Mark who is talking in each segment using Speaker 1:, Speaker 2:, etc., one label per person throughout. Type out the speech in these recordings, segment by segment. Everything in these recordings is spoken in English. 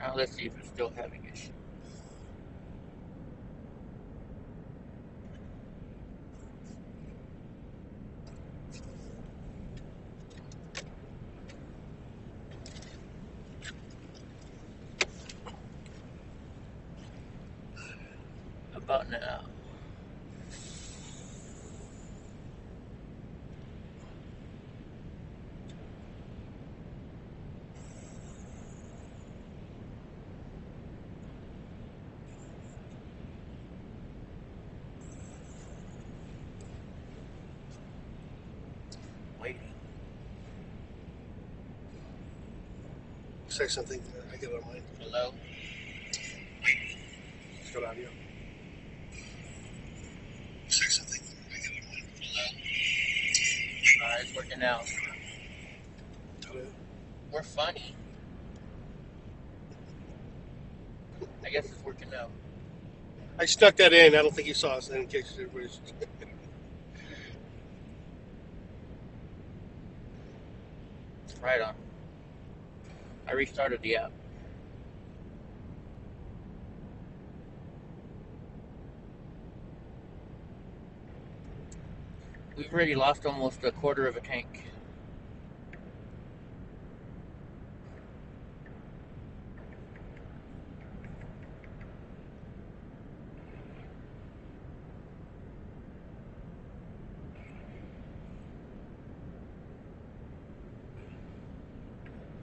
Speaker 1: Now let's see if it's still having issues. About now. Waiting.
Speaker 2: Say something. I get it on mine.
Speaker 1: Hello?
Speaker 2: It's got audio. Say something. I get it on mine.
Speaker 1: Hello? Alright, it's working now.
Speaker 2: Hello?
Speaker 1: We're funny. I guess it's working now.
Speaker 2: I stuck that in. I don't think you saw us in case everybody's.
Speaker 1: Right on. I restarted the app. We've already lost almost a quarter of a tank.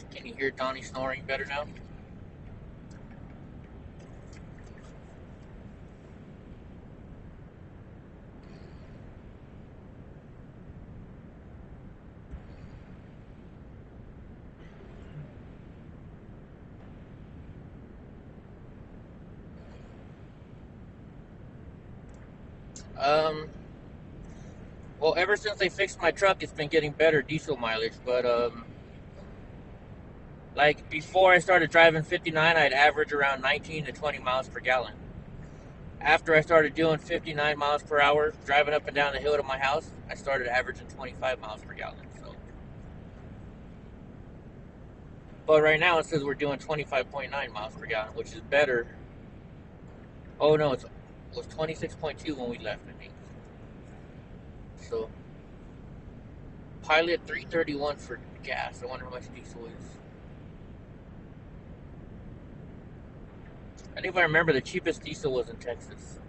Speaker 1: Can you hear Donnie snoring better now? Well, ever since they fixed my truck, it's been getting better diesel mileage, but, like, before I started driving 59, I'd average around 19 to 20 miles per gallon. After I started doing 59 miles per hour, driving up and down the hill to my house, I started averaging 25 miles per gallon, so. But right now, it says we're doing 25.9 miles per gallon, which is better. Oh, no, it was 26.2 when we left, I think. So, Pilot 331 for gas. I wonder how much diesel is. I think if I remember, the cheapest diesel was in Texas.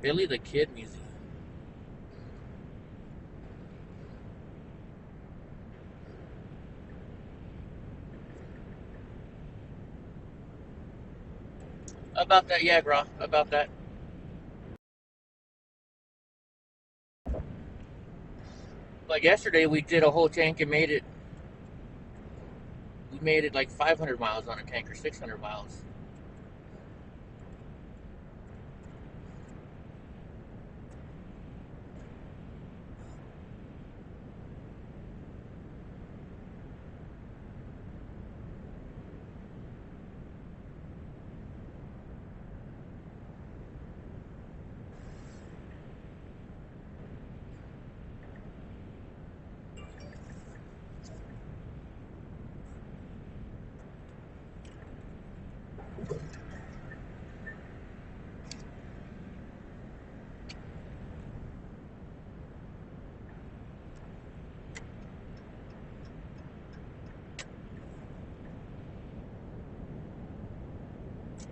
Speaker 1: Billy the Kid Museum. About that, yeah, bro. About that. But yesterday we did a whole tank and made it. We made it like 500 miles on a tank or 600 miles.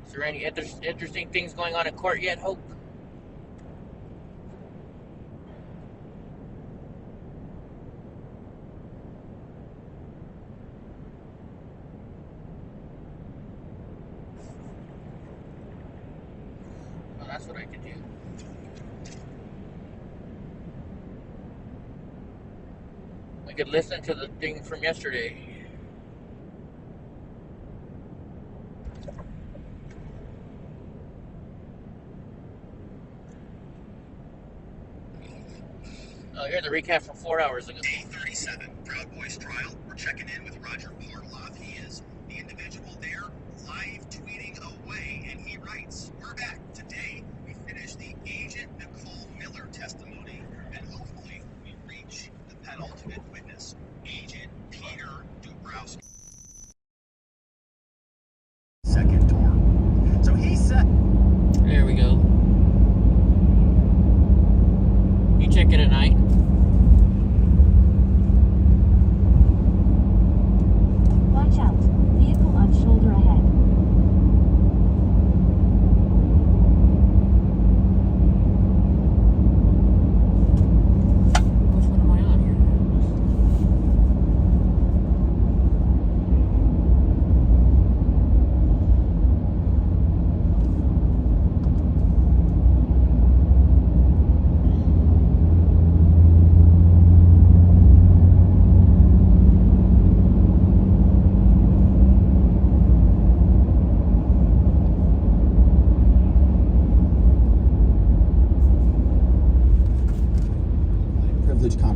Speaker 1: Is there any interesting things going on in court yet, Hope? Well, that's what I could do. We could listen to the thing from yesterday. Oh, here's the recap from 4 hours ago.
Speaker 3: Day 37, Proud Boys trial. We're checking in with Roger Parloff. He is the individual there, live tweeting away, and he writes, "We're back. Today, we finished the Agent Nicole Miller testimony, and hopefully we reach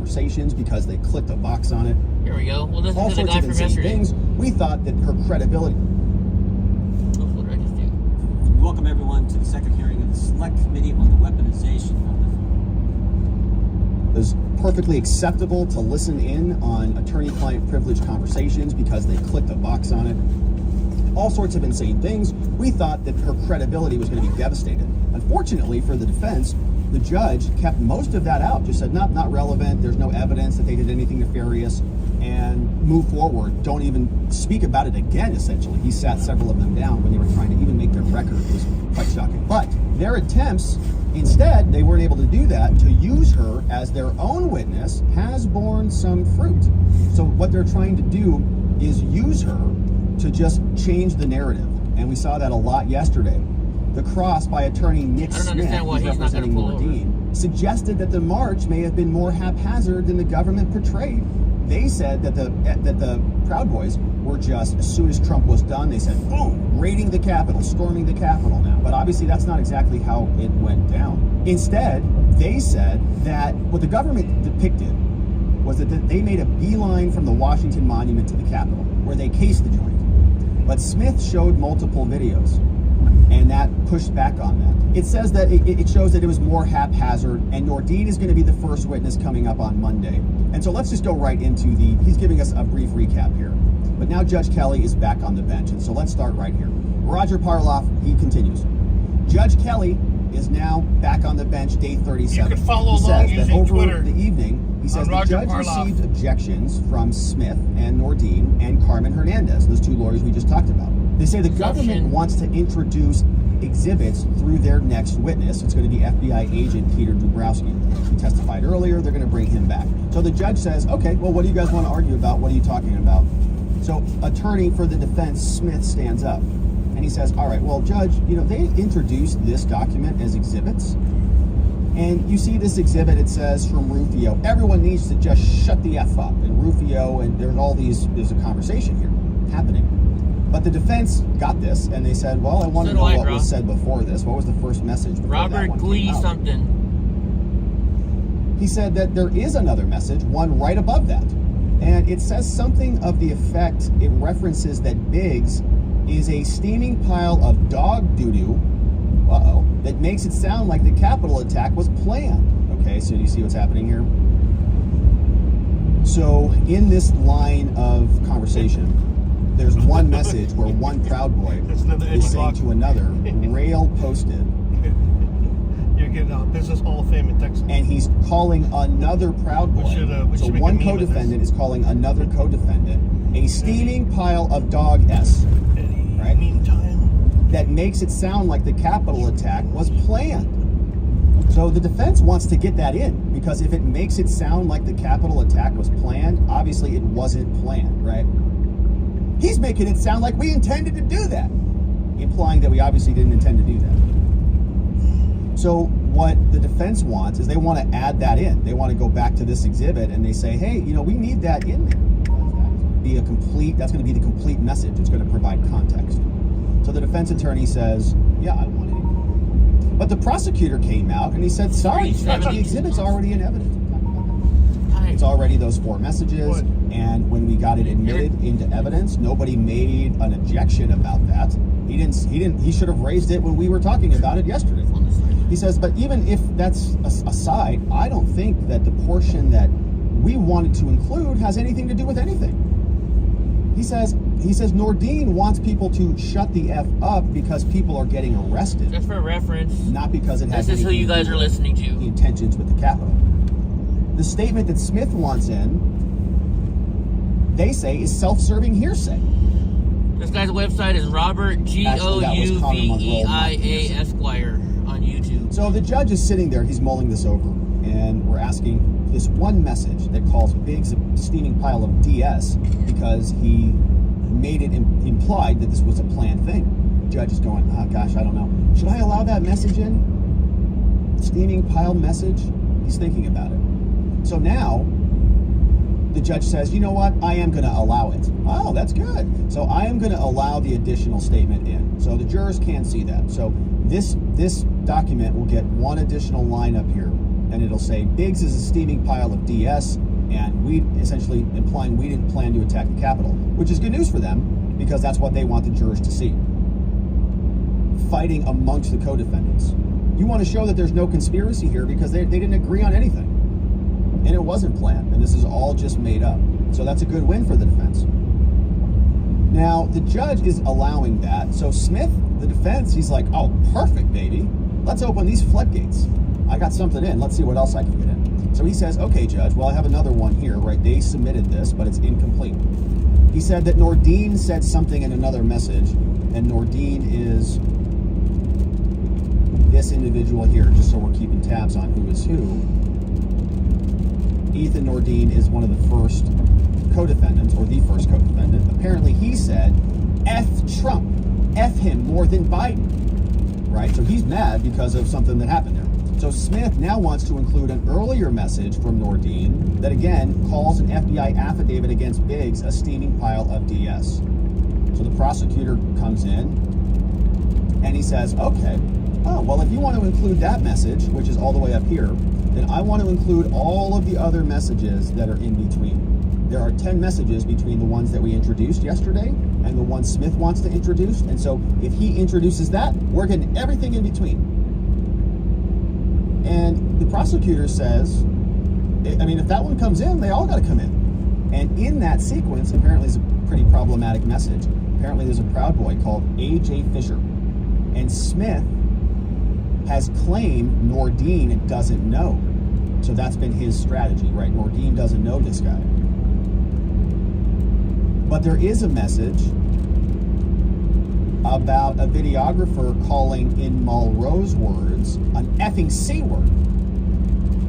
Speaker 4: conversations because they clicked a box on it.
Speaker 1: Here we go. Well, listen
Speaker 4: All
Speaker 1: to the
Speaker 4: sorts
Speaker 1: guy
Speaker 4: of
Speaker 1: from
Speaker 4: insane
Speaker 1: yesterday.
Speaker 4: things. We thought that her credibility.
Speaker 1: Oh, what did I just do?
Speaker 5: Welcome everyone to the second hearing of the Select Committee on the Weaponization of
Speaker 4: It was perfectly acceptable to listen in on attorney-client privilege conversations because they clicked a box on it. All sorts of insane things. We thought that her credibility was going to be devastated. Unfortunately for the defense, the judge kept most of that out, just said, not relevant, there's no evidence that they did anything nefarious, and move forward. Don't even speak about it again, essentially. He sat several of them down when they were trying to even make their record. It was quite shocking. But their attempts, instead, they weren't able to do that. To use her as their own witness has borne some fruit. So what they're trying to do is use her to just change the narrative. And we saw that a lot yesterday. The cross by attorney Nick Smith, who's representing Nordine, suggested that the march may have been more haphazard than the government portrayed. They said that the Proud Boys were just, as soon as Trump was done, they said, boom, raiding the Capitol, storming the Capitol now. But obviously that's not exactly how it went down. Instead, they said that what the government depicted was that they made a beeline from the Washington Monument to the Capitol, where they cased the joint. But Smith showed multiple videos, and that pushed back on that. It says that it shows that it was more haphazard, and Nordine is going to be the first witness coming up on Monday. And so let's just go right into he's giving us a brief recap here. But now Judge Kelly is back on the bench, and so let's start right here. Roger Parloff, he continues. Judge Kelly is now back on the bench, day 37.
Speaker 2: You can follow
Speaker 4: he
Speaker 2: along
Speaker 4: says that
Speaker 2: using
Speaker 4: over
Speaker 2: Twitter
Speaker 4: the evening, he says the judge received objections from Smith and Nordine and Carmen Hernandez, those two lawyers we just talked about. They say the government wants to introduce exhibits through their next witness. It's going to be FBI agent Peter Dubrowski. He testified earlier. They're going to bring him back. So the judge says, okay, well, what do you guys want to argue about? What are you talking about? So attorney for the defense, Smith, stands up. And he says, all right, well, Judge, they introduced this document as exhibits. And you see this exhibit, it says from Rufio, everyone needs to just shut the F up. And Rufio, and there's a conversation here happening. But the defense got this, and they said, well, I want to know what was said before this. What was the first message before
Speaker 1: Robert Glee something.
Speaker 4: He said that there is another message, one right above that. And it says something of the effect, it references that Biggs is a steaming pile of dog doo-doo, that makes it sound like the Capitol attack was planned. Okay, so do you see what's happening here? So in this line of conversation, there's one message where one Proud Boy is saying to another, rail posted.
Speaker 2: You're getting a Business Hall of Fame in Texas.
Speaker 4: And he's calling another Proud Boy. So one co-defendant is calling another co-defendant a steaming pile of dog S. Right? That makes it sound like the Capitol attack was planned. So the defense wants to get that in, because if it makes it sound like the Capitol attack was planned, obviously it wasn't planned, right? He's making it sound like we intended to do that, implying that we obviously didn't intend to do that. So what the defense wants is they want to add that in. They want to go back to this exhibit and they say, hey, we need that in there. That's going to be the complete message. It's going to provide context. So the defense attorney says, yeah, I want it in. But the prosecutor came out and he said, sorry, the exhibit's already in evidence. It's already those 4 messages. And when we got it admitted into evidence, nobody made an objection about that. He should have raised it when we were talking about it yesterday. He says, but even if that's aside, I don't think that the portion that we wanted to include has anything to do with anything. He says Nordine wants people to shut the F up because people are getting arrested.
Speaker 1: Just for reference,
Speaker 4: not because it has
Speaker 1: this is who you guys are listening to.
Speaker 4: The intentions with the Capitol. The statement that Smith wants in, they say, is self-serving hearsay.
Speaker 1: This guy's website is Robert Gouveia Esquire on YouTube.
Speaker 4: So the judge is sitting there, he's mulling this over, and we're asking this one message that calls Biggs a steaming pile of DS because he made it implied that this was a planned thing. The judge is going, oh gosh, I don't know. Should I allow that message in? Steaming pile message? He's thinking about it. So now, the judge says, you know what? I am going to allow it. Oh, that's good. So I am going to allow the additional statement in. So the jurors can't see that. So this document will get one additional line up here and it'll say Biggs is a steaming pile of DS, and we essentially implying we didn't plan to attack the Capitol, which is good news for them because that's what they want the jurors to see. Fighting amongst the co-defendants. You want to show that there's no conspiracy here because they didn't agree on anything. And it wasn't planned, and this is all just made up. So that's a good win for the defense. Now, the judge is allowing that. So Smith, the defense, he's like, oh, perfect, baby. Let's open these floodgates. I got something in. Let's see what else I can get in. So he says, okay, Judge, well, I have another one here, right? They submitted this, but it's incomplete. He said that Nordine said something in another message, and Nordine is this individual here, just so we're keeping tabs on who is who. Ethan Nordine is one of the first co-defendants, or the first co-defendant. Apparently he said, F Trump, F him more than Biden, right? So he's mad because of something that happened there. So Smith now wants to include an earlier message from Nordine that again calls an FBI affidavit against Biggs a steaming pile of DS. So the prosecutor comes in and he says, okay, oh, well, if you want to include that message, which is all the way up here, then I want to include all of the other messages that are in between. There are 10 messages between the ones that we introduced yesterday and the one Smith wants to introduce. And so if he introduces that, we're getting everything in between. And the prosecutor says, I mean, if that one comes in, they all got to come in. And in that sequence, apparently is a pretty problematic message. Apparently there's a Proud Boy called A.J. Fisher. And Smith has claimed Nordine doesn't know. So that's been his strategy, right? Nordine doesn't know this guy. But there is a message about a videographer calling, in Mulroe's words, an effing C word.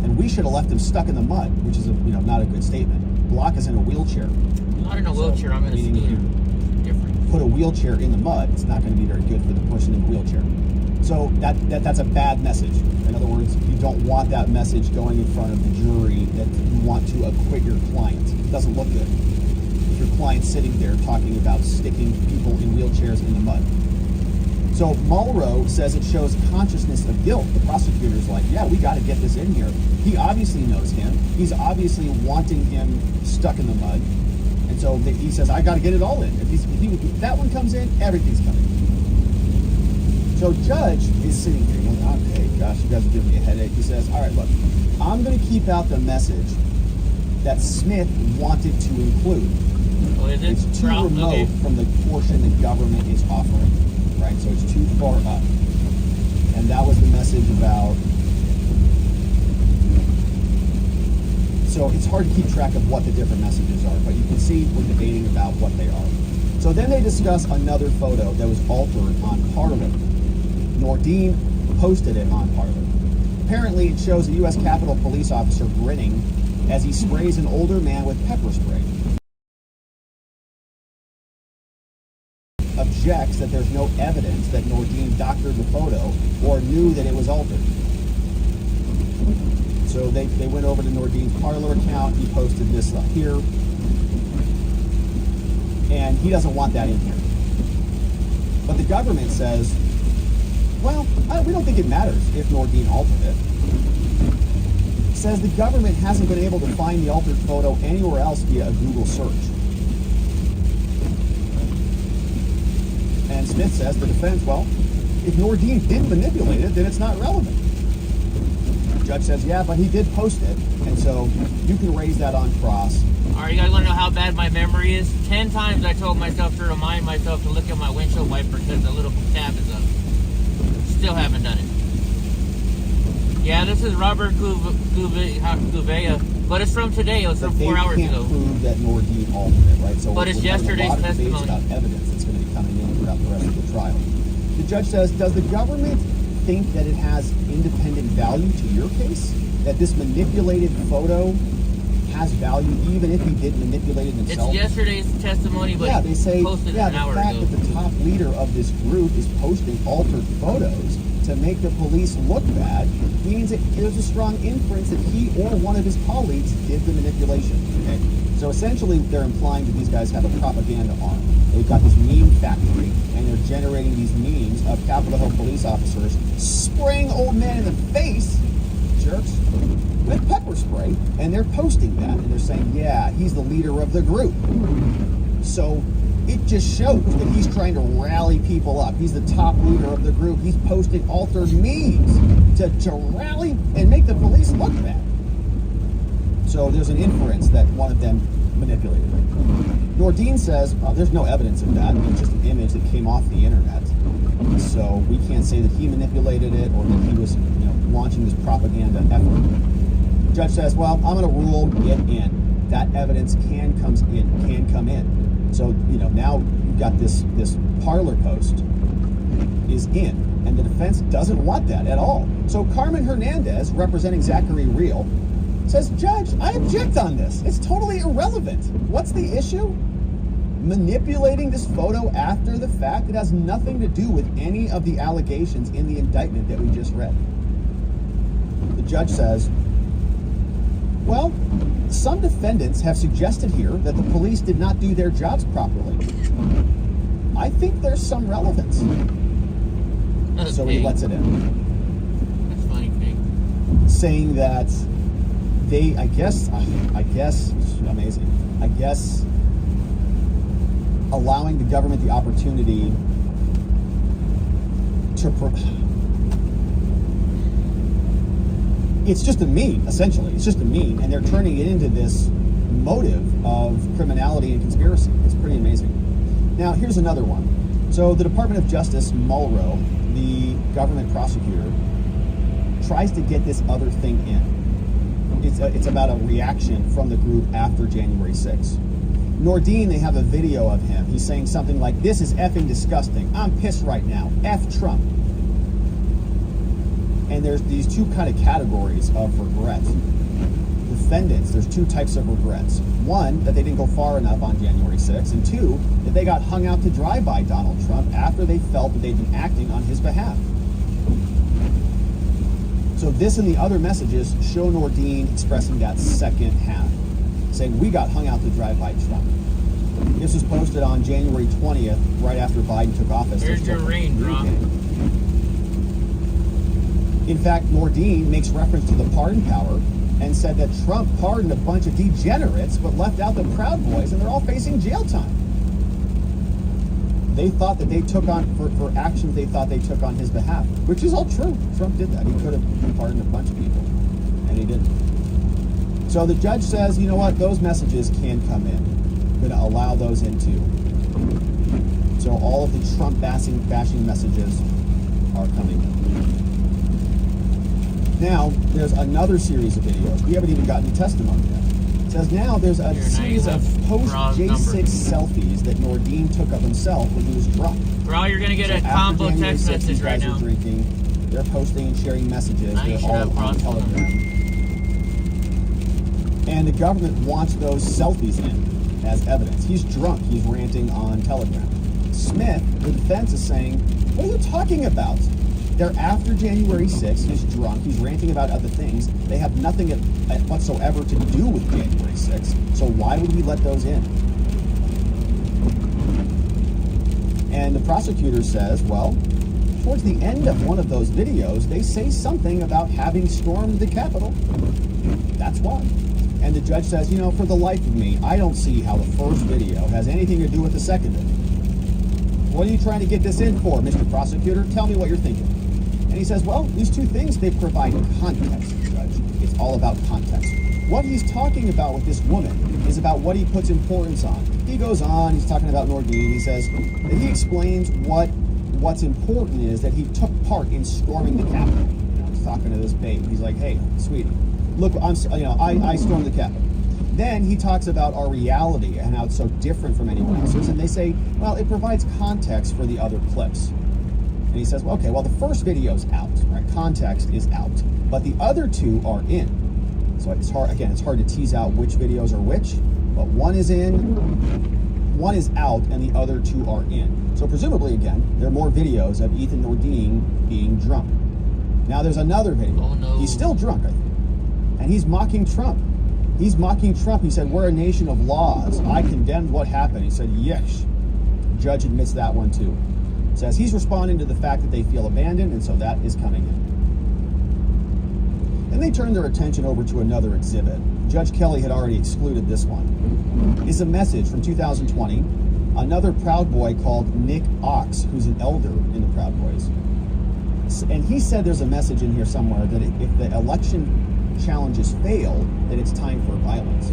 Speaker 4: And we should have left him stuck in the mud, which is not a good statement. Block is in a wheelchair.
Speaker 1: Not in a wheelchair, I'm in a scooter. Different.
Speaker 4: Put a wheelchair in the mud, it's not going to be very good for the person in the wheelchair. So that's a bad message. In other words, you don't want that message going in front of the jury that you want to acquit your client. It doesn't look good. If your client's sitting there talking about sticking people in wheelchairs in the mud. So Mulroe says it shows consciousness of guilt. The prosecutor's like, yeah, we got to get this in here. He obviously knows him. He's obviously wanting him stuck in the mud. And so he says, I got to get it all in. If that one comes in, everything's coming. So Judge is sitting here going, okay, gosh, you guys are giving me a headache. He says, all right, look, I'm going to keep out the message that Smith wanted to include.
Speaker 1: Oh, is it?
Speaker 4: It's too remote from the portion the government is offering, right? So it's too far up. And that was the message about... So it's hard to keep track of what the different messages are, but you can see we're debating about what they are. So then they discuss another photo that was altered on Parler. Nordine posted it on Parler. Apparently it shows a U.S. Capitol police officer grinning as he sprays an older man with pepper spray. Objects that there's no evidence that Nordine doctored the photo or knew that it was altered. So they went over to Nordine's Parler account. He posted this here. And he doesn't want that in here. But the government says, well, we don't think it matters if Nordine altered it. Says the government hasn't been able to find the altered photo anywhere else via a Google search. And Smith says, the defense, well, if Nordine didn't manipulate it, then it's not relevant. The judge says, yeah, but he did post it, and so you can raise that on cross.
Speaker 1: All right, you guys want to know how bad my memory is? 10 times I told myself to remind myself to look at my windshield wiper because the little tab is up. Still haven't done it. Yeah, this is Robert Gouveia, but it's from today. It was from 4 hours ago.
Speaker 4: They can't prove that Nordine altered it, right? So
Speaker 1: but it's yesterday's testimony.
Speaker 4: About evidence that's going to be coming in throughout the rest of the trial. The judge says, does the government think that it has independent value to your case? That this manipulated photo has value even if he didn't manipulate it himself?
Speaker 1: It's yesterday's testimony, but
Speaker 4: yeah, they say,
Speaker 1: posted an hour ago.
Speaker 4: The fact that the top leader of this group is posting altered photos to make the police look bad means that there's a strong inference that he or one of his colleagues did the manipulation. Okay? So essentially, they're implying that these guys have a propaganda arm. They've got this meme factory, and they're generating these memes of Capitol Hill police officers spraying old men in the face, jerks, way, and they're posting that, and they're saying, yeah, he's the leader of the group. So it just shows that he's trying to rally people up. He's the top leader of the group. He's posting altered memes to rally and make the police look bad. So there's an inference that one of them manipulated it. Nordine says there's no evidence of that. It's just an image that came off the internet. So we can't say that he manipulated it or that he was, launching this propaganda effort. The judge says, well, I'm going to rule it in. That evidence can come in. So, now you've got this Parler post is in, and the defense doesn't want that at all. So Carmen Hernandez, representing Zachary Real, says, Judge, I object on this. It's totally irrelevant. What's the issue? Manipulating this photo after the fact. It has nothing to do with any of the allegations in the indictment that we just read. The judge says, well, some defendants have suggested here that the police did not do their jobs properly. I think there's some relevance. So he lets it in.
Speaker 1: That's funny, Pink.
Speaker 4: Saying that they, I guess, it's amazing. I guess allowing the government the opportunity to it's just a meme, essentially. It's just a meme, and they're turning it into this motive of criminality and conspiracy. It's pretty amazing. Now, here's another one. So the Department of Justice, Mulrow, the government prosecutor, tries to get this other thing in. It's about a reaction from the group after January 6th. Nordine, they have a video of him. He's saying something like, this is effing disgusting. I'm pissed right now. F Trump. And there's these two kind of categories of regret. Defendants, there's two types of regrets. One, that they didn't go far enough on January 6th, and two, that they got hung out to dry by Donald Trump after they felt that they'd been acting on his behalf. So this and the other messages show Nordine expressing that second half, saying we got hung out to dry by Trump. This was posted on January 20th, right after Biden took office.
Speaker 1: Here's your rain drop.
Speaker 4: In fact, Nordine makes reference to the pardon power and said that Trump pardoned a bunch of degenerates but left out the Proud Boys, and they're all facing jail time. They thought that they took on, for actions they thought they took on his behalf, which is all true. Trump did that. He could have pardoned a bunch of people, and he didn't. So the judge says, you know what, those messages can come in. I'm going to allow those in too. So all of the Trump bashing messages are coming in. Now, there's another series of videos. We haven't even gotten testimony yet. It says now there's a series of post-J6 selfies that Nordine took of himself when he was drunk.
Speaker 1: Bro, you're going to get a combo text message right now.
Speaker 4: Drinking, they're posting and sharing messages. They're all on Telegram. And the government wants those selfies in as evidence. He's drunk. He's ranting on Telegram. Smith, the defense, is saying, what are you talking about? They're after January 6th. He's drunk. He's ranting about other things. They have nothing whatsoever to do with January 6th. So why would we let those in? And the prosecutor says, well, towards the end of one of those videos, they say something about having stormed the Capitol. That's why. And the judge says, for the life of me, I don't see how the first video has anything to do with the second video. What are you trying to get this in for, Mr. Prosecutor? Tell me what you're thinking. And he says, well, these two things, they provide context, Judge. It's all about context. What he's talking about with this woman is about what he puts importance on. He goes on, he's talking about Nordine. He says, and he explains what's important is that he took part in storming the Capitol. He's talking to this babe. He's like, hey, sweetie, look, I stormed the Capitol. Then he talks about our reality and how it's so different from anyone else's. And they say, well, it provides context for the other clips. And he says, well, okay, well, the first video's out, right? Context is out, but the other two are in. So it's hard to tease out which videos are which, but one is in, one is out, and the other two are in. So presumably, again, there are more videos of Ethan Nordine being drunk. Now there's another video.
Speaker 1: Oh, no.
Speaker 4: He's still drunk, I think. And he's mocking Trump. He's mocking Trump. He said, we're a nation of laws. I condemned what happened. He said, yes. The judge admits that one too. Says he's responding to the fact that they feel abandoned, and so that is coming in. Then they turned their attention over to another exhibit. Judge Kelly had already excluded this one. It's a message from 2020. Another Proud Boy called Nick Ox, who's an elder in the Proud Boys. And he said there's a message in here somewhere that if the election challenges fail, that it's time for violence.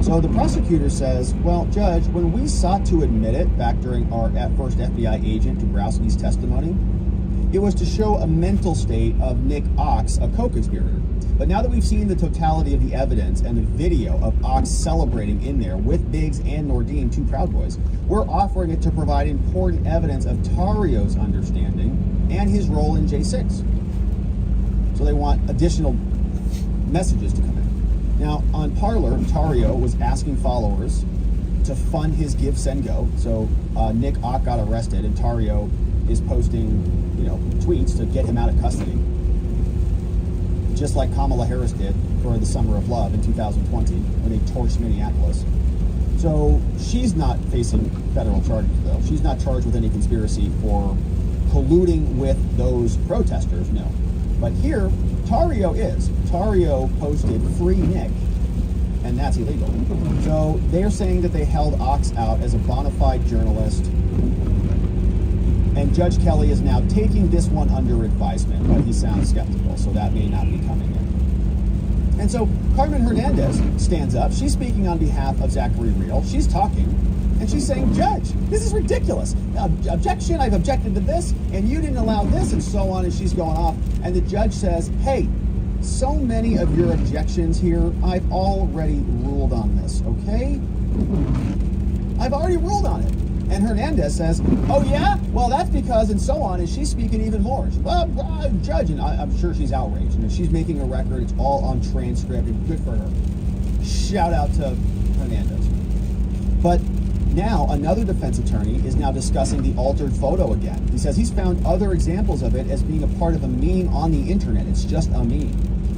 Speaker 4: So the prosecutor says, well, Judge, when we sought to admit it back during our first FBI agent Dabrowski's testimony, it was to show a mental state of Nick Ox, a co-conspirator. But now that we've seen the totality of the evidence and the video of Ox celebrating in there with Biggs and Nordine, two Proud Boys, we're offering it to provide important evidence of Tario's understanding and his role in J6. So they want additional messages to come in. Now, on Parler, Tario was asking followers to fund his Give, Send, Go. So Nick Ock got arrested, and Tario is posting, tweets to get him out of custody, just like Kamala Harris did for the Summer of Love in 2020 when they torched Minneapolis. So she's not facing federal charges, though. She's not charged with any conspiracy for colluding with those protesters, no. But here, Tario is. Tario posted Free Nick, and that's illegal. So they're saying that they held Ox out as a bona fide journalist, and Judge Kelly is now taking this one under advisement, but he sounds skeptical, so that may not be coming in. And so Carmen Hernandez stands up. She's speaking on behalf of Zachary Real. She's talking, and she's saying, Judge, this is ridiculous. Objection, I've objected to this, and you didn't allow this, and so on, and she's going off. And the judge says, hey, so many of your objections here, I've already ruled on this, okay? I've already ruled on it. And Hernandez says, oh yeah? Well, that's because, and so on, and she's speaking even more. Well, Judge, and I'm sure she's outraged. And she's making a record. It's all on transcript, and good for her. Shout out to Hernandez. But now, another defense attorney is now discussing the altered photo again. He says he's found other examples of it as being a part of a meme on the internet. It's just a meme.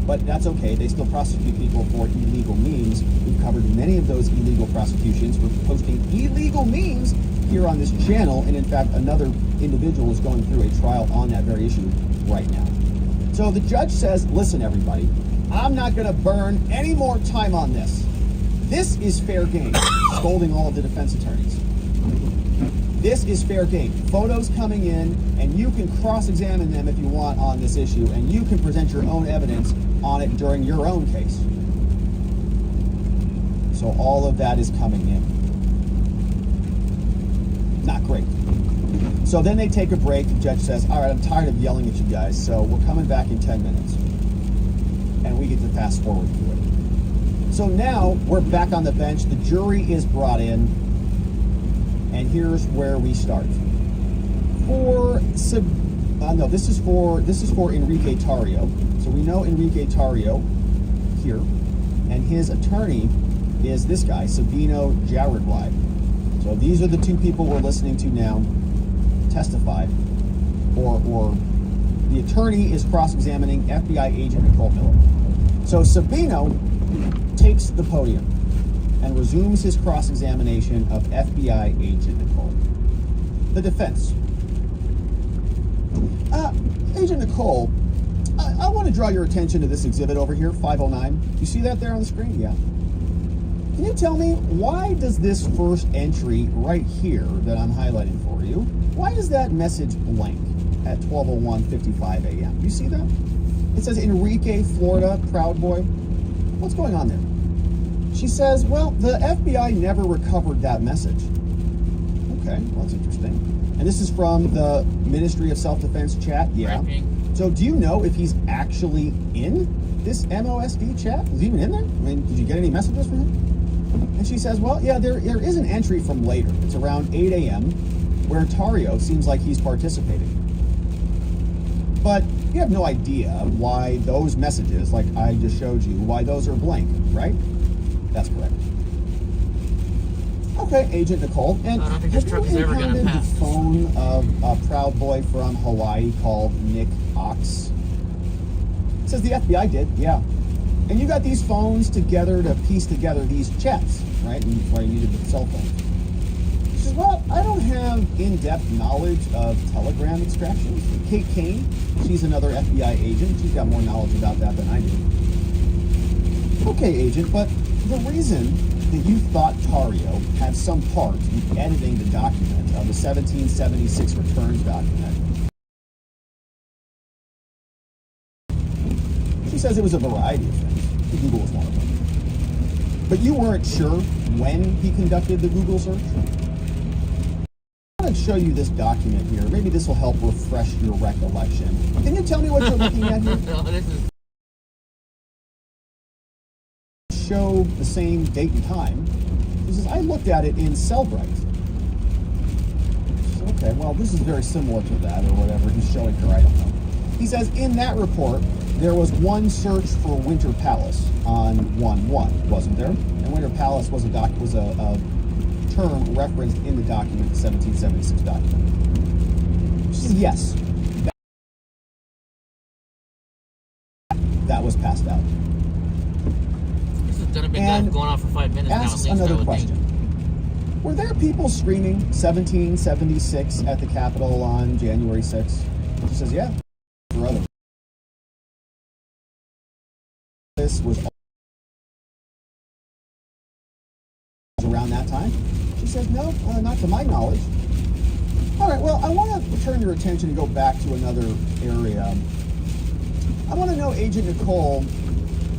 Speaker 4: But that's okay. They still prosecute people for illegal memes. We've covered many of those illegal prosecutions for posting illegal memes here on this channel, and in fact, another individual is going through a trial on that very issue right now. So the judge says, listen, everybody, I'm not going to burn any more time on this. This is fair game, scolding all of the defense attorneys. This is fair game. Photos coming in, and you can cross-examine them if you want on this issue, and you can present your own evidence on it during your own case. So all of that is coming in. Not great. So then they take a break. The judge says, all right, I'm tired of yelling at you guys, so we're coming back in 10 minutes. And we get to fast forward through it. So now we're back on the bench. The jury is brought in. And here's where we start. This is for Enrique Tario. So we know Enrique Tario here, and his attorney is this guy, Sabino Jaredwide. So these are the two people we're listening to now testify, or the attorney is cross-examining FBI agent Nicole Miller. So Sabino takes the podium and resumes his cross-examination of FBI agent Nicole. The defense. Agent Nicole, I want to draw your attention to this exhibit over here, 509. You see that there on the screen? Yeah. Can you tell me, why does this first entry right here that I'm highlighting for you, why is that message blank at 12:01:55 a.m.? You see that? It says Enrique, Florida, Proud Boy. What's going on there? She says, well, the FBI never recovered that message. Okay, well, that's interesting. And this is from the Ministry of Self-Defense chat. Yeah. So do you know if he's actually in this MOSD chat? Is he even in there? I mean, did you get any messages from him? And she says, well, yeah, there is an entry from later. It's around 8 a.m. where Tario seems like he's participating. But you have no idea why those messages, like I just showed you, why those are blank, right? That's correct. Okay, Agent Nicole. And
Speaker 1: I don't think this truck is ever going to pass.
Speaker 4: The phone of a Proud Boy from Hawaii called Nick Ox. It says the FBI did, yeah. And you got these phones together to piece together these chats, right? And that's why you needed the cell phone. says, well, I don't have in-depth knowledge of telegram extractions. Kate Kane, she's another FBI agent. She's got more knowledge about that than I do. Okay, agent, but the reason that you thought Tario had some part in editing the document of the 1776 returns document, she says it was a variety of things. Google was one of them. But you weren't sure when he conducted the Google search? I'm going to show you this document here. Maybe this will help refresh your recollection. Can you tell me what you're looking at here?
Speaker 1: No, this is
Speaker 4: Show the same date and time. He says, I looked at it in Cellbrite. Okay, well, this is very similar to that, or whatever he's showing her, I don't know. He says, in that report, there was one search for Winter Palace on 1/1, wasn't there? And Winter Palace was a term referenced in the document, the 1776 document. She says, yes. That was passed out.
Speaker 1: This is gonna be
Speaker 4: And
Speaker 1: going on for 5 minutes now.
Speaker 4: Asks another question. Were there people screaming 1776 at the Capitol on January 6th? She says, yeah. For other. This was around that time? She says, no, not to my knowledge. All right, well, I want to turn your attention and go back to another area. I want to know, Agent Nicole,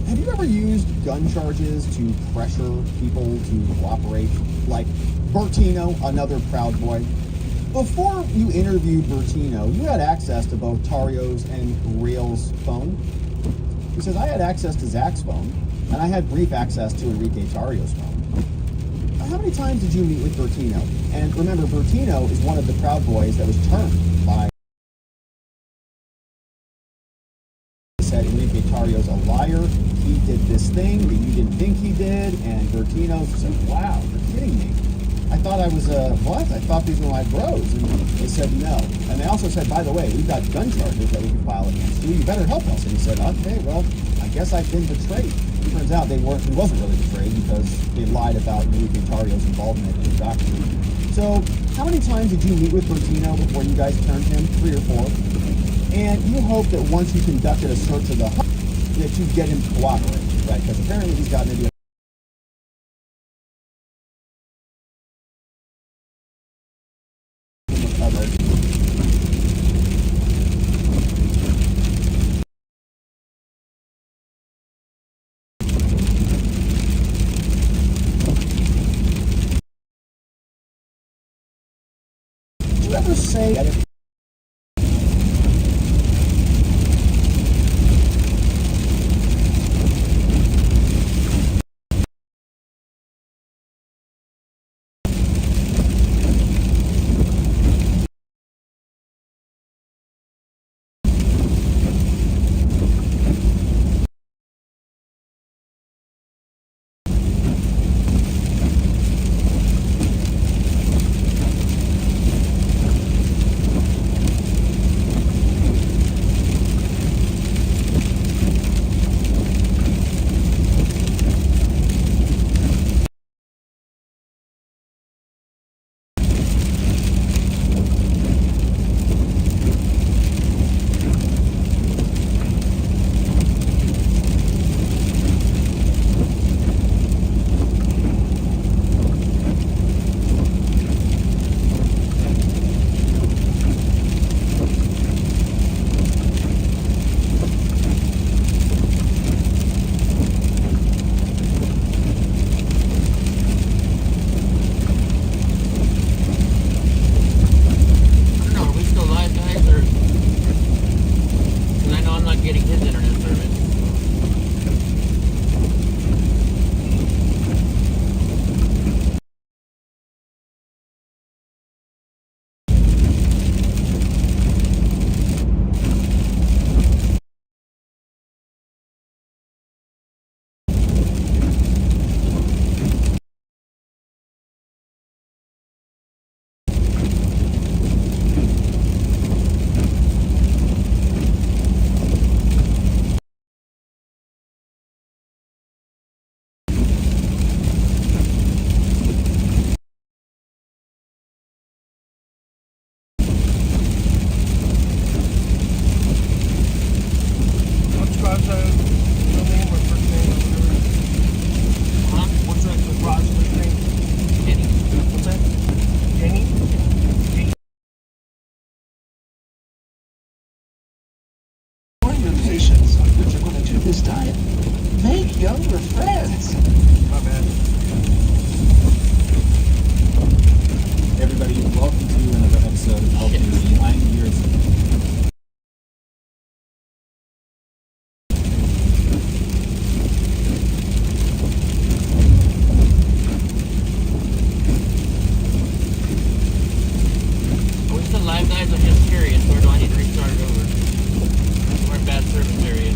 Speaker 4: have you ever used gun charges to pressure people to cooperate? Like Bertino, another Proud Boy. Before you interviewed Bertino, you had access to both Tario's and Real's phone. He says, I had access to Zach's phone, and I had brief access to Enrique Tario's phone. How many times did you meet with Bertino? And remember, Bertino is one of the Proud Boys that was termed by... He said Enrique Tario's a liar. He did this thing that you didn't think he did. And Bertino said, wow, you're kidding me. I thought I was what? I thought these were my bros. And they said no. And they also said, by the way, we've got gun charges that we can file against you. You better help us. And he said, okay, well, I guess I've been betrayed. It turns out he wasn't really betrayed because they lied about Enrique Tario's involvement in the document. So how many times did you meet with Bertino before you guys turned him? 3 or 4? And you hope that once you conducted a search of the home, that you get him to cooperate, right? Because apparently he's got maybe Did you ever say...
Speaker 6: time. Make younger friends.
Speaker 2: My bad.
Speaker 4: Everybody, welcome to another episode of Albuquerque Line Years.
Speaker 1: Are we still live, guys? I'm just curious, or do I need to restart it over? We're in bad service area.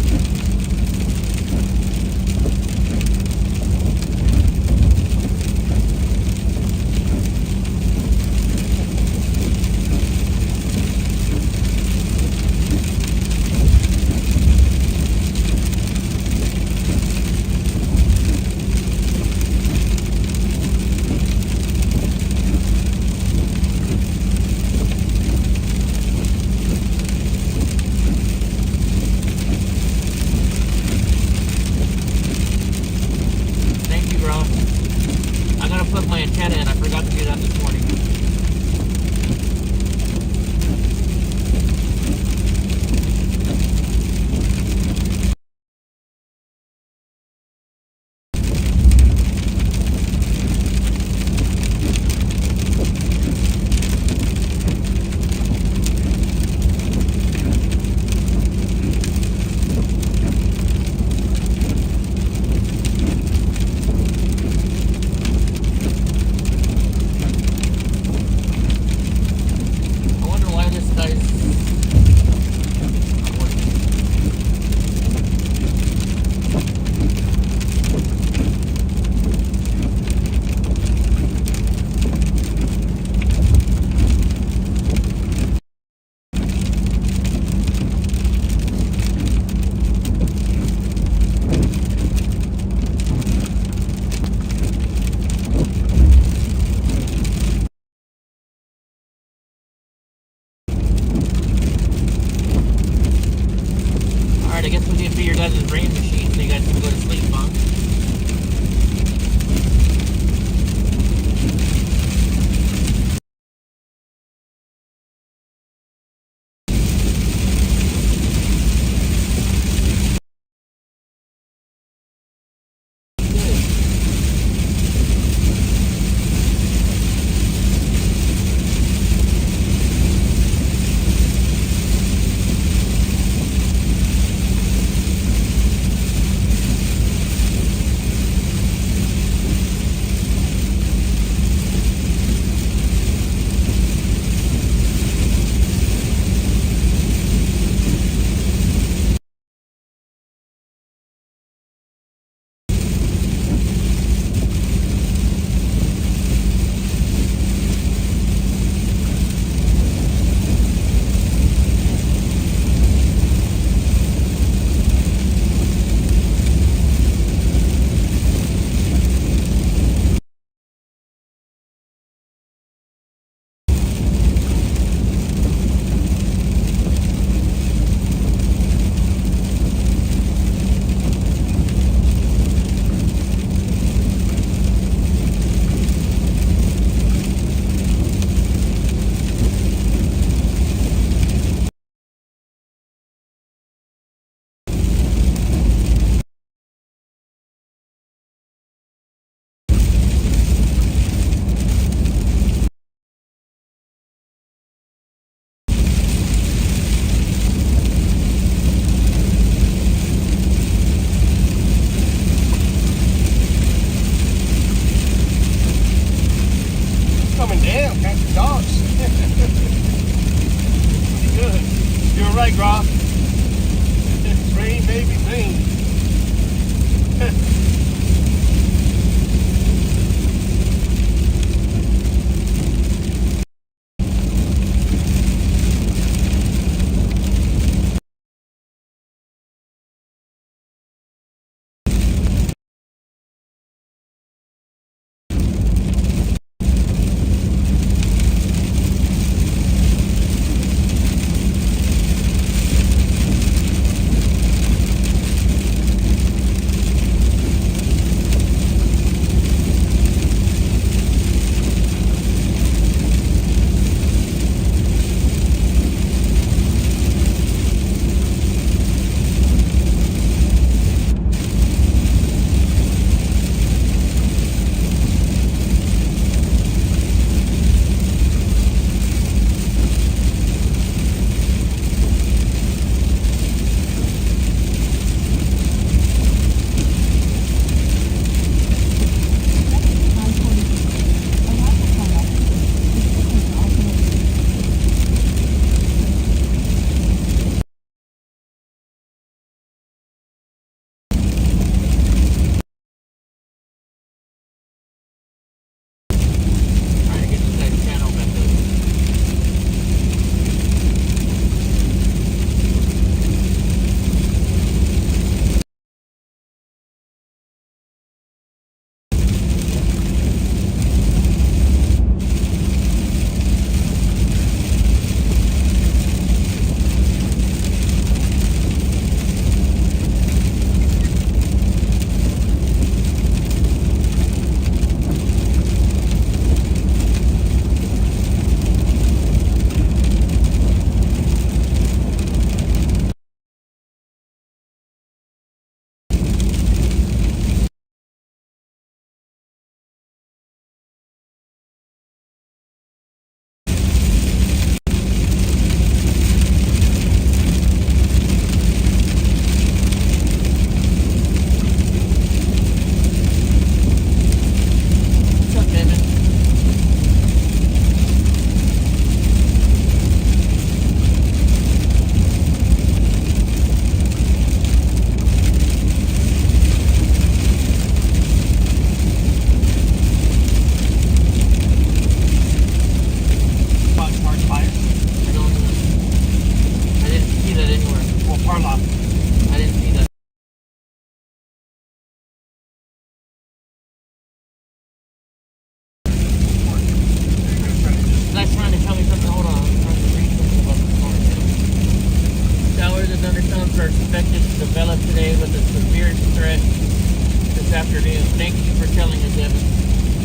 Speaker 1: this afternoon. Thank you for telling us, Evan.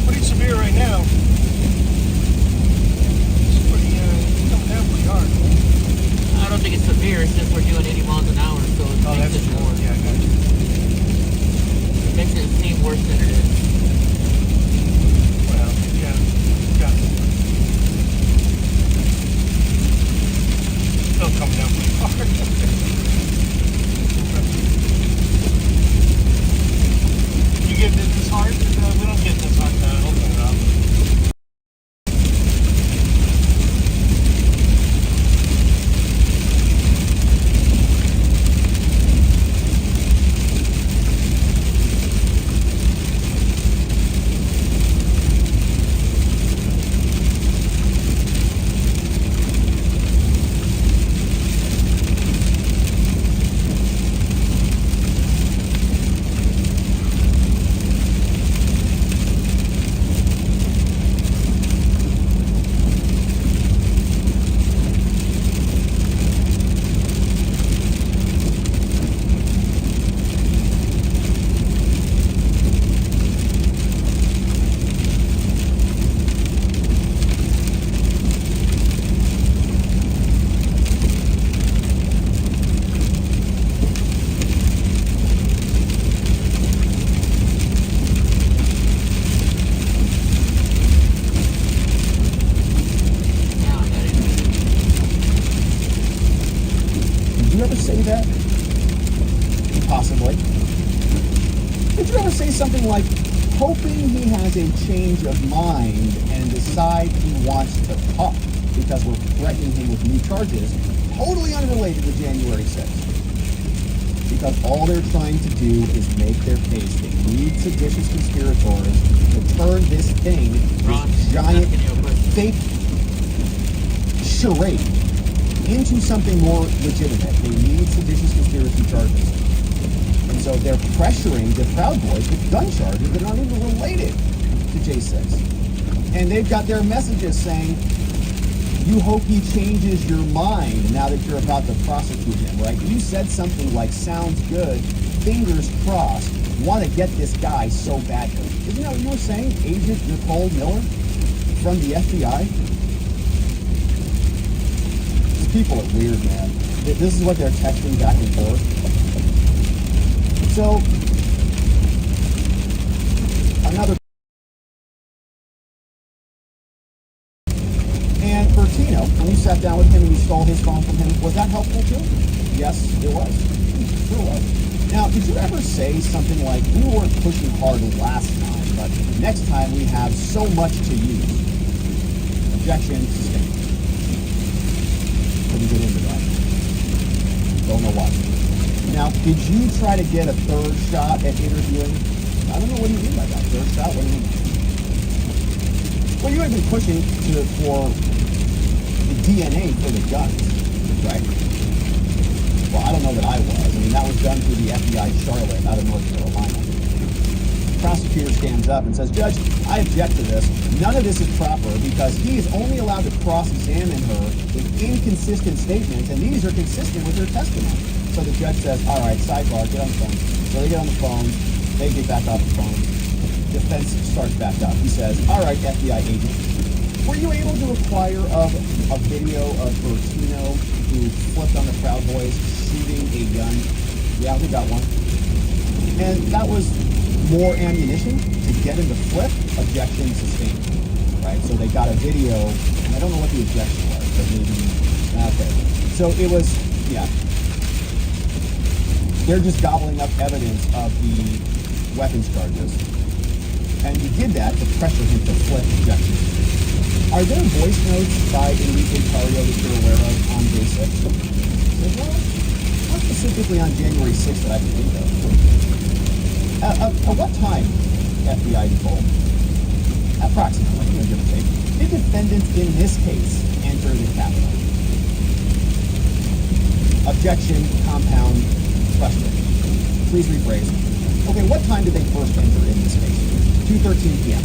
Speaker 2: Pretty severe right now. It's pretty, coming down pretty hard.
Speaker 1: I don't think it's severe. It's just we're doing 80 miles an hour, so it makes it more.
Speaker 2: Yeah, I got you.
Speaker 1: It makes it seem worse than it is.
Speaker 2: Well, yeah. Got it. Still coming down pretty hard. You get this hard? We don't get this hard. Open it up.
Speaker 4: Did you ever say that? Possibly. Did you ever say something like, hoping he has a change of mind and decide he wants to talk because we're threatening him with new charges, totally unrelated to January 6th? Because all they're trying to do is make their case. They need seditious conspirators to turn this thing, this giant fake charade, into something more legitimate. They need seditious conspiracy charges. And so they're pressuring the Proud Boys with gun charges that aren't even related to J6. And they've got their messages saying, you hope he changes your mind now that you're about to prosecute him, right? You said something like, sounds good, fingers crossed, want to get this guy so badly. Isn't that what you were saying, Agent Nicole Miller from the FBI? People are weird, man. This is what they're texting back and forth. So, another. And for Tino, when you sat down with him and you stole his phone from him, was that helpful too? Yes, it was. It sure was. Now, did you ever say something like, we weren't pushing hard last time, but next time we have so much to use? Objection sustained. Couldn't get into that. Don't know why. Now, did you try to get a third shot at interviewing? I don't know what you mean by that. Third shot? What do you mean? Well, you had been pushing for the DNA for the guns, right? Well, I don't know that I was. I mean, that was done through the FBI Charlotte out of North Carolina. The prosecutor stands up and says, Judge, I object to this. None of this is proper because he is only allowed to cross-examine her with inconsistent statements, and these are consistent with her testimony. So the judge says, all right, sidebar, get on the phone. So they get on the phone. They get back off the phone. Defense starts back up. He says, all right, FBI agent, were you able to acquire a video of Bertino who flipped on the Proud Boys shooting a gun? Yeah, we got one. And that was more ammunition to get him to flip. Objection sustained. Right? So they got a video, and I don't know what the objection was, but maybe, okay. So it was, yeah. They're just gobbling up evidence of the weapons charges. And you did that to pressure him to flip objection. Are there voice notes by Enrique Cario that you're aware of on day 6? Well, not specifically on January 6th that I can think of. At what time, FBI Nicole, approximately, give or take, did defendants in this case enter the Capitol? Objection, compound, question. Please rephrase. Okay, what time did they first enter in this case? 2:13 p.m.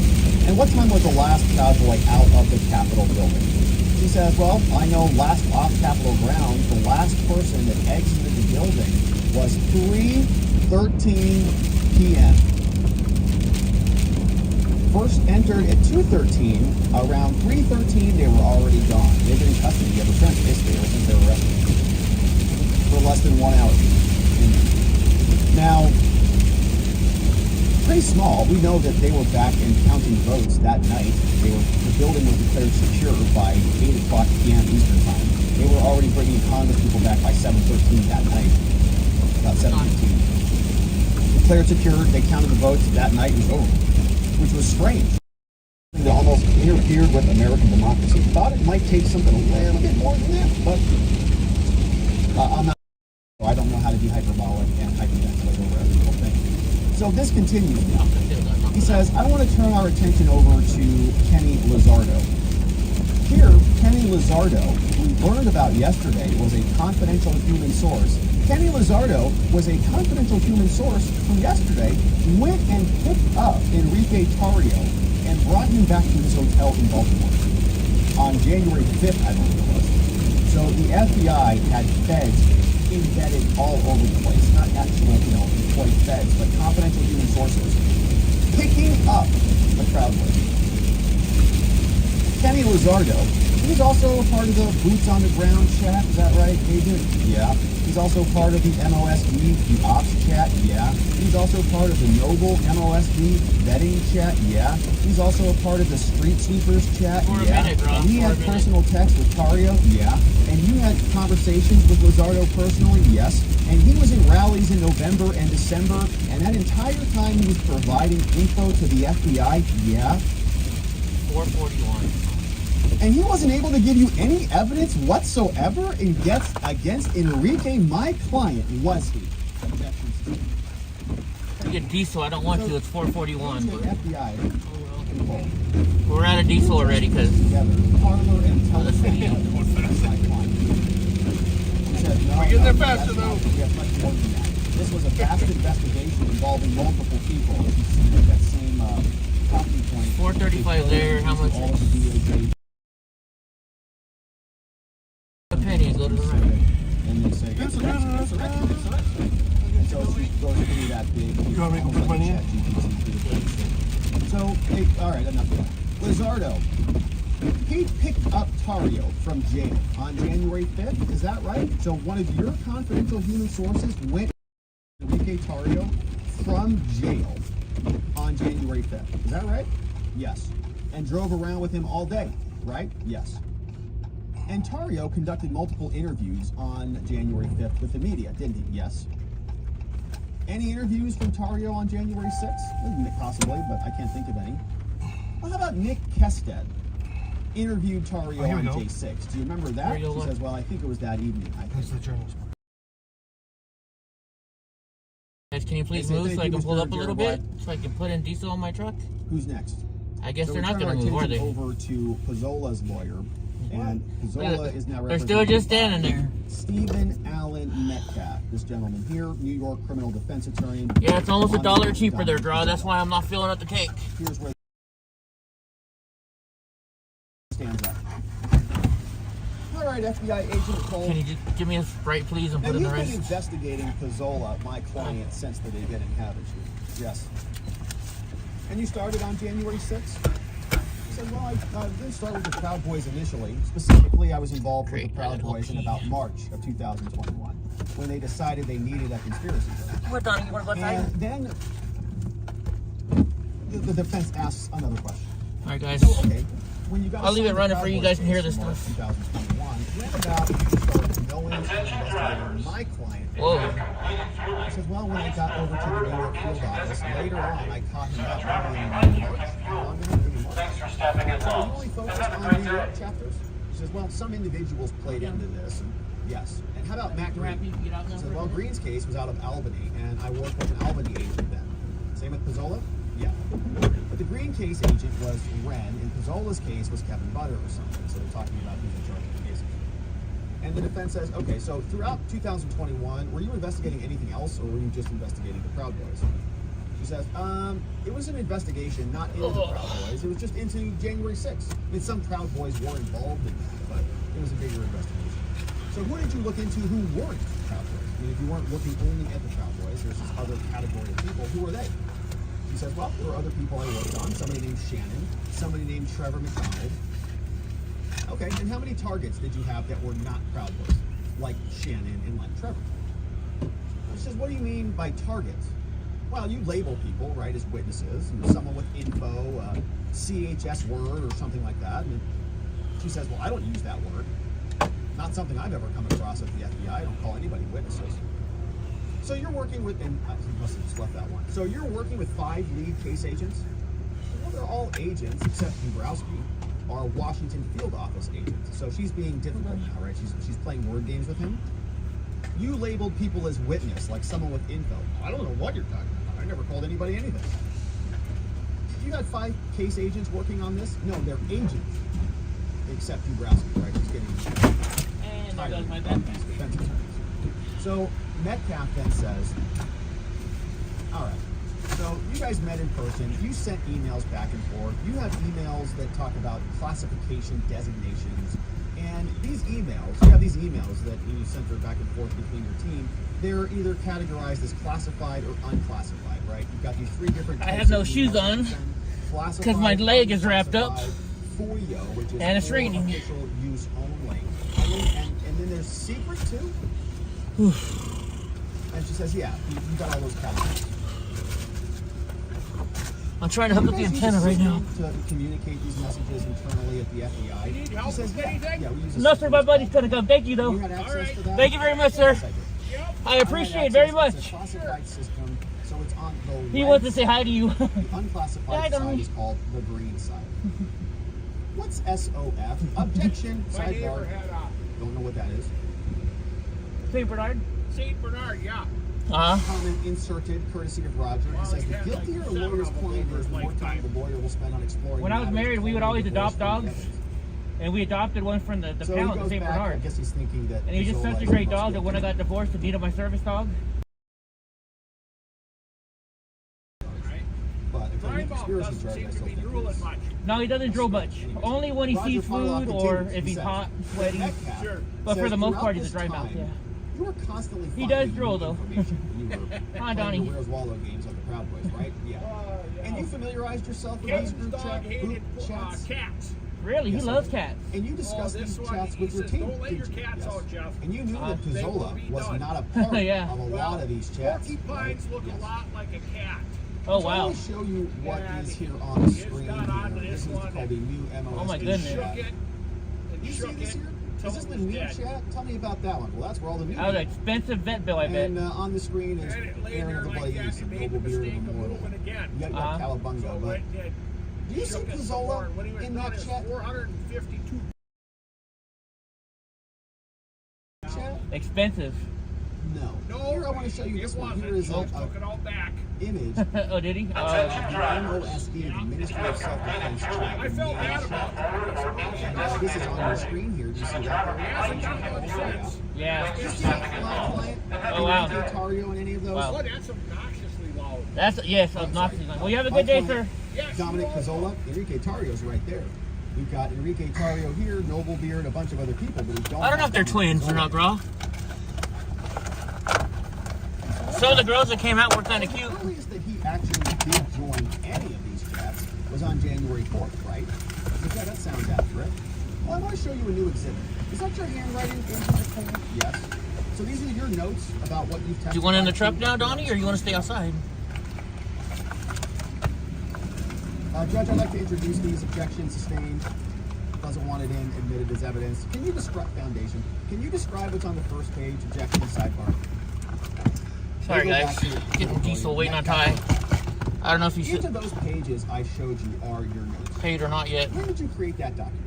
Speaker 4: And what time was the last Proud Boy out of the Capitol building? She says, well, I know last off Capitol grounds, the last person that exited the building was 3:13 p.m. first entered at 2:13. Around 3:13, they were already gone. They've been in custody ever since, basically, ever since they were arrested. For less than 1 hour. Now, pretty small. We know that they were back and counting votes that night. The building was declared secure by 8 o'clock p.m. Eastern Time. They were already bringing Congress people back by 7:13 that night. About 7:15. Declared secure. They counted the votes that night and over, which was strange. They almost interfered with American democracy. Thought it might take something a little bit more than that, but I'm not. I don't know how to be hyperbolic and hyperventilate over every little thing. So this continues now. He says, I want to turn our attention over to Kenny Lizardo. Here, Kenny Lizardo, who we learned about yesterday, was a confidential human source. Kenny Lizardo was a confidential human source from yesterday, went and picked up Enrique Tarrio and brought him back to his hotel in Baltimore on January 5th, I believe it was. So the FBI had feds embedded all over the place, not actual, employed feds, but confidential human sources, picking up the Proud Boys. Kenny Lizardo, he's also a part of the Boots on the Ground chat, is that right, Agent? Yeah. He's also part of the MOSD, the Ops chat, yeah. He's also part of the Noble MOSD vetting chat, yeah. He's also a part of the Street Sweepers chat, yeah. And he had personal text with Tarrio, yeah. And you had conversations with Lizardo personally, yes. And he was in rallies in November and December, and that entire time he was providing info to the FBI, yeah.
Speaker 1: 441.
Speaker 4: And he wasn't able to give you any evidence whatsoever against Enrique, my client, was he?
Speaker 1: You get diesel, I don't want to, it's 441.
Speaker 4: But FBI.
Speaker 1: We're out of diesel already, because...
Speaker 4: Parlor and telephone.
Speaker 2: We're getting there faster, though.
Speaker 4: This was a vast investigation involving multiple people. You see that same talking point.
Speaker 1: 435 there, how much?
Speaker 4: All of the DOJ.
Speaker 1: A penny and go to the right.
Speaker 4: And they say, insurrection. So she goes through that big.
Speaker 2: You want me to put money in?
Speaker 4: So, hey, all right, enough of that. Lizardo, he picked up Tarrio from jail on January 5th. Is that right? So one of your confidential human sources went to Enrique Tarrio from jail on January 5th. Is that right? Yes. And drove around with him all day, right? Yes. And Tarrio conducted multiple interviews on January 5th with the media, didn't he? Yes. Any interviews from Tarrio on January 6th? Possibly, but I can't think of any. Well, how about Nick Kested interviewed Tarrio on J6? Do you remember that? She says, well, I think it was that evening.
Speaker 2: That's the journalist part.
Speaker 1: Guys, can you please move so I can pull up a little bit? So I can put in diesel on my truck?
Speaker 4: Who's next?
Speaker 1: I guess
Speaker 4: so
Speaker 1: they're not going to move, are they?
Speaker 4: Over to Pizzola's lawyer. And Pizzola is now
Speaker 1: they're still just standing there.
Speaker 4: Stephen Allen Metcalf, this gentleman here, New York criminal defense attorney.
Speaker 1: Yeah, it's almost $1 cheaper there, Draw. That's why I'm not filling up the tank.
Speaker 4: Here's where stands up. All right, FBI agent Cole.
Speaker 1: Can you just give me a Sprite, please, and put in the rest?
Speaker 4: You've been investigating Pizzola, my client, since the beginning, haven't you? Yes. And you started on January 6th? I said, well, I didn't start with the Proud Boys initially. Specifically, I was involved with the Proud Boys in about March of 2021 when they decided they needed a conspiracy theory.
Speaker 1: We're done. You want to go outside?
Speaker 4: And then the defense asks another question.
Speaker 1: All right, guys.
Speaker 4: So, okay, when you got
Speaker 1: I'll leave it running for you guys to hear this stuff.
Speaker 4: 2021, when about you started going to investigating my client?
Speaker 1: Whoa.
Speaker 4: He says, well, when I got over to the New York field office, later on, I caught him out in March. Thanks for stepping in. So you only focused on New York chapters? He says, well, some individuals played into this. And yes. And how about Matt Green? He says, well, Green's case was out of Albany, and I worked with an Albany agent then. Same with Pizzola? Yeah. But the Green case agent was Wren, and Pizzola's case was Kevin Butter or something. So they're talking about who's in charge of the case. And the defense says, okay, so throughout 2021, were you investigating anything else, or were you just investigating the Proud Boys? She says, it was an investigation, not into the Proud Boys. It was just into January 6th. I mean, some Proud Boys were involved in that, but it was a bigger investigation. So who did you look into who weren't Proud Boys? I mean, if you weren't looking only at the Proud Boys, there's this other category of people. Who were they? She says, well, there were other people I worked on. Somebody named Shannon, somebody named Trevor McDonald. Okay, and how many targets did you have that were not Proud Boys, like Shannon and like Trevor? She says, what do you mean by targets? Well, you label people, right, as witnesses, someone with info, CHS word or something like that. And she says, well, I don't use that word. Not something I've ever come across at the FBI. I don't call anybody witnesses. So you're working with, and I must have just left that one. So you're working with 5 lead case agents? Well, they're all agents, except Dombrowski, are Washington field office agents. So she's being difficult now, right? She's playing word games with him. You labeled people as witness, like someone with info. I don't know what you're talking about. I never called anybody anything. You got 5 case agents working on this? No, they're agents. Except Dombrowski, right? She's getting
Speaker 1: And there goes my backpack.
Speaker 4: defense attorneys. So Metcalf then says, all right, so you guys met in person, you sent emails back and forth, you have emails that talk about classification designations, and these emails, you have these emails that you sent back and forth between your team, they're either categorized as classified or unclassified, right? You've got these 3 different
Speaker 1: I have no shoes on because my leg is wrapped up.
Speaker 4: FOIA, which is
Speaker 1: and it's
Speaker 4: for
Speaker 1: raining.
Speaker 4: official use only. And then there's secret too? And she says, yeah, you got all those categories.
Speaker 1: I'm trying to hook up the antenna right now.
Speaker 4: To communicate these messages internally at the FBI.
Speaker 2: You need help with anything?
Speaker 4: Yeah, we use a
Speaker 1: Nothing, my buddy's gonna come. Thank you, though.
Speaker 4: You had access to that?
Speaker 1: Thank you very much, sir.
Speaker 4: Yes, I did.
Speaker 2: Yep.
Speaker 1: I appreciate it very
Speaker 4: It's
Speaker 1: much.
Speaker 4: a classified system, so it's on the
Speaker 1: He
Speaker 4: red
Speaker 1: wants to say hi to you.
Speaker 4: The unclassified
Speaker 1: Yeah,
Speaker 4: side is called the green side. What's SOF? Objection,
Speaker 2: My neighbor
Speaker 4: sidebar.
Speaker 2: had
Speaker 4: Don't know what that is.
Speaker 1: St. Bernard.
Speaker 2: St. Bernard, yeah.
Speaker 4: Comment inserted, courtesy of Roger. He
Speaker 2: Well,
Speaker 4: says the
Speaker 2: he's had
Speaker 4: guiltier
Speaker 2: like
Speaker 4: a lawyer's
Speaker 2: 7 of them
Speaker 4: client
Speaker 2: over
Speaker 4: is, the
Speaker 2: his
Speaker 4: more time
Speaker 2: lifetime.
Speaker 4: the lawyer will spend on exploring.
Speaker 1: When I was
Speaker 4: matters
Speaker 1: married, we would
Speaker 4: claiming
Speaker 1: always
Speaker 4: divorce
Speaker 1: adopt
Speaker 4: from the
Speaker 1: dogs.
Speaker 4: evidence.
Speaker 1: And we adopted one from the
Speaker 4: So he
Speaker 1: pound
Speaker 4: goes
Speaker 1: in St.
Speaker 4: back, I
Speaker 1: Bernard.
Speaker 4: guess he's thinking that.
Speaker 1: And he was just
Speaker 4: Zola
Speaker 1: such a
Speaker 4: is
Speaker 1: great
Speaker 4: the most
Speaker 1: dog that when I
Speaker 4: guilty.
Speaker 1: got divorced, he needed my service dog.
Speaker 4: But if any
Speaker 2: Time off
Speaker 4: conspiracy
Speaker 2: doesn't
Speaker 4: charge, I
Speaker 2: seem to
Speaker 4: still
Speaker 2: be
Speaker 4: think
Speaker 2: drooling
Speaker 4: it's-
Speaker 2: much.
Speaker 1: No, he doesn't drill much. Only when he
Speaker 4: Roger
Speaker 1: sees
Speaker 4: Parloff
Speaker 1: food or
Speaker 4: continues.
Speaker 1: if
Speaker 4: He
Speaker 1: he's
Speaker 4: says,
Speaker 1: hot, sweaty.
Speaker 4: Metcalf
Speaker 2: Sure.
Speaker 1: But for
Speaker 4: says,
Speaker 1: the most
Speaker 4: "Throughout
Speaker 1: part, he's a
Speaker 4: this
Speaker 1: dry mouth,
Speaker 4: time,
Speaker 1: yeah.
Speaker 4: You were constantly
Speaker 1: He does
Speaker 4: finding
Speaker 1: drool,
Speaker 4: new
Speaker 1: though.
Speaker 4: information when you were
Speaker 1: Hi,
Speaker 4: playing
Speaker 1: Donnie.
Speaker 4: the Where's Wallow games with the Proud Boys, right? Yeah.
Speaker 2: Yeah.
Speaker 4: And you familiarized yourself with these
Speaker 2: Kevin's dog hated
Speaker 4: chats?
Speaker 2: cats.
Speaker 1: Really, he
Speaker 4: Yes,
Speaker 1: loves
Speaker 4: I do.
Speaker 1: cats.
Speaker 4: And you discussed
Speaker 2: this
Speaker 4: these
Speaker 2: one,
Speaker 4: chats
Speaker 2: he
Speaker 4: with your
Speaker 2: says,
Speaker 4: team.
Speaker 2: "Don't let your
Speaker 4: didn't you?
Speaker 2: cats out, Jeff.
Speaker 4: And you knew that
Speaker 2: They will
Speaker 4: Pizzola
Speaker 2: be
Speaker 4: was
Speaker 2: done."
Speaker 4: not a part
Speaker 1: Yeah.
Speaker 4: of a lot of these chats.
Speaker 2: Porcupines
Speaker 4: right?
Speaker 2: look
Speaker 4: Yes.
Speaker 2: a lot like a cat.
Speaker 1: Oh,
Speaker 4: So I
Speaker 1: wow.
Speaker 4: will show you what
Speaker 2: Yeah,
Speaker 4: is
Speaker 2: and
Speaker 4: here on the
Speaker 2: it's
Speaker 4: screen.
Speaker 2: got on
Speaker 4: Here.
Speaker 2: this
Speaker 4: This is
Speaker 2: one,
Speaker 4: called the new MOS.
Speaker 1: Oh, my
Speaker 2: It
Speaker 1: goodness.
Speaker 2: shook it.
Speaker 4: You
Speaker 2: It
Speaker 4: see
Speaker 2: shook
Speaker 4: this
Speaker 2: it.
Speaker 4: here?
Speaker 2: till
Speaker 4: Is this
Speaker 2: it
Speaker 4: the
Speaker 2: was
Speaker 4: new
Speaker 2: dead.
Speaker 4: chat? Tell me about that one. Well, that's where all the new.
Speaker 1: That was an expensive vet bill, I bet.
Speaker 4: And on the screen is
Speaker 2: And it lay
Speaker 4: Aaron
Speaker 2: there
Speaker 4: of the
Speaker 2: like
Speaker 4: Bloody
Speaker 2: that.
Speaker 4: East
Speaker 2: It
Speaker 4: and
Speaker 2: made
Speaker 4: Noble
Speaker 2: the
Speaker 4: Beard
Speaker 2: mistake of
Speaker 4: Memorial.
Speaker 2: moving again.
Speaker 4: You got Calabunga,
Speaker 2: So
Speaker 4: but
Speaker 2: it
Speaker 4: do you see
Speaker 2: shook it some
Speaker 4: Pizzola
Speaker 2: more. When he was
Speaker 4: in
Speaker 2: done,
Speaker 4: that
Speaker 2: it
Speaker 4: chat?
Speaker 2: was 452
Speaker 4: chat?
Speaker 1: Expensive.
Speaker 4: No.
Speaker 2: No,
Speaker 4: Here I want to show you
Speaker 2: it
Speaker 4: this one.
Speaker 2: wasn't.
Speaker 4: Here is
Speaker 2: So
Speaker 4: a
Speaker 2: took it all back.
Speaker 4: image.
Speaker 1: Oh, did he?
Speaker 4: MOSE, the Ministry of Self-Defense chat.
Speaker 2: I felt bad about that.
Speaker 4: This is on your screen here. Do you see that?
Speaker 2: Yeah, it's not much sense.
Speaker 1: Yeah.
Speaker 4: Do you see that client?
Speaker 1: Oh, wow.
Speaker 4: Tario and any of those?
Speaker 1: Wow.
Speaker 2: Oh, that's obnoxiously loud.
Speaker 1: That's, yes, obnoxious. Well, you have a good day, sir.
Speaker 2: Yes,
Speaker 4: Dominic
Speaker 2: you are.
Speaker 4: Pizzola, Enrique Tario's right there. We've got Enrique Tario here, Noble Beard, a bunch of other people, but we don't.
Speaker 1: I don't know if they're twins or not, bro. Some of the girls that came out were kind of cute.
Speaker 4: The earliest that he actually did join any of these chats was on January 4th, right? Yeah, that sounds accurate. Well, I want to show you a new exhibit. Is that your handwriting, Agent McCoy? Yes. So these are your notes about what you've tested.
Speaker 1: Do you want in the truck now, Donnie, or you want to stay outside?
Speaker 4: Judge, I'd like to introduce these. Objection sustained. Doesn't want it in. Admitted as evidence. Can you describe foundation? Can you describe what's on the first page? Objection sidebar.
Speaker 1: Sorry,
Speaker 4: Go
Speaker 1: guys.
Speaker 4: back to-
Speaker 1: Getting diesel waiting on tie. I don't know if you
Speaker 4: Each of
Speaker 1: should
Speaker 4: those pages I showed you are your notes.
Speaker 1: pay it or not yet.
Speaker 4: When did you create that document?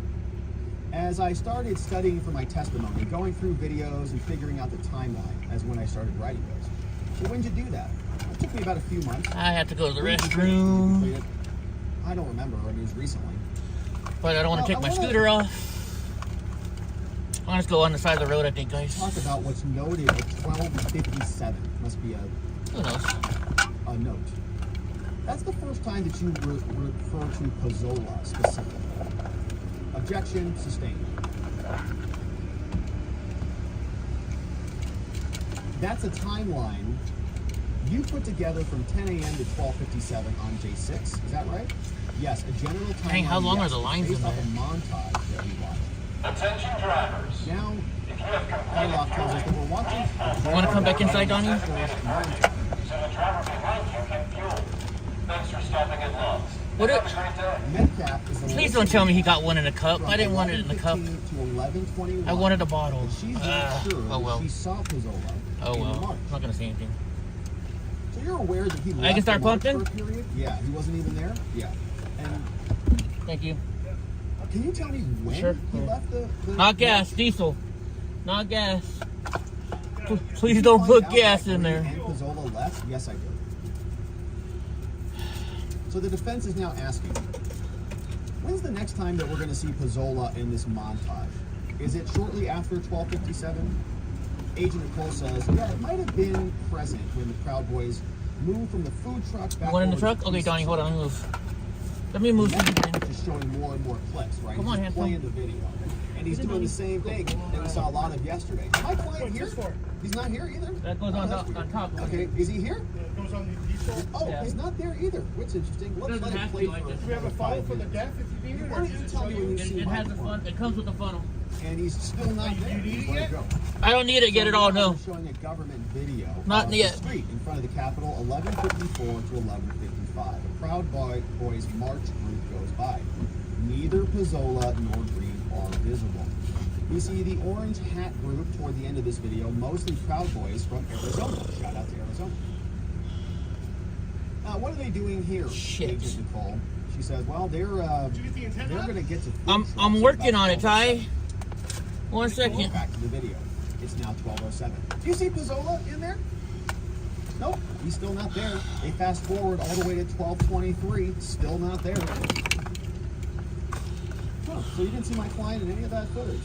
Speaker 4: As I started studying for my testimony, going through videos and figuring out the timeline as when I started writing those. So when did you do that? It took me about a few months.
Speaker 1: I have to go to the
Speaker 4: When did you complete
Speaker 1: restroom,
Speaker 4: it? I don't remember. I mean, it was recently.
Speaker 1: but I don't want to take my scooter off. I'll just go on the side of the road, I think, guys.
Speaker 4: Talk about what's noted at 12:57. Must be
Speaker 1: Who knows?
Speaker 4: a note. That's the first time that you refer to Pizzola specifically. Objection sustained. That's a timeline You put together from 10 a.m. to 12:57 on J6. Is that right? Yes, a general time.
Speaker 1: Dang, how long are the lines in there?
Speaker 4: Based off a montage that we watched.
Speaker 7: Attention drivers.
Speaker 4: Now, Harloff tells us that we're watching.
Speaker 1: You want to come back inside, Donnie?
Speaker 7: So the driver behind you can fuel. Thanks for stopping at Love's.
Speaker 1: What
Speaker 7: Have a great day.
Speaker 4: Metcalf is
Speaker 1: Please don't tell me he got one in a cup. I didn't want it in the cup.
Speaker 4: To 11:21.
Speaker 1: I wanted a bottle.
Speaker 4: She's not sure
Speaker 1: Oh well.
Speaker 4: she saw Pizzola.
Speaker 1: Oh
Speaker 4: in
Speaker 1: well.
Speaker 4: March.
Speaker 1: I'm not gonna say anything.
Speaker 4: So you're aware that he left
Speaker 1: I can start
Speaker 4: the March
Speaker 1: pumping?
Speaker 4: for a period? Yeah, he wasn't even there? Yeah. And
Speaker 1: Thank you.
Speaker 4: can you tell me when
Speaker 1: Sure.
Speaker 4: he left the
Speaker 1: Not gas, diesel. Not gas. Please
Speaker 4: Did you
Speaker 1: don't
Speaker 4: find
Speaker 1: put
Speaker 4: out
Speaker 1: gas
Speaker 4: that
Speaker 1: in there.
Speaker 4: And Pizzola left? Yes, I did. So the defense is now asking, when's the next time that we're going to see Pizzola in this montage? Is it shortly after 12:57? Agent Nicole says, yeah, it might have been present when the Proud Boys moved from the food truck back.
Speaker 1: One in the
Speaker 4: over
Speaker 1: truck?
Speaker 4: to
Speaker 1: Okay,
Speaker 4: East
Speaker 1: Donnie, hold on.
Speaker 4: Street.
Speaker 1: Let me move. Let me move.
Speaker 4: Metcalf is showing more and more clips, right?
Speaker 1: Come on,
Speaker 4: He's
Speaker 1: handsome.
Speaker 4: playing the video. And he's doing the same thing that we saw a lot of yesterday. Is my client here? He's not here either?
Speaker 1: That goes on
Speaker 4: that's
Speaker 1: top.
Speaker 4: weird.
Speaker 1: On top.
Speaker 4: Okay, is he here?
Speaker 2: It goes on the diesel.
Speaker 4: Oh,
Speaker 1: Yeah.
Speaker 4: he's not there either. What's interesting? Let's
Speaker 1: Doesn't
Speaker 4: let it
Speaker 1: have
Speaker 4: play
Speaker 1: to, I
Speaker 4: for
Speaker 1: just-
Speaker 2: Do we have a funnel for the
Speaker 4: 5
Speaker 2: death if you need it?
Speaker 4: Why
Speaker 2: Or
Speaker 4: don't
Speaker 2: does
Speaker 4: you
Speaker 2: it
Speaker 4: tell
Speaker 2: show
Speaker 4: me when you
Speaker 1: It,
Speaker 4: see
Speaker 1: it
Speaker 4: my
Speaker 1: has the
Speaker 4: client?
Speaker 1: fun. It comes with the funnel.
Speaker 4: And he's still not
Speaker 2: Do you
Speaker 4: there.
Speaker 2: need
Speaker 4: He's
Speaker 2: it
Speaker 4: let
Speaker 2: yet?
Speaker 4: go.
Speaker 1: I don't need to get it all.
Speaker 4: So now
Speaker 1: No.
Speaker 4: we're showing a government video
Speaker 1: Not
Speaker 4: of
Speaker 1: yet.
Speaker 4: the street in front of the Capitol, 11:54 to 11:55. A Proud Boys march group goes by. Neither Pizzola nor Green are visible. We see the orange hat group toward the end of this video, mostly Proud Boys from Arizona. Shout out to Arizona. Now, what are they doing here,
Speaker 1: Shit.
Speaker 4: Agent Nicole? She says, well,
Speaker 2: Did you get the antenna?
Speaker 4: they're going to get to food
Speaker 1: I'm
Speaker 4: trucks
Speaker 1: working
Speaker 4: about
Speaker 1: on it,
Speaker 4: 12:07.
Speaker 1: Ty. 1 second.
Speaker 4: Back to the video. It's now 12:07. Do you see Pizzola in there? Nope, he's still not there. They fast forward all the way to 12:23, still not there. Huh, so you didn't see my client in any of that footage?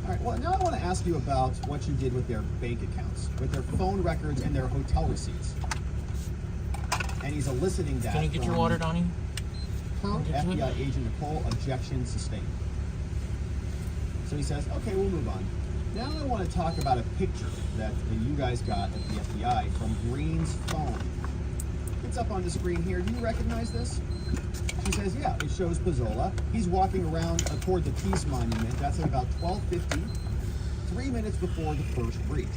Speaker 4: All right, well, now I want to ask you about what you did with their bank accounts, with their phone records and their hotel receipts. And he's eliciting that.
Speaker 1: Can you get your
Speaker 4: from
Speaker 1: water, Donnie?
Speaker 4: Per FBI agent Nicole, objection sustained. So he says, okay, we'll move on. Now I want to talk about a picture that you guys got at the FBI from Green's phone. It's up on the screen here. Do you recognize this? She says, yeah, it shows Pizzola. He's walking around toward the Peace Monument. That's at about 12:50, 3 minutes before the first breach.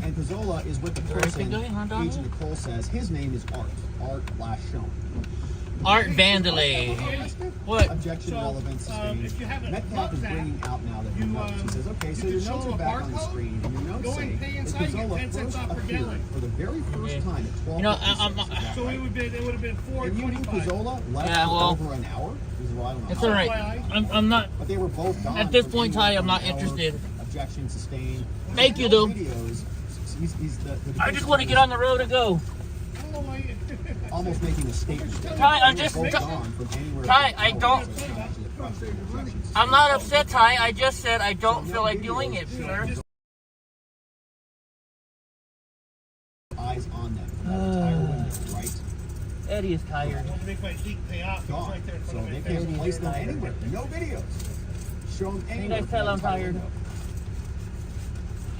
Speaker 4: And Pizzola is with the person, Agent Nicole says, his name is Art Lashon.
Speaker 1: Art Vandalay. What?
Speaker 4: Objection, relevance, sustained.
Speaker 2: if you haven't
Speaker 4: Metcalf
Speaker 2: looked
Speaker 4: is
Speaker 2: at,
Speaker 4: bringing out now that he knows. She says, okay, so
Speaker 2: you
Speaker 4: your
Speaker 2: can
Speaker 4: notes
Speaker 2: show
Speaker 4: are
Speaker 2: a
Speaker 4: back on the
Speaker 2: barcode,
Speaker 4: screen, and your notes
Speaker 2: go
Speaker 4: say
Speaker 2: and pay
Speaker 4: that
Speaker 2: inside, you get
Speaker 4: Pizzola
Speaker 2: 10 cents
Speaker 4: first
Speaker 2: off per
Speaker 4: appeared
Speaker 2: gallon.
Speaker 4: for the very first
Speaker 1: Okay.
Speaker 4: time at 12:56.
Speaker 1: You know,
Speaker 2: So it would have been
Speaker 4: And you knew
Speaker 2: 4:25.
Speaker 4: Pizzola left
Speaker 1: Yeah, well,
Speaker 4: for over an hour? This is what I don't know.
Speaker 1: It's all right. I'm not.
Speaker 4: But they were both gone.
Speaker 1: At this
Speaker 4: for
Speaker 1: point,
Speaker 4: anywhere
Speaker 1: Ty, I'm
Speaker 4: from
Speaker 1: not
Speaker 4: an hour.
Speaker 1: interested.
Speaker 4: Objection sustained.
Speaker 1: Thank you,
Speaker 4: No
Speaker 1: though.
Speaker 4: Videos, he's the
Speaker 1: I just want to get on the road and go.
Speaker 2: I don't know why you-
Speaker 4: almost making a statement.
Speaker 1: Ty, I'm
Speaker 4: They were
Speaker 1: just-
Speaker 4: both
Speaker 1: Ty-
Speaker 4: gone from anywhere
Speaker 1: Ty,
Speaker 4: from
Speaker 1: I
Speaker 4: an hour,
Speaker 1: don't-
Speaker 4: so it's not actually a question. Objection
Speaker 1: I'm not
Speaker 4: sustained.
Speaker 1: upset, Ty. I just said I don't feel like doing it, sir.
Speaker 4: Eyes on them from that entire window, right?
Speaker 1: Eddie is tired.
Speaker 2: I want to make my leak pay off. It's
Speaker 4: Gone.
Speaker 2: right there in
Speaker 4: So
Speaker 2: front of
Speaker 4: they
Speaker 2: my face.
Speaker 4: can't place them anywhere. No videos. Show them
Speaker 1: you
Speaker 4: anywhere.
Speaker 1: guys tell
Speaker 4: from
Speaker 1: I'm
Speaker 4: that entire
Speaker 1: tired?
Speaker 4: window.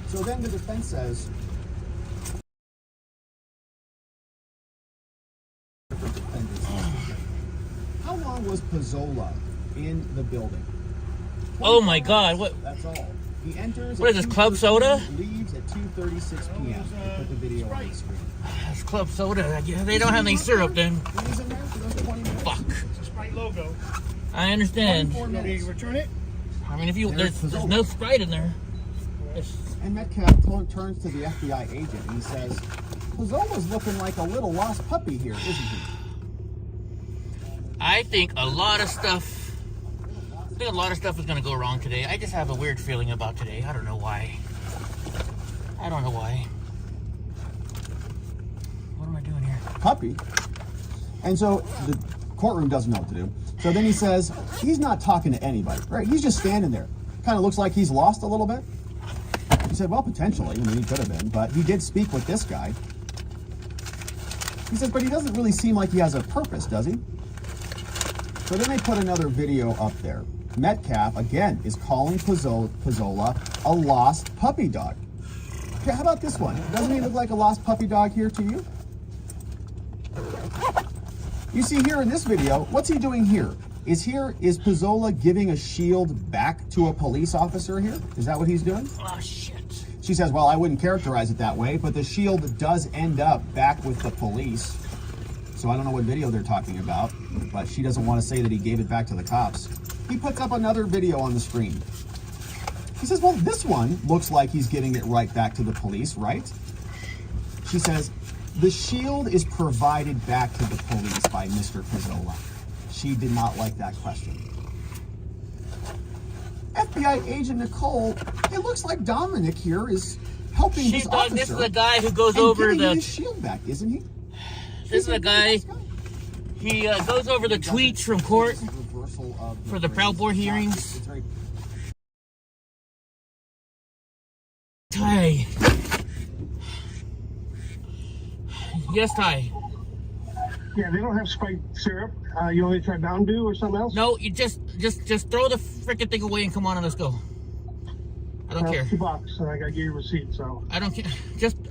Speaker 4: So then the defense says. How long was Pizzola in the building?
Speaker 1: Oh my God! What?
Speaker 4: That's all. He enters.
Speaker 1: What
Speaker 4: at
Speaker 1: is this, club
Speaker 4: 2:13,
Speaker 1: soda?
Speaker 4: Leaves at 2:36 p.m. They put the video on the screen.
Speaker 1: It's club soda. They don't have any syrup then.
Speaker 4: When he's in there for those 20 minutes.
Speaker 1: Fuck.
Speaker 2: It's a Sprite logo.
Speaker 1: I understand.
Speaker 4: 24
Speaker 2: You want me
Speaker 4: minutes.
Speaker 2: to return it?
Speaker 1: I mean, if you
Speaker 4: There's
Speaker 1: there's no Sprite in there. It's,
Speaker 4: And Metcalf turns to the FBI agent and he says, Pizzola's looking like a little lost puppy here, isn't he?
Speaker 1: I think a lot of stuff. I think a lot of stuff is gonna go wrong today. I just have a weird feeling about today. I don't know why. I don't know why. What am I doing here?
Speaker 4: Puppy? And so the courtroom doesn't know what to do. So then he says, he's not talking to anybody, right? He's just standing there. Kind of looks like he's lost a little bit. He said, well, potentially. I mean, he could have been, but he did speak with this guy. He says, but he doesn't really seem like he has a purpose, does he? So then they put another video up there. Metcalf, again, is calling Pizzola a lost puppy dog. Okay, how about this one? Doesn't he look like a lost puppy dog here to you? You see here in this video, what's he doing here? Is Pizzola giving a shield back to a police officer here? Is that what he's doing?
Speaker 1: Oh, shit.
Speaker 4: She says, well, I wouldn't characterize it that way, but the shield does end up back with the police. So I don't know what video they're talking about, but she doesn't want to say that he gave it back to the cops. He puts up another video on the screen. He says, well, this one looks like he's giving it right back to the police, right? She says, the shield is provided back to the police by Mr. Pizzola. She did not like that question. FBI agent Nicole, it looks like Dominic here is helping his officer.
Speaker 1: This is the guy who goes over the
Speaker 4: his shield back, isn't he?
Speaker 1: This is the guy. He goes over the tweets from court for the Proud Board hearings. Ty. Yes, Ty.
Speaker 2: Yeah, they don't have spiked syrup. You want me to try Mountain Dew or something else?
Speaker 1: No, you just throw the freaking thing away and come on and let's go. I don't care.
Speaker 2: $2, and I gotta get your receipt. So
Speaker 1: I don't care.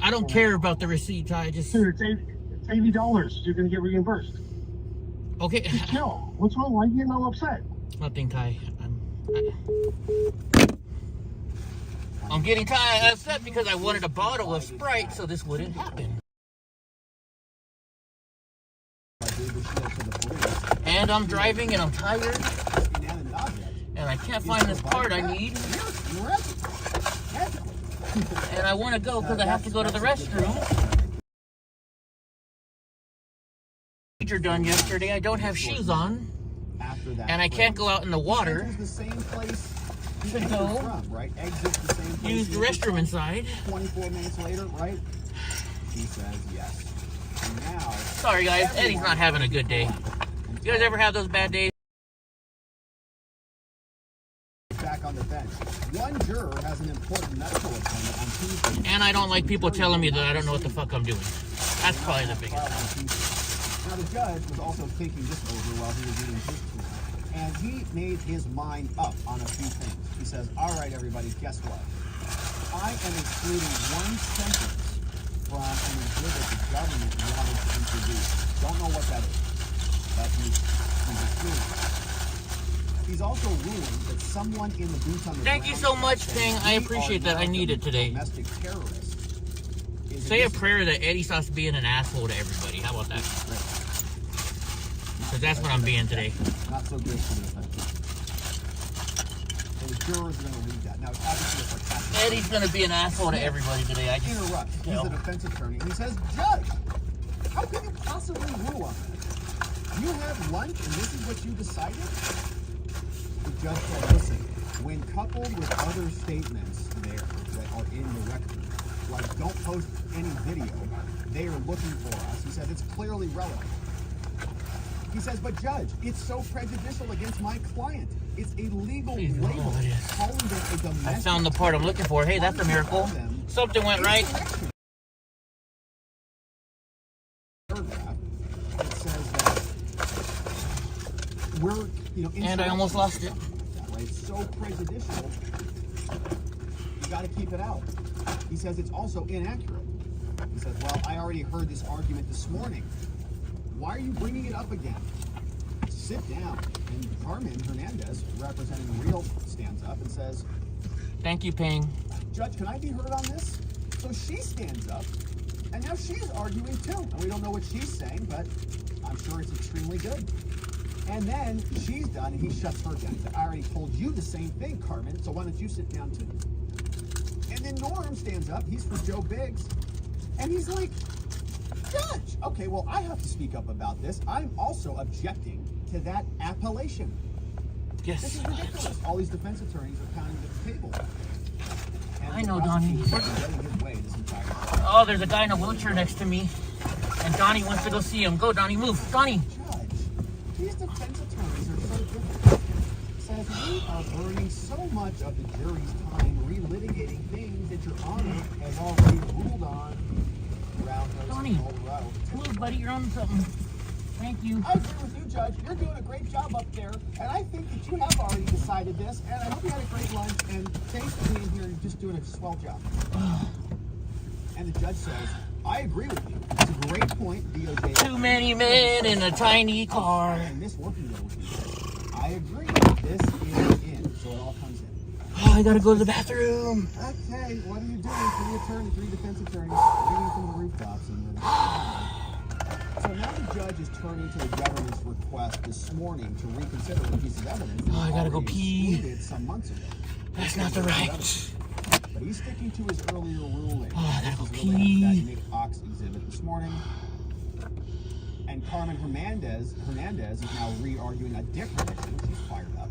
Speaker 1: I don't care about the receipt, Ty. Just
Speaker 2: dude, it's $80. You're gonna get reimbursed.
Speaker 1: Okay.
Speaker 2: Just chill. What's wrong? Why are you getting all upset?
Speaker 1: Nothing, Ty. I'm getting Ty upset because I wanted a bottle of Sprite so this wouldn't happen. And I'm driving and I'm tired. And I can't find this part I need. And I want to go because I have to go to the restroom. You're done yesterday. I don't have shoes on. And I can't go out in the water to go use the restroom inside.
Speaker 4: 24 minutes later, right? He says yes. Now,
Speaker 1: sorry guys, Eddie's not having a good day. You guys ever have those bad days?
Speaker 4: Back on the bench. One juror has an important medical appointment on Tuesday.
Speaker 1: And I don't like people telling me that I don't know what the fuck I'm doing. That's probably the biggest thing.
Speaker 4: Now the judge was also thinking this over while he was eating his food. And he made his mind up on a few things. He says, all right, everybody, guess what? I am excluding one sentence from an exhibit the government wanted to introduce. Don't know what that is, but he's excluding. He's also ruling that someone in the boots on the
Speaker 1: Thank you so much, Ping. I appreciate that. I need it today.
Speaker 4: Domestic terrorist.
Speaker 1: Say a prayer that Eddie stops being an asshole to everybody. How about that? Because that's what I'm being today.
Speaker 4: Not so good for the defense. So the jurors are going to read that. Now, it's obviously a sarcastic.
Speaker 1: Eddie's going to be an asshole to everybody today. I just
Speaker 4: interrupt. He's the defense attorney. He says, Judge, how can you possibly rule on this? You had lunch and this is what you decided? The judge said, listen, when coupled with other statements there that are in the record, like don't post any video, they are looking for us. He says it's clearly relevant. He says, but Judge, it's so prejudicial against my client. It's a legal label. Calling this a domestic.
Speaker 1: I found the part I'm looking for. Hey, that's a miracle. Something went right.
Speaker 4: Paragraph that says that we're,
Speaker 1: and I almost lost it.
Speaker 4: Right? It's so prejudicial. You got to keep it out. He says it's also inaccurate. He says, well, I already heard this argument this morning. Why are you bringing it up again? Sit down. And Carmen Hernandez, representing Real, stands up and says,
Speaker 1: thank you, Ping.
Speaker 4: Judge, can I be heard on this? So she stands up, and now she's arguing too. And we don't know what she's saying, but I'm sure it's extremely good. And then she's done, and he shuts her down. I already told you the same thing, Carmen, so why don't you sit down too? And then Norm stands up. He's for Joe Biggs. And he's like, Judge, okay, well, I have to speak up about this. I'm also objecting to that appellation.
Speaker 1: Yes.
Speaker 4: This is ridiculous. All these defense attorneys are pounding at the table. And
Speaker 1: I know, Donnie.
Speaker 4: Oh,
Speaker 1: there's a guy in a wheelchair next to me. And Donnie wants to go see him. Go, Donnie, move. Donnie.
Speaker 4: Judge, these defense attorneys are so different. Says we are burning so much of the jury's time relitigating things that Your Honor has already ruled on.
Speaker 1: Donnie, move, buddy. You're on something. Thank you.
Speaker 4: I agree with you, Judge. You're doing a great job up there, and I think that you have already decided this, and I hope you had a great lunch, and thanks for being here. You're just doing a swell job. And the judge says, I agree with you. It's a great point, DOJ.
Speaker 1: Too many men in a tiny car.
Speaker 4: And this working well with you. I agree. This is in. So it all comes in.
Speaker 1: Oh, I gotta go to the bathroom.
Speaker 4: Okay, what are you doing? Three defense attorneys reading from the rooftops. So now the judge is turning to the government's request this morning to reconsider a piece of evidence.
Speaker 1: Oh, I gotta go pee.
Speaker 4: Excluded some months ago.
Speaker 1: That's not the right.
Speaker 4: But he's sticking to his earlier ruling.
Speaker 1: Oh, I gotta go
Speaker 4: This is related to
Speaker 1: pee.
Speaker 4: that Nick Ox exhibit this morning. And Carmen Hernandez is now re-arguing a different issue. She's fired up.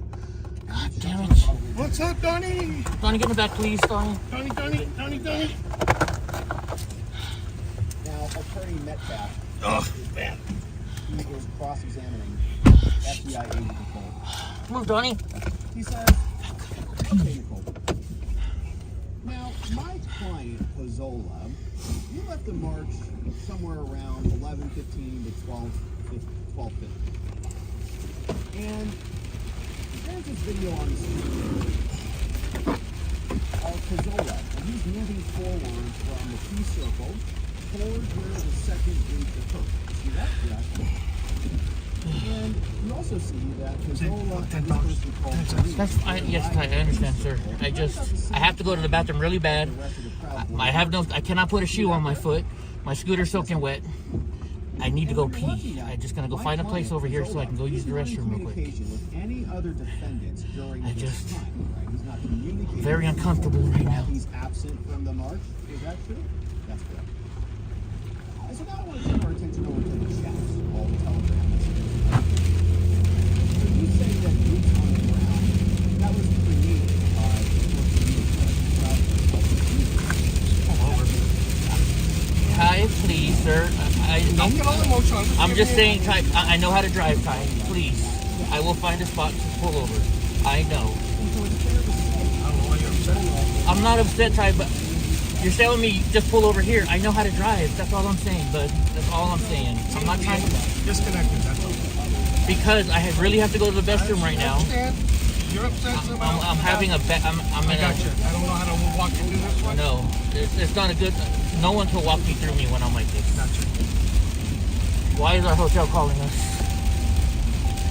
Speaker 1: God damn it.
Speaker 2: What's up, Donnie?
Speaker 1: Donnie, get in the back, please, Donnie.
Speaker 2: Donnie.
Speaker 4: Now, attorney Metcalf.
Speaker 2: Oh, man.
Speaker 4: He is cross-examining FBI agent Nicole.
Speaker 1: Move, Donnie.
Speaker 4: He says, okay, Nicole. Now, my client, Pozola, you left the march somewhere around 11:15 to 12:50. And there's this video on the screen of Pozola, and he's moving forward from the T circle towards where the second breach occurred. See that? Yeah. And you also see that Pozola and this person called
Speaker 1: Yes, I understand, sir. I have to go to the bathroom really bad. I cannot put a shoe on my foot. My scooter's soaking wet. I need to go pee. I'm just gonna go find a place over here so I can go use the restroom real quick. I'm very uncomfortable right now.
Speaker 4: He's absent from the march. Is that true? That's correct. And so now I want to turn our attention over to the chats, all the telegram messages. So you say that boots on the ground, that was created
Speaker 1: Ty, please, sir.
Speaker 2: Don't get all emotional.
Speaker 1: I'm just saying, Ty, I know how to drive, Ty. Please. I will find a spot to pull over. I know.
Speaker 2: I don't know why you're upset.
Speaker 1: I'm not upset, Ty, but you're telling me just pull over here. I know how to drive. That's all I'm saying, bud. That's all I'm saying. I'm not trying to...
Speaker 2: Disconnected, that's all.
Speaker 1: Because I really have to go to the restroom right now.
Speaker 2: You're upset.
Speaker 1: I'm having a... I'm in
Speaker 2: I got you. I don't know how to walk you through this one.
Speaker 1: No, it's not a good... No one can walk me through me when I'm like this.
Speaker 2: Gotcha.
Speaker 1: Why is our hotel calling us?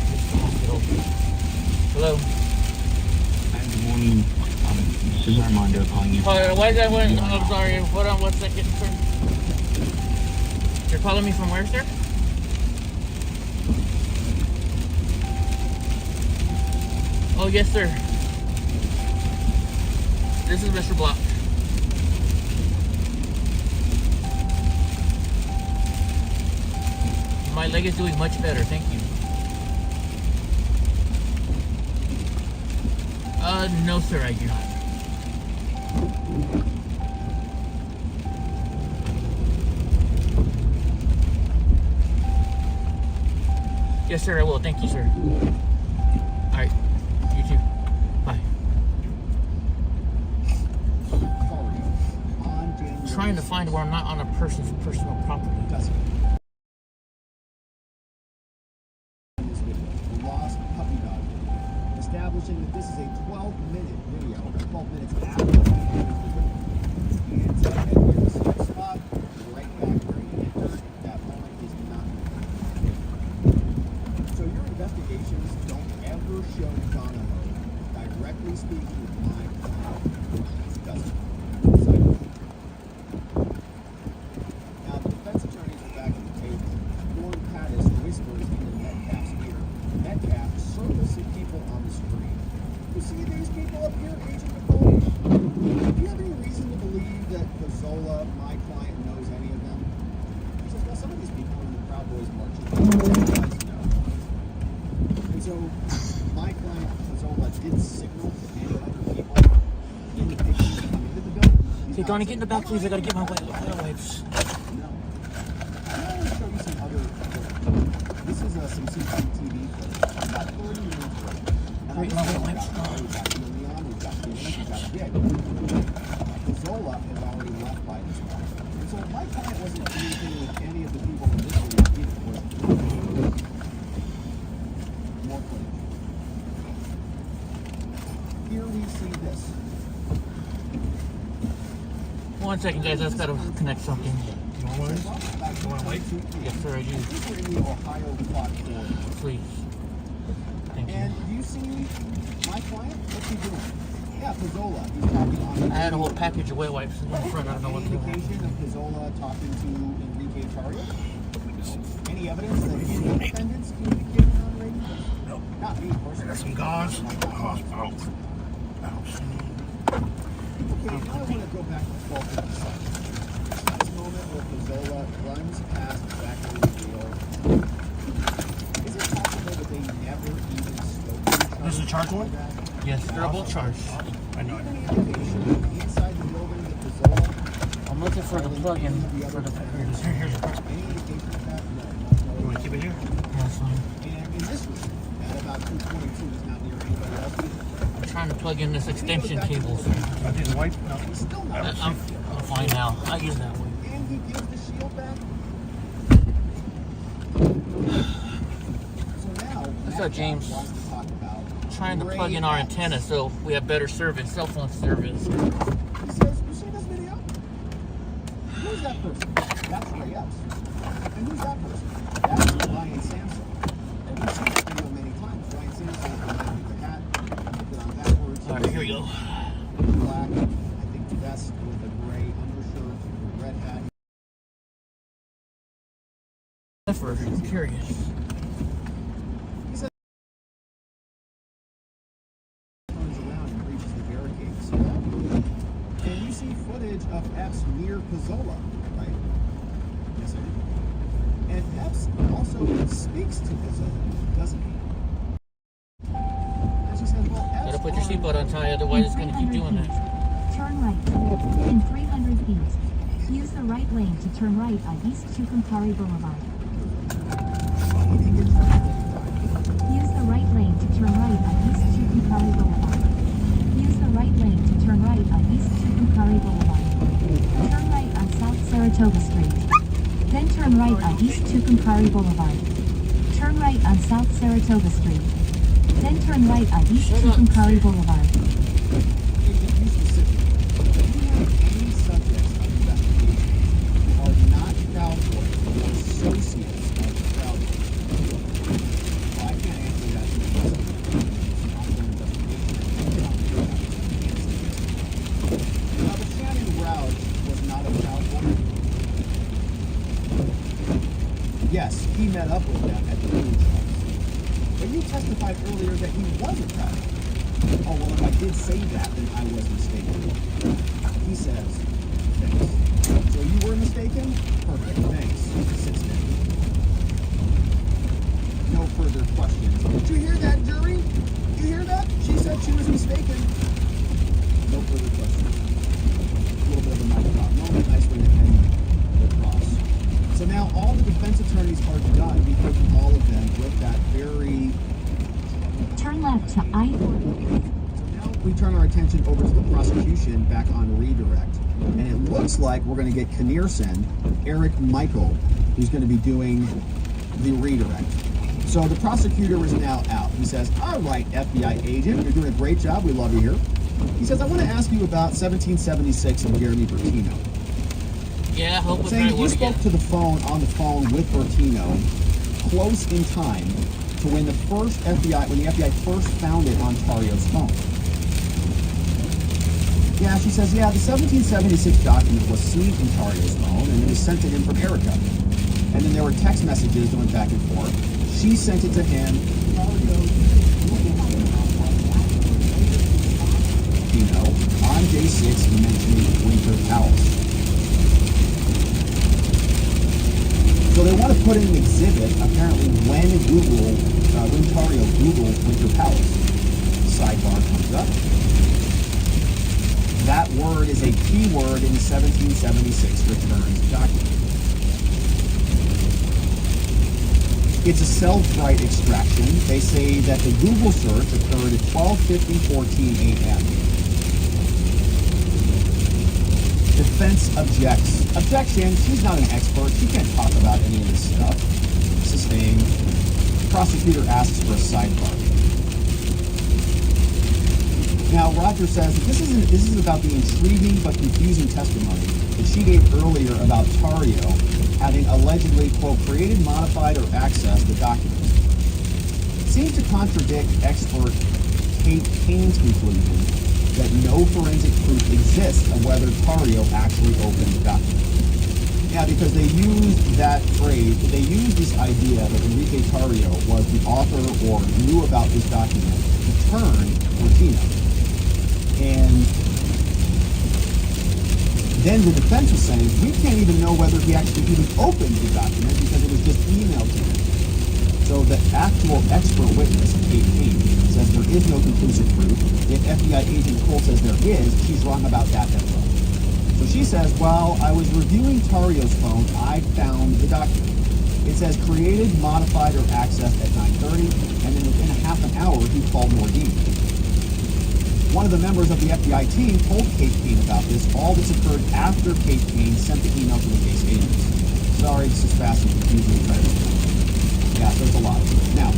Speaker 1: It's the hospital. Hello?
Speaker 8: Hi, good morning. This is Armando calling you.
Speaker 1: Why is that one? I'm sorry. Hold on 1 second, sir. You're calling me from where, sir? Oh, yes, sir. This is Mr. Block. My leg is doing much better, thank you. No, sir, I do not. Yes, sir, I will. Thank you, sir. All right. You too. Bye. I'm trying to find where I'm not on a person's personal property.
Speaker 4: Establishing that this is a 12-minute video, 12 minutes after the video. And so head here to the same spot, right back where you entered. That moment is not good. So your investigations don't ever show Donahoe directly speaking with my client. He's doesn't. Now the defense attorneys are back at the table. Lauren Pattis whispers into Metcalf's ear. Metcalf surfaces people on the screen. You see these people up here, Agent Nicole? Do you have any reason to believe that Pozola, my client, knows any of them? He says, well, some of these people are in the Proud Boys marching. And so, my client, Pozola, did signal to any other people in the picture to come into the building.
Speaker 1: Hey, Donnie, get in the back, please. I gotta get my wipes.
Speaker 4: No. I want to show you some other footage. This is some CCTV footage. About 30 minutes ago. And I thought, we've got Leon, we've got Phoenix, we've got Dick. Pozola has already left by this point. And so my client wasn't communicating with any of the people in this video. More footage. Here we see this.
Speaker 1: 1 second, guys. I just gotta connect something.
Speaker 2: You want one of these? You want to wait?
Speaker 1: Yes, sir, I do.
Speaker 4: These are in the Ohio plot corridor.
Speaker 1: Please. Thank you.
Speaker 4: And do you see my client? What's he doing? Yeah, Pizzola. He's talking on.
Speaker 1: I had a whole package of wet wipes in front. I don't know what
Speaker 4: Any
Speaker 1: to do.
Speaker 4: indication of Pizzola talking to Enrique Chario? Any evidence that any defendants communicated on radio?
Speaker 2: No.
Speaker 4: Not me, personally.
Speaker 2: Some gauze. Oh.
Speaker 4: Okay, now I want to go back to 1257. This moment where Pizzola runs past Zachary Real. Is it possible that they never even spoke to each other?
Speaker 2: This is a charged one?
Speaker 1: Yes, they're both charged.
Speaker 2: I know.
Speaker 4: Any indication inside the building that Pizzola?
Speaker 1: I'm looking for the plug-in for the.
Speaker 2: Here's your part.
Speaker 4: Any indication of that? No.
Speaker 2: You want to keep it here?
Speaker 1: That's fine.
Speaker 4: And in this room, at about 222, is not near anybody else either.
Speaker 1: I'm trying to plug in this extension cable. So
Speaker 2: I did the white. No.
Speaker 4: He's still not.
Speaker 1: I'm fine now. I use that one.
Speaker 4: And he gives the shield back. So now,
Speaker 1: What's up, James?
Speaker 4: wants to talk about
Speaker 1: Trying to plug in our antenna so we have better service, cell phone service.
Speaker 4: He says, you see this video? Who's that person? That's Ray Epps. And who's that person? That's Ryan Sampson. And we've seen this video many times. Ryan Sampson is wearing the hat, put on backwards.
Speaker 1: All right, here we go.
Speaker 4: Black, I think vest with a gray undershirt, red hat.
Speaker 1: I'm curious.
Speaker 4: He says turns around and reaches the barricade. See that? And you see footage of Epps near Pizzola, right? Yes, I do. And Epps also speaks to Pizzola, doesn't he? And she says, well, Epps
Speaker 1: Gotta put your seatbelt on, Ty, otherwise it's gonna keep doing that.
Speaker 9: Turn right. In 300 feet, use the right lane to turn right on East Tucumcari Boulevard. Use the right lane to turn right on East Tucumcari Boulevard. Use the right lane to turn right on East Tucumcari Boulevard. Turn right on South Saratoga Street. Then turn right on East Tucumcari Boulevard. Turn right on South Saratoga Street. Then turn right on East Tucumcari Boulevard.
Speaker 4: Any subjects of investigation are not cowboys or associates of the crowd. Well, I can't answer that because it's an ongoing investigation. Now, the Shannon Roush was not a cowboy. Yes, he met up with them at the moon show. But you testified earlier that he was a cowboy. Oh, well, if I did say that, then I was mistaken. He says, thanks. So you were mistaken? Perfect, thanks. Sits down. No further questions. Did you hear that, jury? Did you hear that? She said she was mistaken. No further questions. A little bit of a mic drop. Moment, nice way to end the cross. So now all the defense attorneys are done because all of them with that very...
Speaker 9: Turn left to I-40.
Speaker 4: Now we turn our attention over to the prosecution back on redirect. And it looks like we're going to get Kinnearson, Eric Michael, who's going to be doing the redirect. So the prosecutor is now out. He says, all right, FBI agent, you're doing a great job. We love you here. He says, I want to ask you about 1776 and Jeremy Bertino.
Speaker 1: Yeah, I hope it's
Speaker 4: Saying
Speaker 1: right.
Speaker 4: you spoke to the phone on the phone with Bertino close in time to when the FBI first found it on Tario's phone. Yeah, she says, yeah, the 1776 document was seen in Tario's phone and it was sent to him from Erica. And then there were text messages going back and forth. She sent it to him. On day 6 mentioning Winter Palace. So they want to put in an exhibit, apparently, when Tario Googled Winter Palace. Sidebar comes up. That word is a keyword in the 1776 returns document. It's a self-right extraction. They say that the Google search occurred at 12:14 a.m. Defense objects. Objection, she's not an expert. She can't talk about any of this stuff. Sustained. Prosecutor asks for a sidebar. Now, Roger says that this is about the intriguing but confusing testimony that she gave earlier about Tario having allegedly, quote, created, modified, or accessed the documents. It seems to contradict expert Kate Kane's conclusion that no forensic proof exists of whether Tario actually opened the document. Yeah, because they used that phrase, they used this idea that Enrique Tario was the author or knew about this document to turn Martino. And then the defense was saying, we can't even know whether he actually even opened the document because it was just emailed to him. So the actual expert witness, Kate Kane, says there is no conclusive proof. If FBI agent Cole says there is, she's wrong about that as well. So she says, while I was reviewing Tario's phone, I found the document. It says created, modified, or accessed at 9:30, and then within a half an hour, he called Nordine. One of the members of the FBI team told Kate Kane about this. All this occurred after Kate Kane sent the email to the case agents. Sorry, this is fast and confusing. Yeah, there's a lot. Now,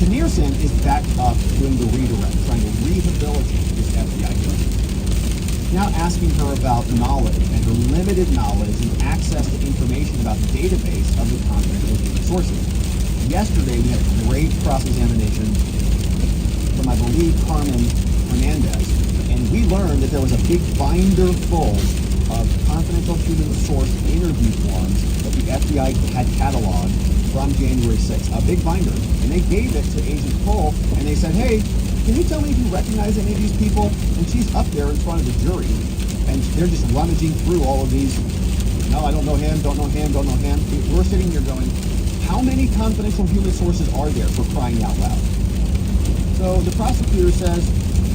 Speaker 4: Kinnearson is back up doing the redirect, trying to rehabilitate this FBI agent. Now asking her about knowledge and her limited knowledge and access to information about the database of the confidential human sources. Yesterday, we had a great cross-examination from, I believe, Carmen Hernandez, and we learned that there was a big binder full of confidential human source interview forms that the FBI had cataloged from January 6th. A big binder. And they gave it to Agent Cole, and they said, hey, can you tell me if you recognize any of these people? And she's up there in front of the jury, and they're just rummaging through all of these. No, I don't know him, don't know him, don't know him. We're sitting here going, how many confidential human sources are there, for crying out loud? So the prosecutor says,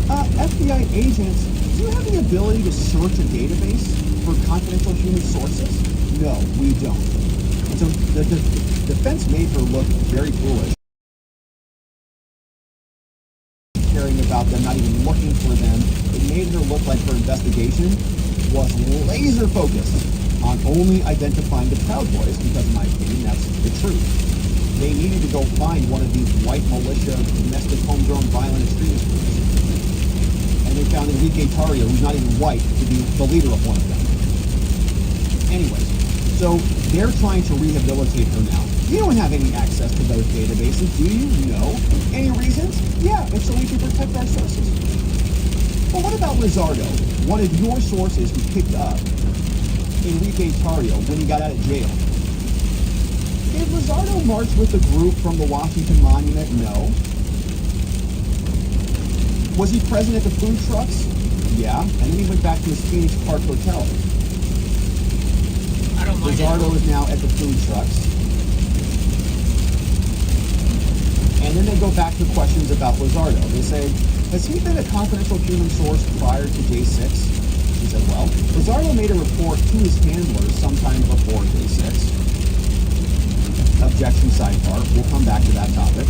Speaker 4: FBI agents, do you have the ability to search a database for confidential human sources? No, we don't. And so the defense made her look very foolish, caring about them, not even looking for them. It made her look like her investigation was laser focused on only identifying the Proud Boys, because in my opinion, that's the truth. They needed to go find one of these white militia, domestic, homegrown, violent extremist groups. And they found Enrique Tario, who's not even white, to be the leader of one of them. Anyways, so they're trying to rehabilitate her now. You don't have any access to those databases, do you? No. Any reasons? Yeah, it's so we can protect our sources. But what about Lizardo, one of your sources who picked up Enrique Tario when he got out of jail? Did Lizardo march with the group from the Washington Monument? No. Was he present at the food trucks? Yeah. And then he went back to his Phoenix Park hotel. Lizardo is now at the food trucks. And then they go back to questions about Lizardo. They say, has he been a confidential human source prior to day 6? He said, well, Lizardo made a report to his handlers sometime before day 6. Objection sidebar. We'll come back to that topic.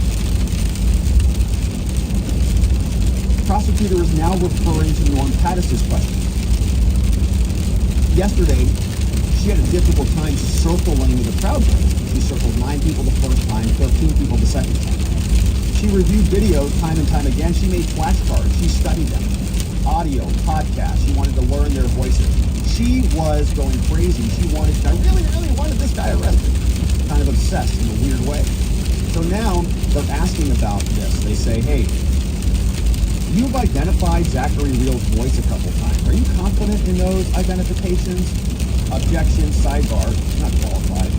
Speaker 4: The prosecutor is now referring to Norm Pattis's question. Yesterday, she had a difficult time circling the Proud Boys. She circled 9 people the first time, 13 people the second time. She reviewed videos time and time again. She made flashcards. She studied them. Audio, podcasts. She wanted to learn their voices. She was going crazy. I really wanted this guy arrested. Kind of obsessed in a weird way. So now they're asking about this. They say, hey, you've identified Zachary Reel's voice a couple times. Are you confident in those identifications? Objection, sidebar, not qualified.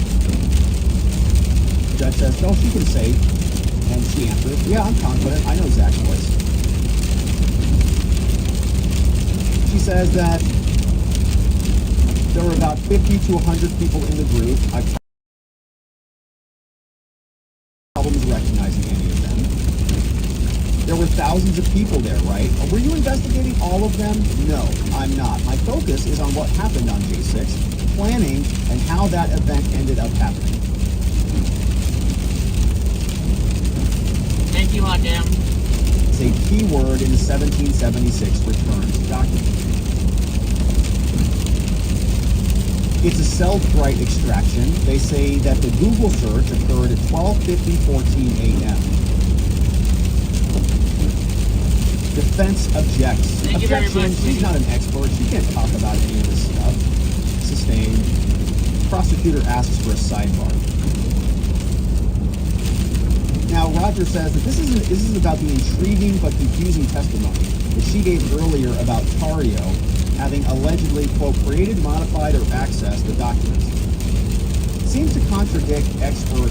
Speaker 4: The judge says, no, she can say. And she answered, yeah, I'm confident. I know Zach's voice. She says that there were about 50 to 100 people in the group. I've problems recognizing any of them. There were thousands of people there, right? Were you investigating all of them? No, I'm not. My focus is on what happened on J6, planning, and how that event ended up happening.
Speaker 1: Thank you, hot damn.
Speaker 4: It's a key word in the 1776 returns document. It's a self-right extraction. They say that the Google search occurred at 12:14 a.m. Defense objects.
Speaker 1: Thank you very
Speaker 4: Objection,
Speaker 1: much,
Speaker 4: she's not an expert. She can't talk about any of this stuff. Sustained. Prosecutor asks for a sidebar. Now, Roger says that this is about the intriguing but confusing testimony that she gave earlier about Tario having allegedly, quote, created, modified, or accessed the documents. Seems to contradict expert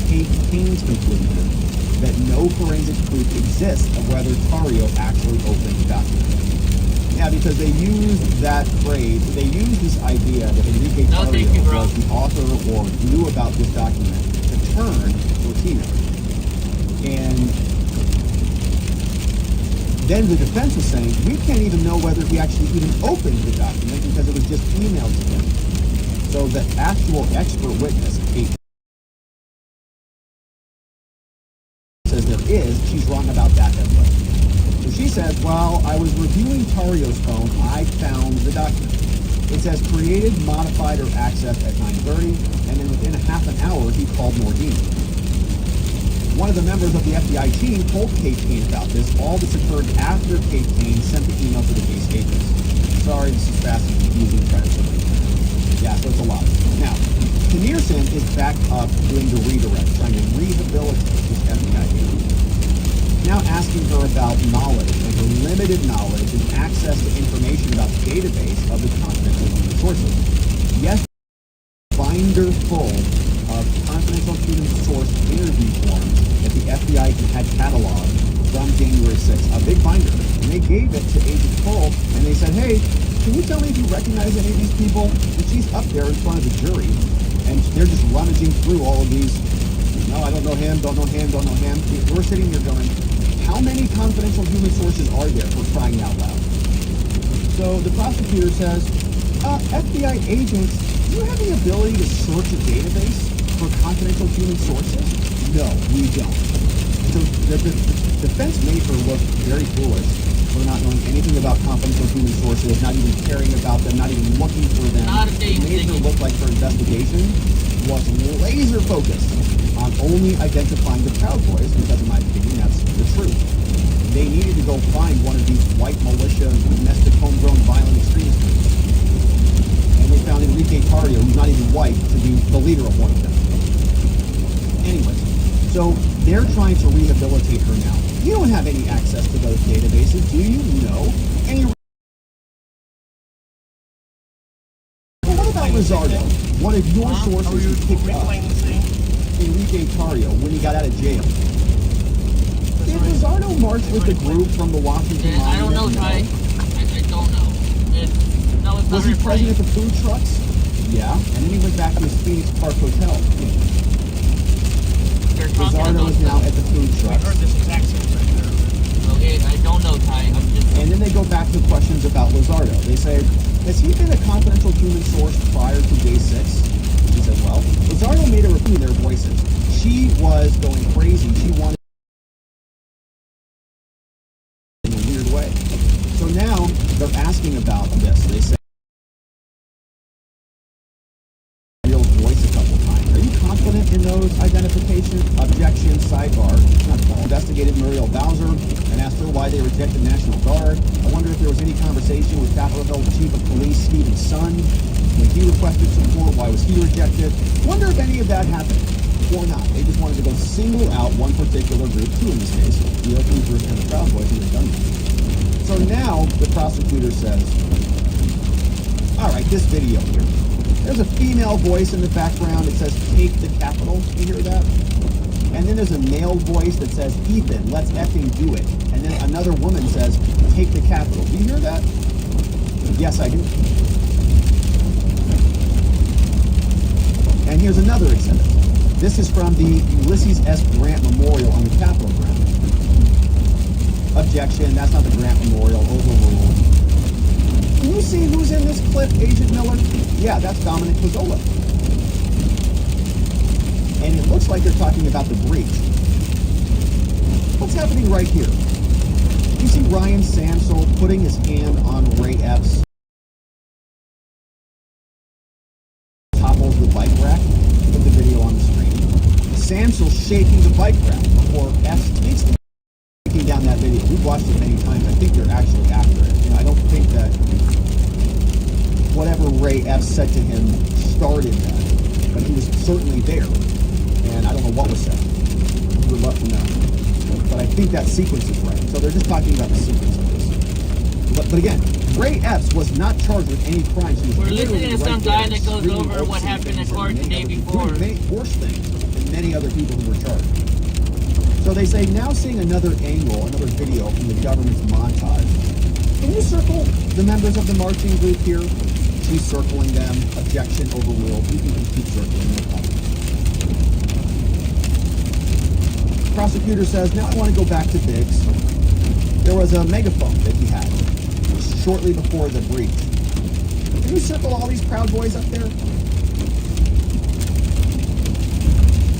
Speaker 4: Kate Payne's conclusion that no forensic proof exists of whether Tario actually opened the document. Yeah, because they used that phrase, they used this idea that Enrique Tario was the author or knew about this document to turn Latino. And then the defense was saying, we can't even know whether he actually even opened the document because it was just emailed to him. So the actual expert witness, Kate, says there is, she's wrong about that as well. So she says, while I was reviewing Tario's phone, I found the document. It says created, modified, or accessed at 9:30, and then within a half an hour, he called Nordine. One of the members of the FBI team told Kate Payne about this. All this occurred after Kate Payne sent the email to the case agents. Sorry, this is fast and confusing. Yeah, so it's a lot. Now, Kinnearson is back up doing the redirect, trying to rehabilitate this FBI agent. Now asking her about knowledge and her limited knowledge and access to information about the database of the confidential human sources. Yes, binder full of confidential human source interview forms that the FBI had cataloged from January 6th. A big binder. And they gave it to Agent Cole, and they said, hey, can you tell me if you recognize any of these people? And she's up there in front of the jury, and they're just rummaging through all of these. No, I don't know him, don't know him, don't know him. We're sitting here going, how many confidential human sources are there for crying out loud? So the prosecutor says, FBI agents, do you have the ability to search a database for confidential human sources? No, we don't. So the defense made her look very foolish for not knowing anything about confidential human sources, not even caring about them, not even looking for them. It made her look like her investigation was laser focused on only identifying the Proud Boys, because in my opinion, that's the truth. They needed to go find one of these white militia, domestic, homegrown, violent extremist groups. And they found Enrique Tario, who's not even white, to be the leader of one of them. Anyways, so they're trying to rehabilitate her now. You don't have any access to those databases, do you? No. What about Lizardo, one of your sources who picked up Enrique Tario when he got out of jail? Did Lizardo march with the group from the Washington Monument?
Speaker 1: I don't know, Ty. I don't know.
Speaker 4: Was he present at the food trucks? Yeah, and then he went back to his Phoenix Park hotel. Lizardo is now at the food trucks.
Speaker 2: I heard this exact same thing.
Speaker 1: Okay, I don't know, Ty.
Speaker 4: And then they go back to questions about Lizardo. They say, has he been a confidential human source prior to day 6? He said, well, Lizardo made a review of their voices. She was going crazy. She wanted in a weird way. So now they're asking about this. They say, voice a couple times. Are you confident in those identifications? Objection, sidebar. Not all. Investigated Muriel Bowser and asked her why they rejected National Guard. I wonder if there was any conversation with Capitol Hill Chief of Police Stephen Sun when he requested support. Why was he rejected? Wonder if any of that happened or not. They just wanted to go single out one particular group, 2 in this case, the Oak Troopers and the Proud Boys, who had done that. So now the prosecutor says, all right, this video here. There's a female voice in the background. It says, take the Capitol. You hear that? And then there's a male voice that says, Ethan, let's effing do it. And then another woman says, take the Capitol. Do you hear that? Yes, I do. And here's another exhibit. This is from the Ulysses S. Grant Memorial on the Capitol ground. Objection, that's not the Grant Memorial, overruled. Can you see who's in this clip, Agent Miller? Yeah, that's Dominic Pizzola. And it looks like they're talking about the breach. What's happening right here? You see Ryan Sansel putting his hand on Ray Epps. Topples the bike rack. Put the video on the screen. Sansel shaking the bike rack before Epps takes the taking down that video. We've watched it many times. I think they're actually after it. You know, I don't think that whatever Ray F said to him started that, but he was certainly there, and I don't know what was said. We would love to know. But I think that sequence is right. So they're just talking about the sequence of this. But again, Ray Epps was not charged with any crimes.
Speaker 1: We're listening to some guy that goes over what happened in court the day before.
Speaker 4: Many worse things than many other people who were charged. So they say, now seeing another angle, another video from the government's montage. Can you circle the members of the marching group here? She's circling them. Objection overruled. You can keep circling, no problem. Prosecutor says, now I want to go back to Biggs. There was a megaphone that he had shortly before the breach. Can you circle all these Proud Boys up there?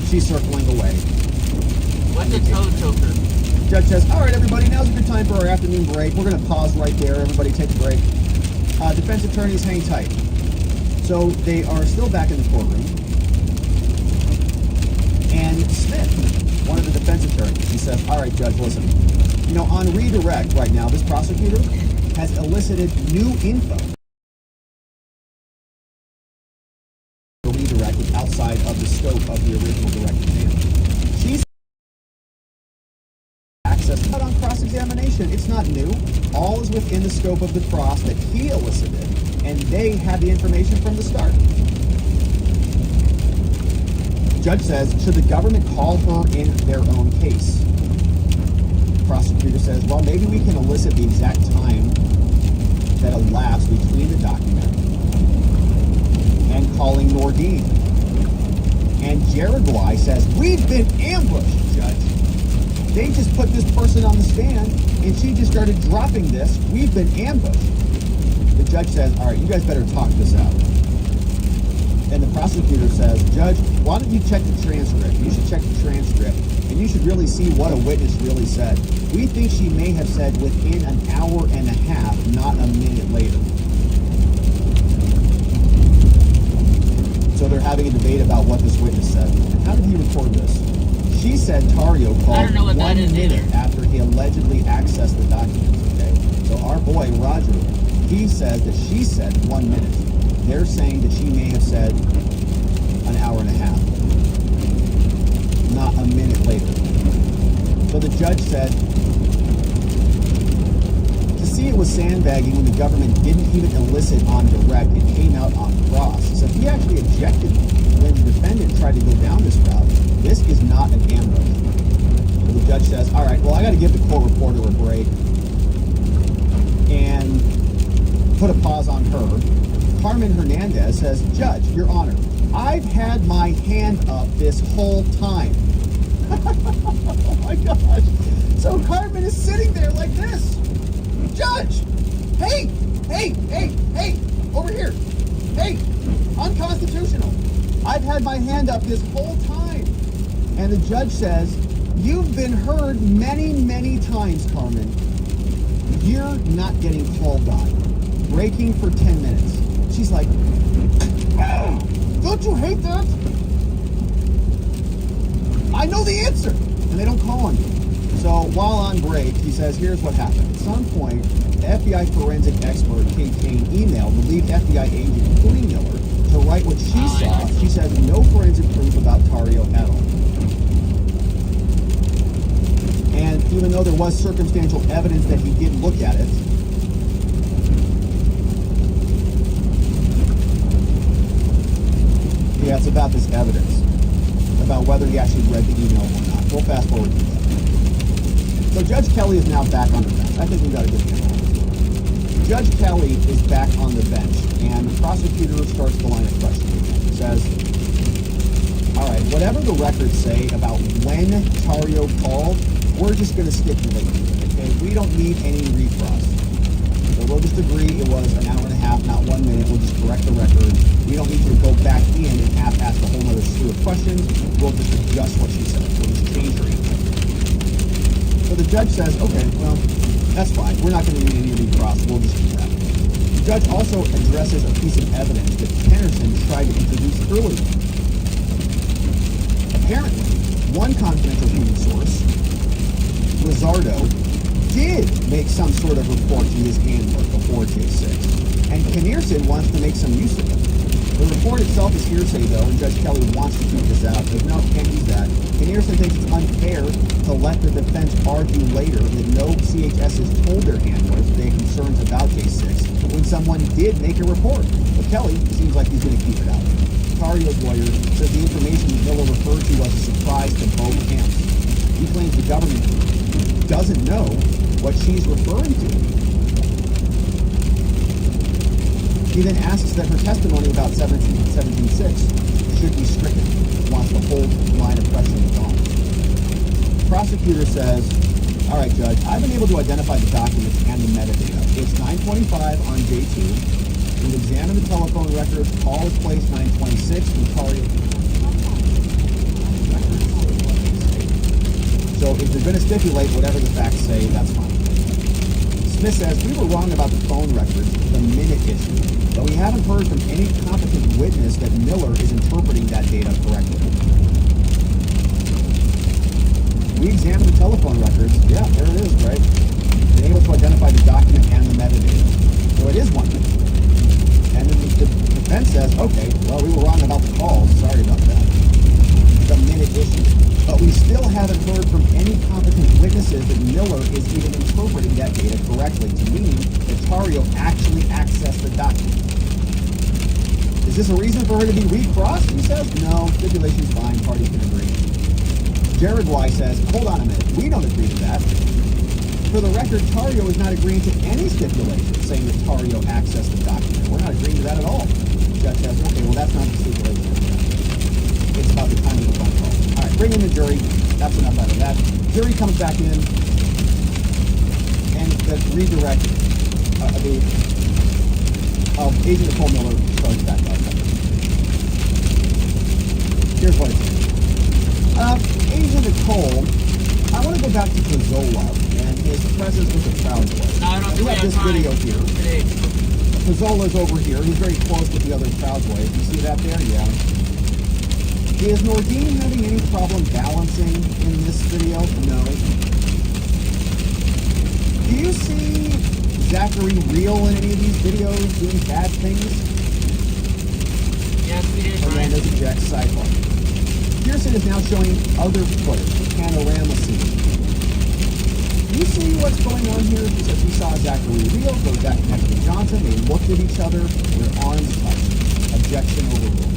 Speaker 4: She's circling away.
Speaker 1: What's a toe choker?
Speaker 4: Judge says, all right, everybody, now's a good time for our afternoon break. We're going to pause right there. Everybody take a break. Defense attorneys, hang tight. So they are still back in the courtroom. And Smith, one of the defense attorneys, he says, all right, Judge, listen. You know, on redirect right now, this prosecutor has elicited new info. The redirect is outside of the scope of the original direct exam. She's access out on cross-examination. It's not new. All is within the scope of the cross that he elicited, and they had the information from the start. Judge says, should the government call her in their own case? The prosecutor says, well, maybe we can elicit the exact time that elapsed between the document and calling Nordine. And Jaraguay says, we've been ambushed, Judge. They just put this person on the stand, and she just started dropping this. We've been ambushed. The judge says, all right, you guys better talk this out. And the prosecutor says, Judge, why don't you check the transcript? You should check the transcript, and you should really see what a witness really said. We think she may have said within an hour and a half, not a minute later. So they're having a debate about what this witness said. And how did he record this? She said Tario called 1 minute after he allegedly accessed the documents, okay? So our boy, Roger, he says that she said 1 minute. They're saying that she may have said an hour and a half, not a minute later. So the judge said, to see it was sandbagging when the government didn't even elicit on direct, it came out on cross. He said he actually objected when the defendant tried to go down this route. This is not an ambush. So the judge says, all right, well, I got to give the court reporter a break and put a pause on her. Carmen Hernandez says, Judge, Your Honor, I've had my hand up this whole time. Oh my gosh. So Carmen is sitting there like this. Judge, hey, over here. Hey, unconstitutional. I've had my hand up this whole time. And the judge says, you've been heard many, many times, Carmen. You're not getting called on. Breaking for 10 minutes. She's like, oh, don't you hate that? I know the answer. And they don't call on you. So while on break, he says, here's what happened. At some point, the FBI forensic expert, Kate Kane, emailed the lead FBI agent, Cody Miller, to write what she saw. She says no forensic proof about Tario at all. And even though there was circumstantial evidence that he did look at it, yeah, it's about this evidence, about whether he actually read the email or not. We'll fast forward to that. So Judge Kelly is now back on the bench. I think we got a good handle on this. Judge Kelly is back on the bench, and the prosecutor starts the line of questioning. He says, all right, whatever the records say about when Tario called, we're just going to stipulate to it, okay? We don't need any recross. So we'll just agree it was an hour and a half, not 1 minute. We'll just correct the record. We don't need to go back in and ask a whole other slew of questions. We'll just adjust what she said. We'll just change her answer. So the judge says, okay, well, that's fine. We're not going to need any recross. We'll just do that. The judge also addresses a piece of evidence that Henderson tried to introduce earlier. Apparently, one confidential human source, Lizardo, did make some sort of report to his handler before J6, and Knierson wants to make some use of it. The report itself is hearsay, though, and Judge Kelly wants to keep this out. Says, no, can't use that. Knierson thinks it's unfair to let the defense argue later that no CHSs told their handlers they had concerns about J6 when someone did make a report. But Kelly seems like he's going to keep it out. Tario's lawyer says the information Miller referred to was a surprise to both camps. He claims the government doesn't know what she's referring to. He then asks that her testimony about 17.6 should be stricken, wants the whole line of questioning gone. The prosecutor says, all right, Judge, I've been able to identify the documents and the metadata. It's 9:25 on J2. We've examined the telephone records. Call is placed 9:26 from Tario. So if you're going to stipulate whatever the facts say, that's fine. Smith says, we were wrong about the phone records, the minute issue, but we haven't heard from any competent witness that Miller is interpreting that data correctly. We examined the telephone records. Yeah, there it is, right? Been able to identify the document and the metadata. So it is one thing. And then the defense says, okay, well, we were wrong about the calls. Sorry about that. The minute issue. But we still haven't heard from any competent witnesses that Miller is even interpreting that data correctly to mean that Tario actually accessed the document. Is this a reason for her to be recrossed? He says, no, stipulation's fine, parties can agree. Jaraguay says, hold on a minute, we don't agree to that. For the record, Tario is not agreeing to any stipulation saying that Tario accessed the document. We're not agreeing to that at all. The judge says, okay, well, that's not the stipulation. It's about the time of the phone call. All right, bring in the jury. That's enough out of that. Jury comes back in, and the redirect of Agent Nicole Miller starts back up. Here's what it is. Agent Nicole, I want to go back to Pizzola and his presence with the Proud Boys. We have this video here. Pizzola's over here. He's very close with the other Proud Boys. You see that there? Yeah. Is Nordine having any problem balancing in this video? No. Do you see Zachary real in any of these videos doing bad things?
Speaker 1: Yes, we did.
Speaker 4: Miranda ejects sidebar. Pearson is now showing other footage, panorama scene. Do you see what's going on here? Because he saw Zachary real, goes back next to Johnson, they looked at each other, their arms touched. Objection overruled.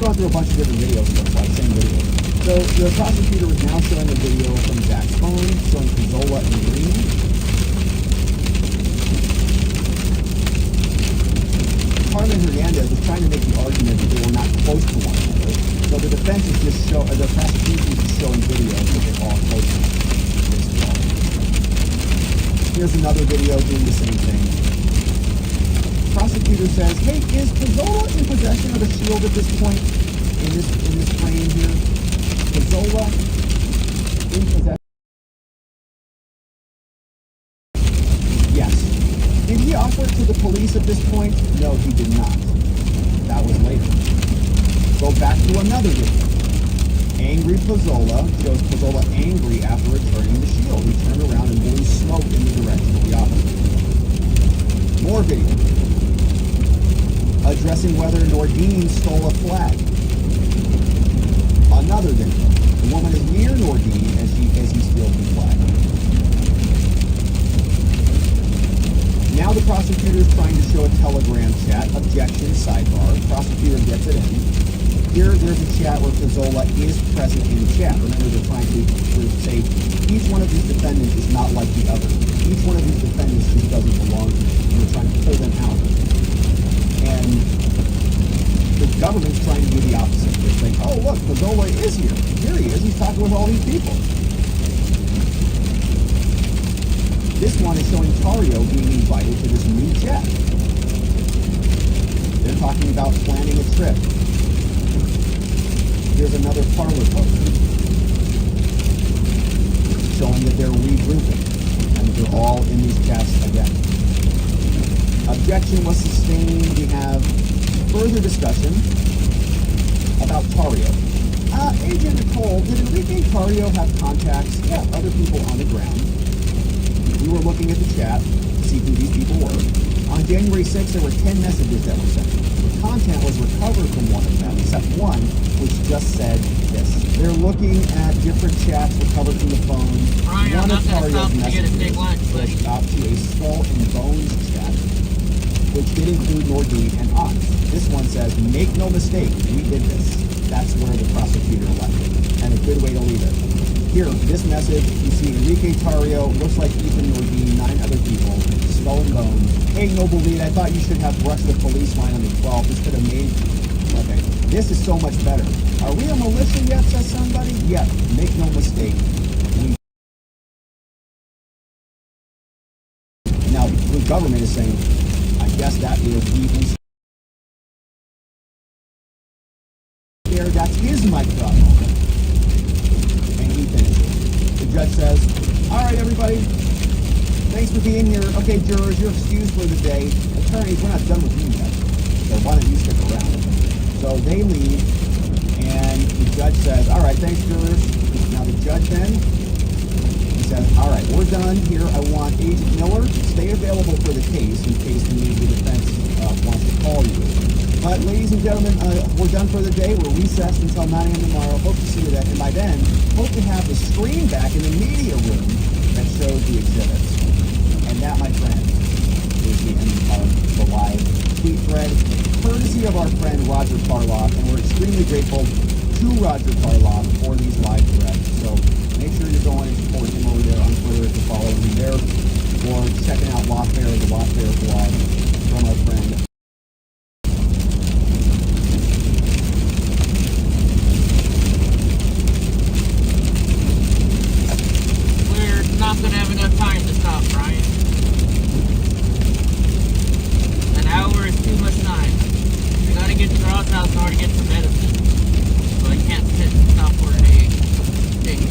Speaker 4: Going through a bunch of different videos, looks like, same video. So the prosecutor is now showing a video from Zach's phone, showing Pizzola and Green. Carmen Hernandez was trying to make the argument that they were not close to one another. So the defense is just the prosecution is showing videos that they're all close to each other. Here's another video doing the same thing. Prosecutor says, hey, is Pizzola in possession of a shield at this point? In this frame here? Pizzola in possession? Yes. Did he offer it to the police at this point? No, he did not. That was later. Go back to another video. Angry Pizzola shows Pizzola angry after returning the shield. He turned around and blew smoke in the direction of the officer. More video. Addressing whether Nordine stole a flag. Another video. The woman is near Nordine as he steals the flag. Now the prosecutor is trying to show a Telegram chat. Objection, sidebar. Prosecutor gets it in. Here, there's a chat where Pizzola is present in the chat. Remember, they're trying to say each one of these defendants is not like the other. Each one of these defendants just doesn't belong to them. And we're trying to pull them out. And the government's trying to do the opposite. They're saying, oh, look, Pizzola is here. Here he is. He's talking with all these people. This one is showing Tario being invited to this new chat. They're talking about planning a trip. Here's another parlor post showing that they're regrouping and that they're all in these chats again. Objection was sustained. We have further discussion about Tario. Agent Nicole, did Enrique Tario have contacts? Yeah, other people on the ground. we were looking at the chat to see who these people were. On January 6th, there were 10 messages that were sent. The content was recovered from one of them, except one which just said this. They're looking at different chats recovered from the phone.
Speaker 1: Brian, I'm not going to stop to get a big lunch, buddy.
Speaker 4: Up to a skull and bones chat, which did include Nordine and us. This one says, make no mistake, we did this. That's where the prosecutor left it, and a good way to leave it. Here, this message, you see Enrique Tarrio, looks like Ethan Nordine, 9 other people, skull and bones. Hey, Noble Lead, I thought you should have brushed the police line on the 12th. This could have made... Okay, this is so much better. Are we a militia yet, says somebody? Yep, make no mistake. Now, the government is saying, I guess that is Ethan's... That's his microphone. And he finishes. The judge says, all right, everybody, thanks for being here. Okay, jurors, you're excused for the day. Attorneys, we're not done with you yet, so why don't you stick around? So they leave, and the judge says, all right, thanks, jurors. Now the judge then, he says, all right, we're done here. I want Agent Miller to stay available for the case in case the defense wants to call you. But ladies and gentlemen, we're done for the day. We're recessed until 9 a.m. tomorrow. Hope to see you then. And by then, hope to have the screen back in the media room that shows the exhibits. And that, my friend, is the end of the live tweet thread, courtesy of our friend Roger Parloff. And we're extremely grateful to Roger Parloff for these live threads. So make sure you're going and support him over there on Twitter to follow him there, or checking out Lawfare, the Lawfare blog from our friend.
Speaker 1: Not gonna have enough time to stop, Brian. An hour is too much time. I gotta get to Ross house in order to get some medicine. So I can't sit and stop for a ticket.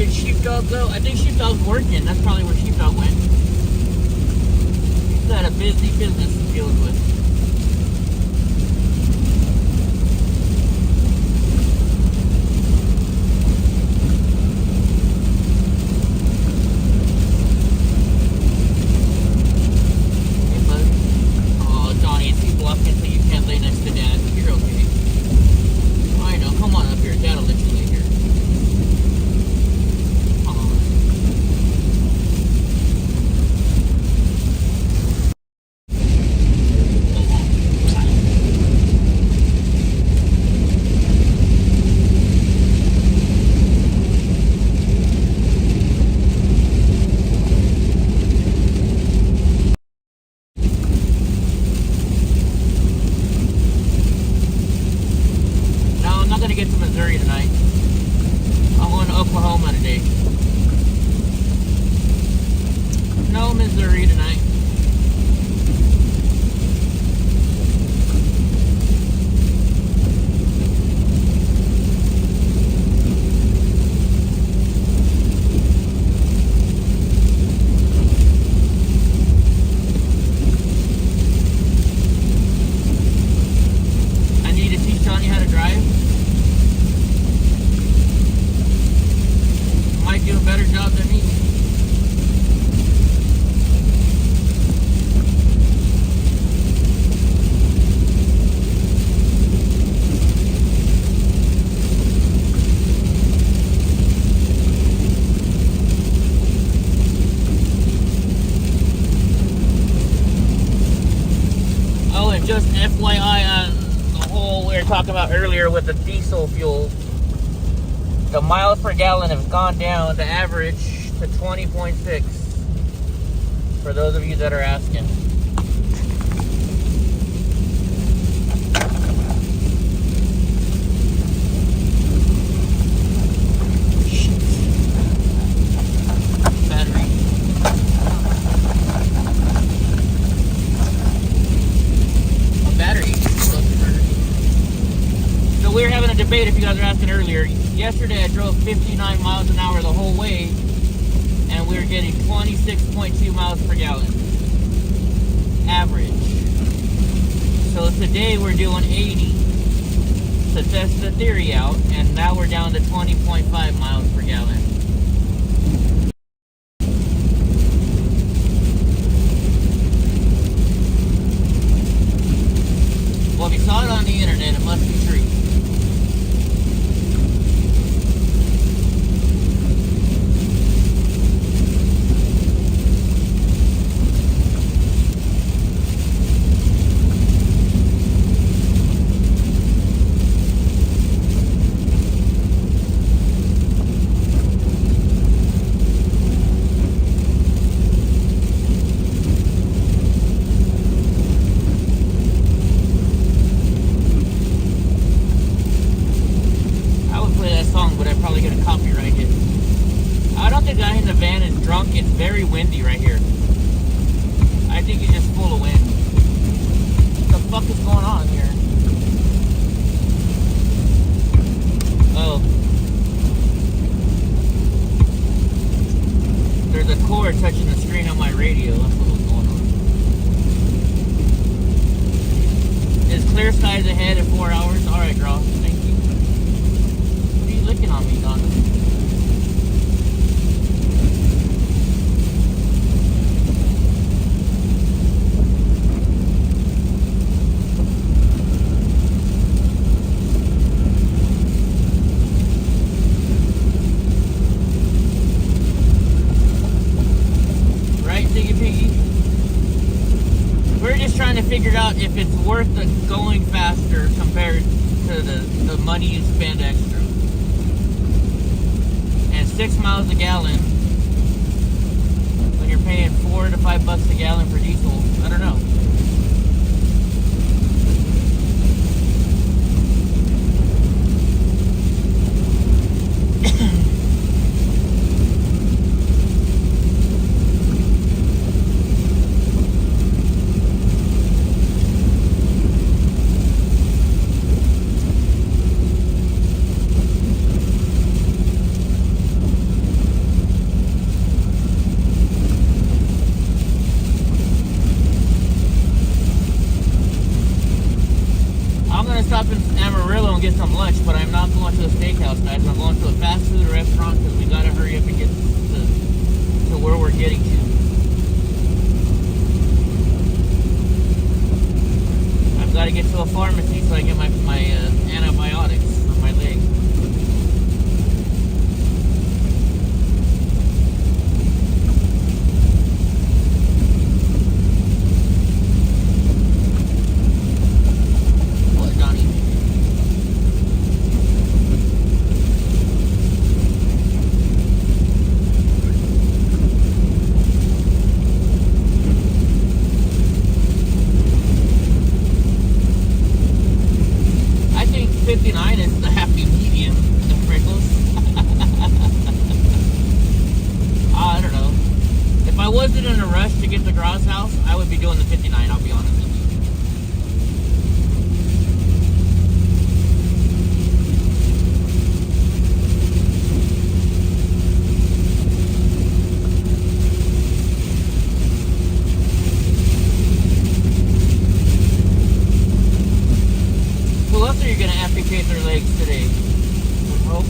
Speaker 1: did Sheepdog go? I think Sheepdog's working. That's probably where Sheepdog went. He's got a busy business to deal with. Hey, bud. Oh, Johnny, it's too bluffing so you can't lay next to Dad. You're okay. I know. Come on up here. Dad'll let you lay here. Come on. No, I'm not going to get to Missouri tonight. I'm going to Oklahoma today. No Missouri tonight. I need to teach Johnny how to drive. Might do a better job than me. Oh, and just FYI on the whole we were talking about earlier with the diesel fuel, the miles per gallon have gone down to average to 20.6 for those of you that are asking. Battery. A battery. So we were having a debate, if you guys were asking earlier. Yesterday I drove 59 miles an hour the whole way, and we were getting 26.2 miles per gallon average. So today we're doing 80 to test the theory out, and now we're down to 20.5 miles per gallon. Well, if you saw it on the internet, it must be true. It's very windy right here. I think it's just full of wind. What the fuck is going on here? Oh. There's a cord touching the screen on my radio. That's what's going on. Is clear skies ahead in 4 hours? Alright, girl. Thank you. What are you looking on me, Donna? Figured out if it's worth going faster compared to the money you spend extra. And 6 miles a gallon when you're paying $4 to $5 a gallon for diesel, I don't know. restaurant because we gotta hurry up and get to where we're getting to. I've got to get to a pharmacy so I get my antibiotics for my leg. What, Johnny? I think 59 is the happy medium, the Pringles. I don't know. If I wasn't in a rush to get to Gras House, I would be doing the 59, I'll be honest with you. Who else are you going to amputate their legs today? Hope.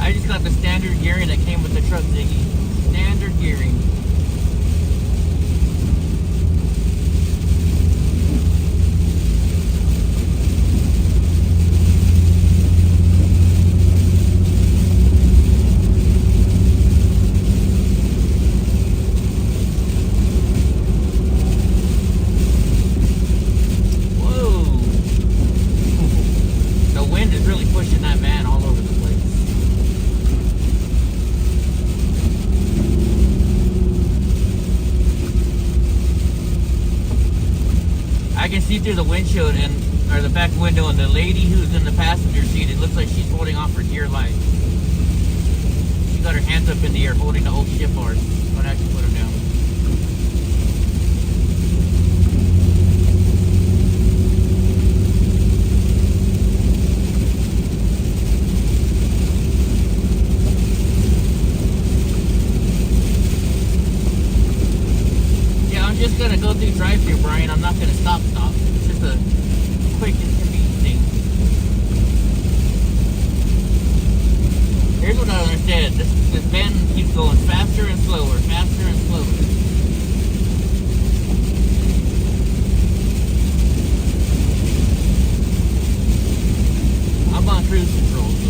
Speaker 1: I just got the standard gearing that came with the truck, Ziggy. Standard gearing. Whoa! The wind is really pushing that van all over the place. I can see through the windshield or the back window, and the lady who's in the passenger seat, it looks like she's holding on for dear life. She got her hands up in the air holding the old shift bars. But I actually put her down. Yeah, I'm just gonna go through drive-thru, Brian. I'm not gonna stop. It's just a quick and convenient thing. Here's what I don't understand. This van keeps going faster and slower, faster and slower. I'm on cruise control, so.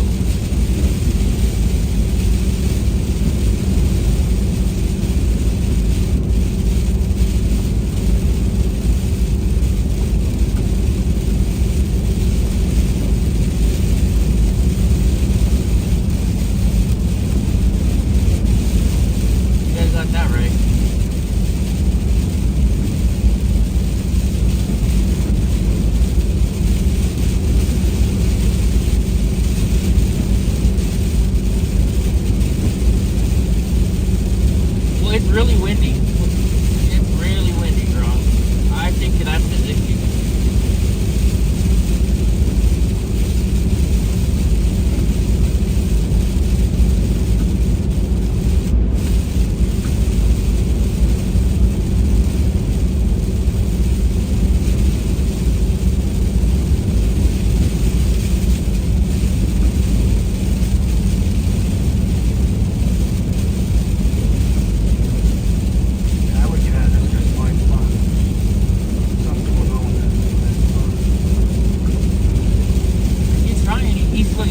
Speaker 1: You guys got that right. Well, it's really windy. It's really windy, girl. I think that's the issue.
Speaker 2: I would get out of this guy's blind spot. Something going on with that.
Speaker 1: He's trying. He's slow.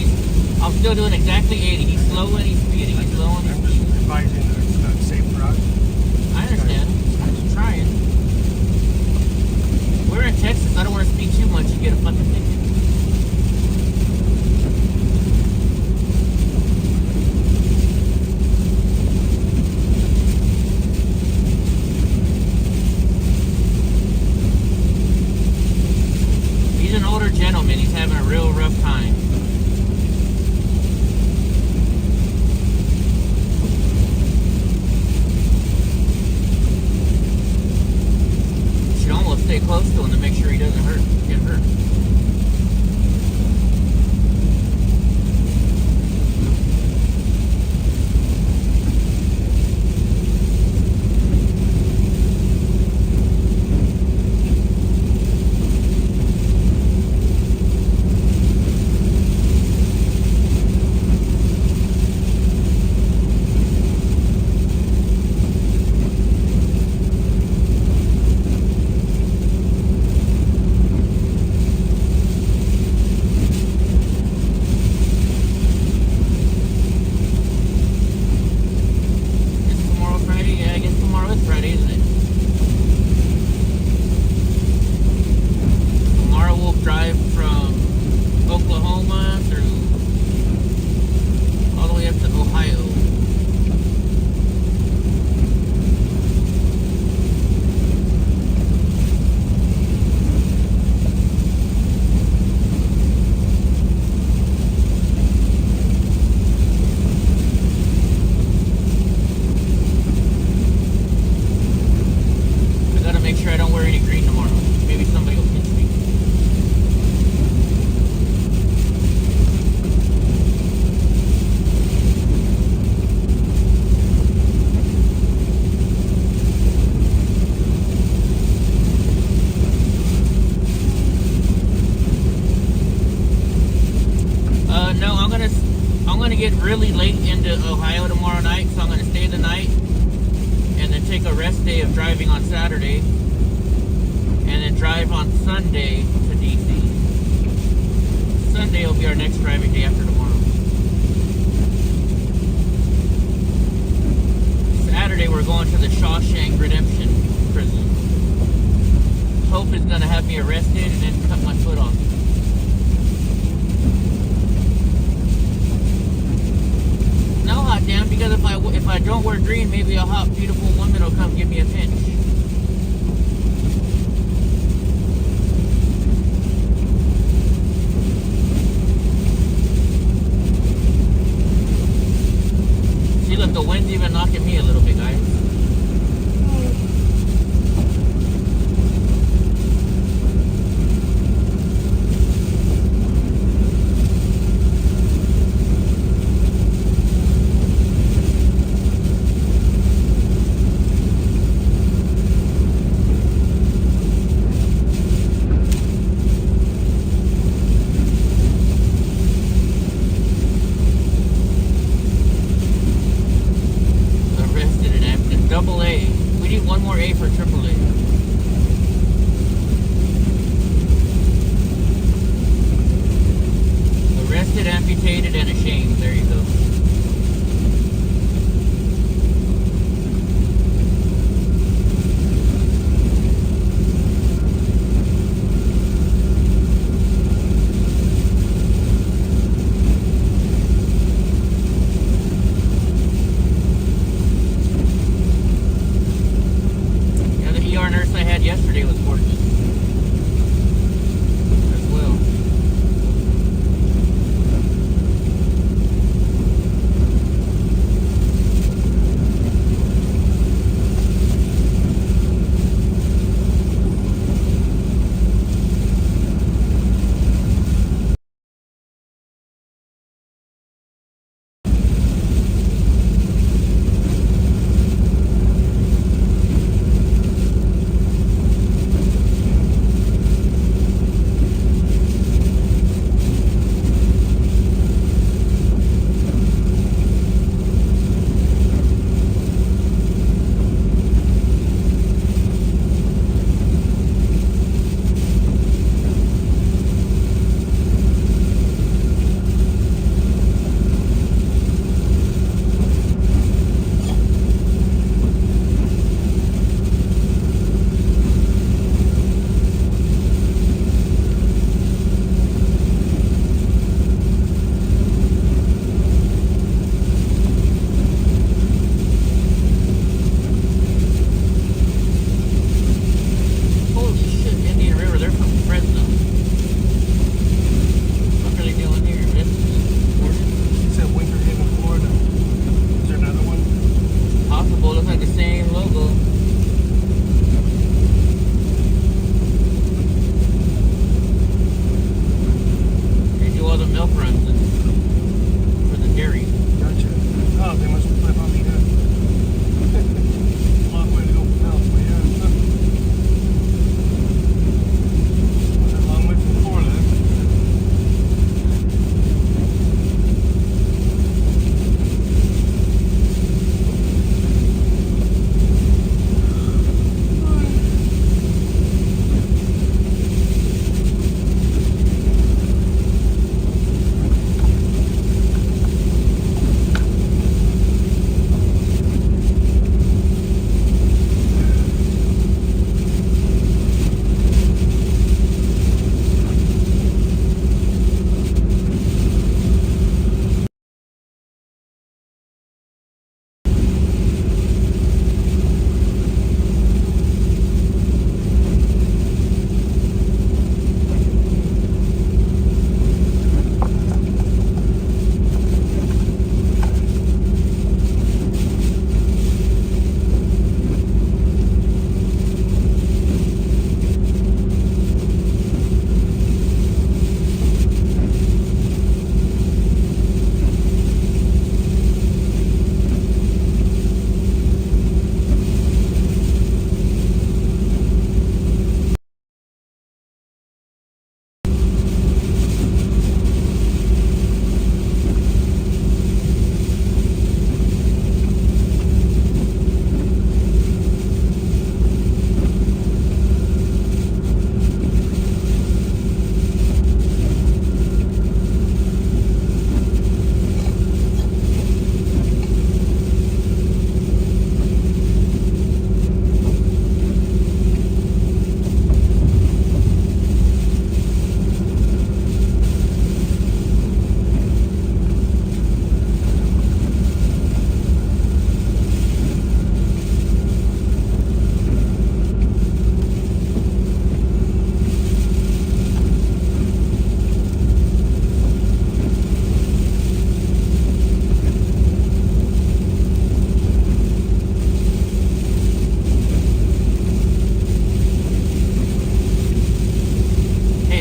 Speaker 1: I'm still doing exactly 80. He's slow and he's speeding. He's slow and he's
Speaker 2: I'm just
Speaker 1: speeding.
Speaker 2: advising that it's not safe for us.
Speaker 1: I understand. I'm just trying. We're in Texas. I don't want to speed too much. You get a fucking ticket. border. Get really late into Ohio tomorrow night, so I'm going to stay the night and then take a rest day of driving on Saturday and then drive on Sunday to DC. Sunday will be our next driving day after tomorrow. Saturday we're going to the Shawshank Redemption prison. Hope is going to have me arrested and then cut my foot off. No, hot damn, because if I don't wear green, maybe a hot, beautiful woman will come give me a pinch. See, look, the wind's even knocking me a little bit, guys. Double A. We need one more A for triple A. Arrested, amputated, and ashamed. There you go. Nurse I had yesterday was gorgeous as well.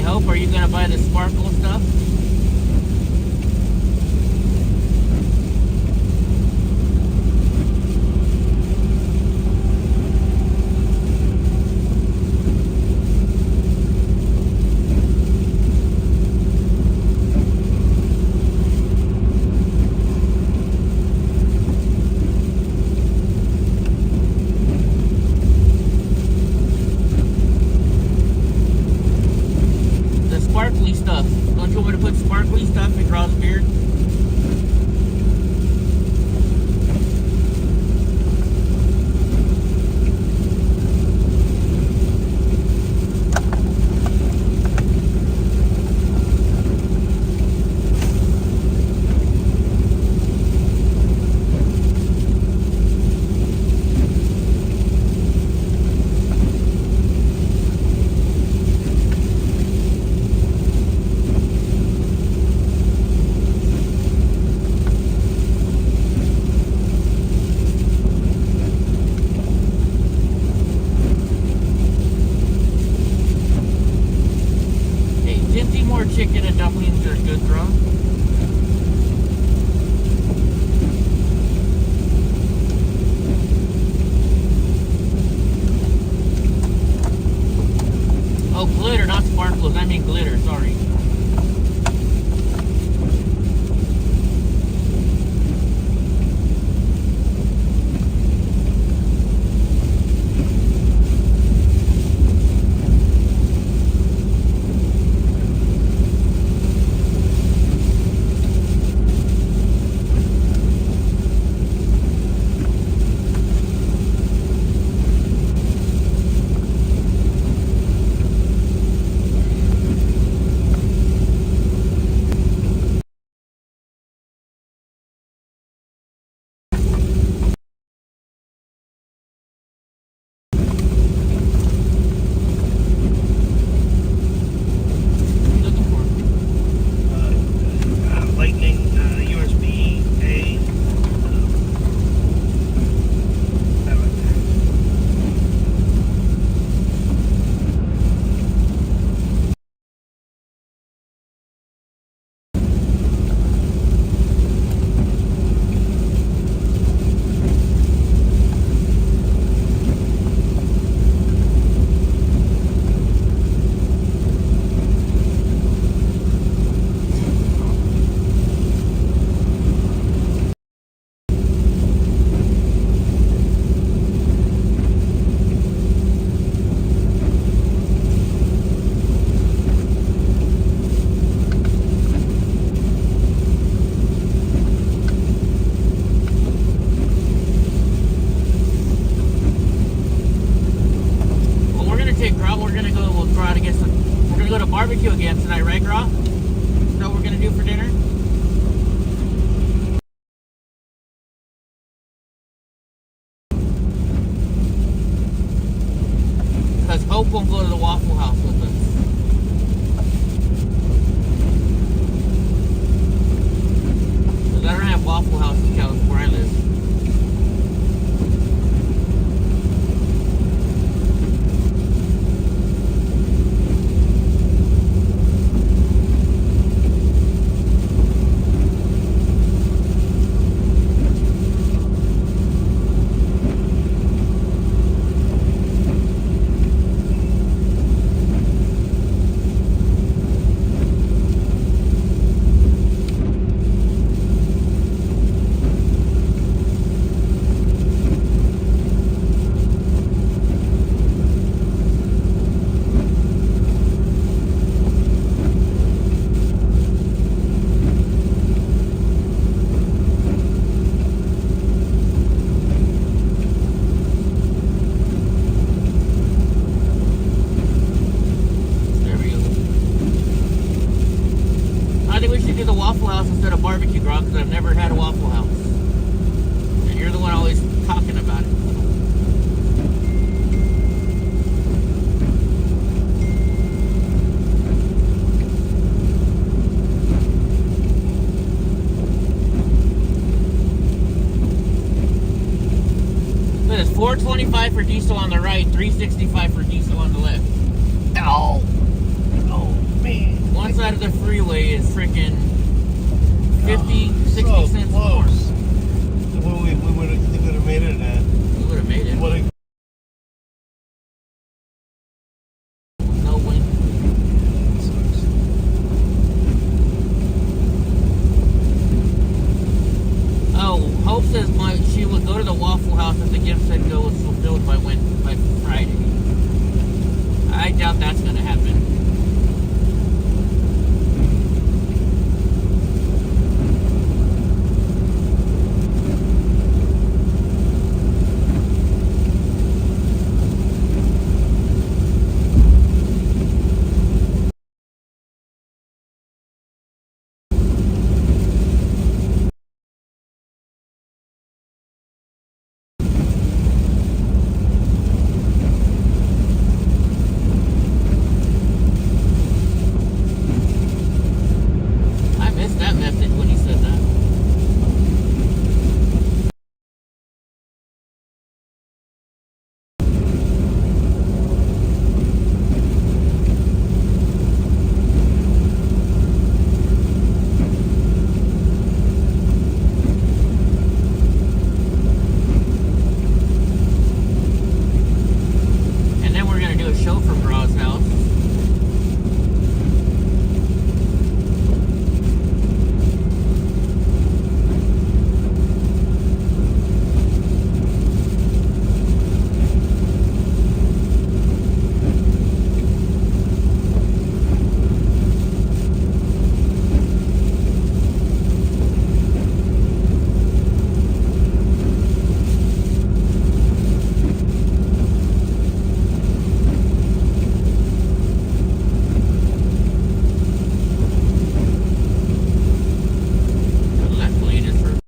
Speaker 1: Hey, Hope, are you gonna buy the sparkle stuff? Sparkly stuff. Don't you want me to put sparkly stuff in Raw's beard? Chicken and dumplings are good, bro. Oh, glitter, not sparkles. I mean glitter, sorry. Barbecue again tonight, right, Gra? Is that what we're gonna do for dinner? Because Hope won't go to the Waffle House with us. Because I don't have Waffle House in California where I live. The Waffle House instead of barbecue, Grog, because I've never had a Waffle House. And you're the one always talking about it. Look, it's $4.25 for diesel on the right, $3.65 for diesel on the left. Oh! Oh! one side of the freeway is freaking 50, 60
Speaker 2: so
Speaker 1: cents more.
Speaker 2: close. We would have made it at.
Speaker 1: We would have made it.
Speaker 2: What a
Speaker 1: No wind. Oh, Hope says she would go to the Waffle House if the gift said go was fulfilled by Friday. I doubt that's gonna happen. I missed that message when he said that. And then we're gonna do a show from Braw's house. The left lane is for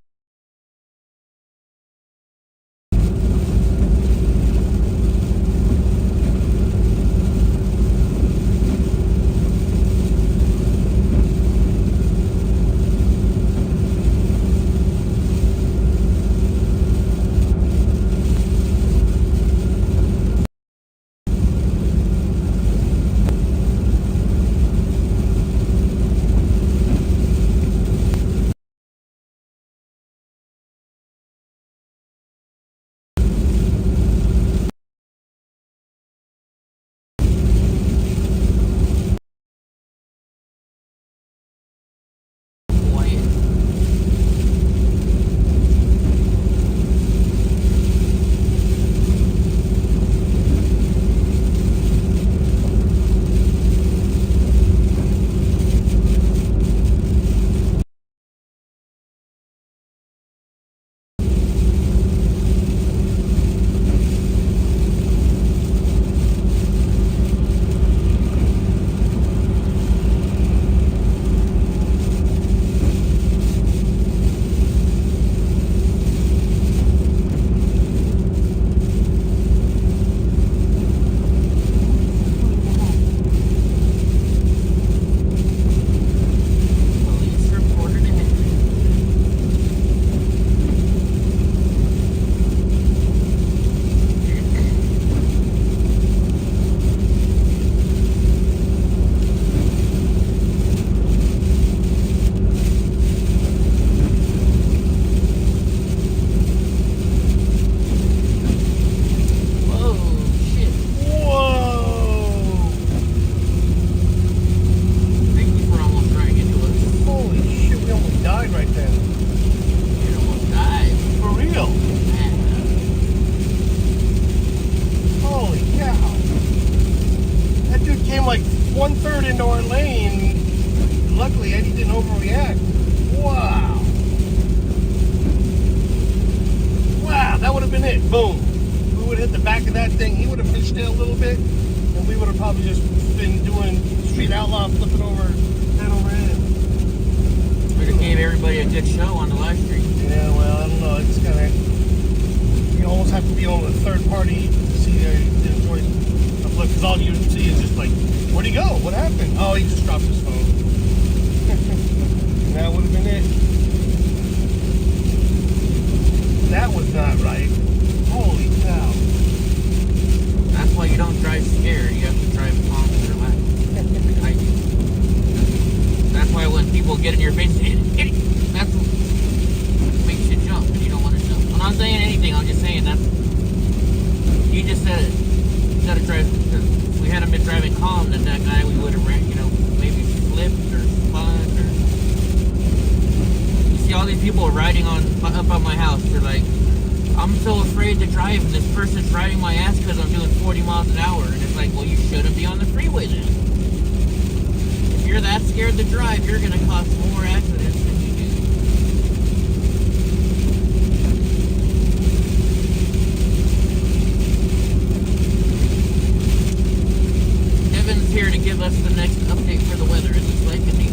Speaker 1: Wyatt. Police reported ahead. Whoa, shit.
Speaker 2: whoa!
Speaker 1: Thank you for almost running into us.
Speaker 2: Holy shit! We almost died right then.
Speaker 1: You almost died.
Speaker 2: For real. Holy cow! That dude came like 1/3 into our lane. Luckily, Eddie didn't overreact. Wow! Wow! That would have been it. Boom! We would have hit the back of that thing. He would have fished it a little bit, and we would have probably just been doing Street Outlaws, flipping over head over head.
Speaker 1: We just gave everybody a good show on the live stream.
Speaker 2: Yeah, well, I don't know. It's kind of, you almost have to be on a third party to see the choice of look, because all you see is just like, where'd he go? What happened? Oh, he just dropped his phone. And that would have been it. That was not right. Holy cow.
Speaker 1: That's why you don't drive scared. You have to drive calm and relaxed. Like I do. get in your face and hit it. That's what makes you jump and you don't want to jump. I'm not saying anything, I'm just saying that he just said it. Instead of driving, if we hadn't been driving calm, then that guy we would have ran, you know, maybe flipped or spun or. You see all these people riding up on my house. They're like, I'm so afraid to drive, and this person's riding my ass because I'm doing 40 miles an hour. And it's like, well, you shouldn't be on the freeway then. If you're that scared to drive, you're going to cause more accidents than you do. Evan's here to give us the next update for the weather. Is this like a neat?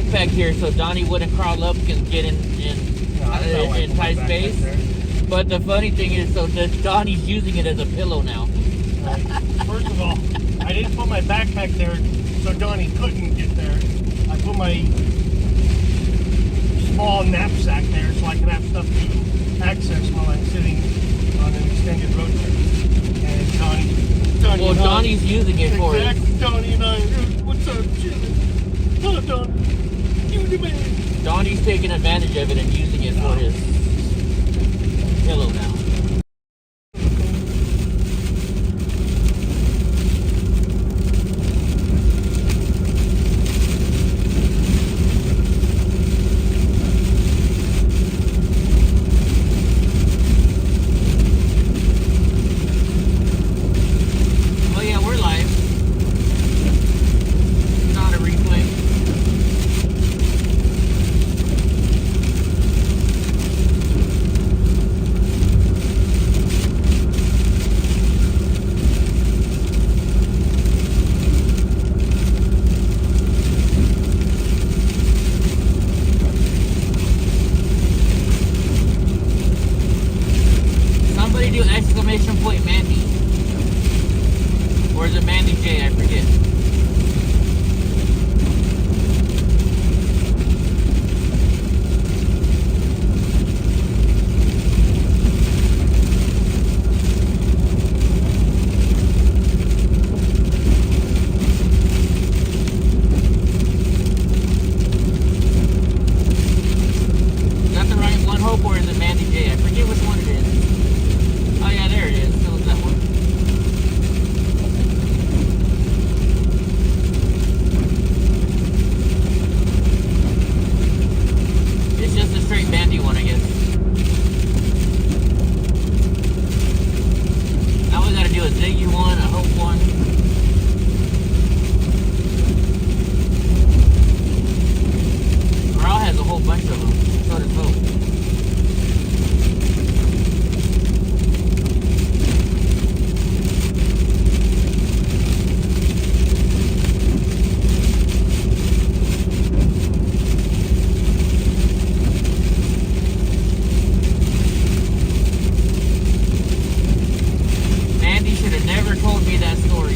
Speaker 1: backpack here so Donnie wouldn't crawl up and get in tight space. But the funny thing is, so Donnie's using it as a pillow now.
Speaker 2: First of all, I didn't put my backpack there so Donnie couldn't get there. I put my small knapsack there so I could have stuff to access while I'm sitting on an extended road trip. And
Speaker 1: Donnie's using it for it.
Speaker 2: Donnie and I, what's up, chilling? Hello, Donnie. You the man.
Speaker 1: Donnie's taking advantage of it and using it for his pillow now. Exclamation point Mandy. Or is it Mandy J? I forget. Is that the right one, Hope, or is it Mandy J? I forget which one it is. Oh yeah, there it is. That was that one. It's just a straight bandy one, I guess. Now we gotta do a Ziggy one, a Hope one. Corral has a whole bunch of them. So does Hope. Never told me that story.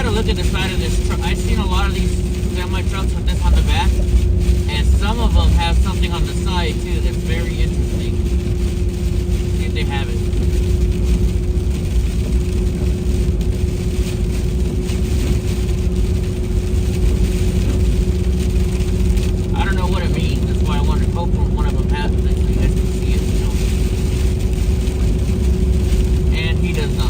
Speaker 1: Look at the side of this truck. I've seen a lot of these semi trucks with this on the back, and some of them have something on the side too that's very interesting. See if they have it. I don't know what it means. That's why I wanted to hope one of them has it so you guys can see it. And he does not.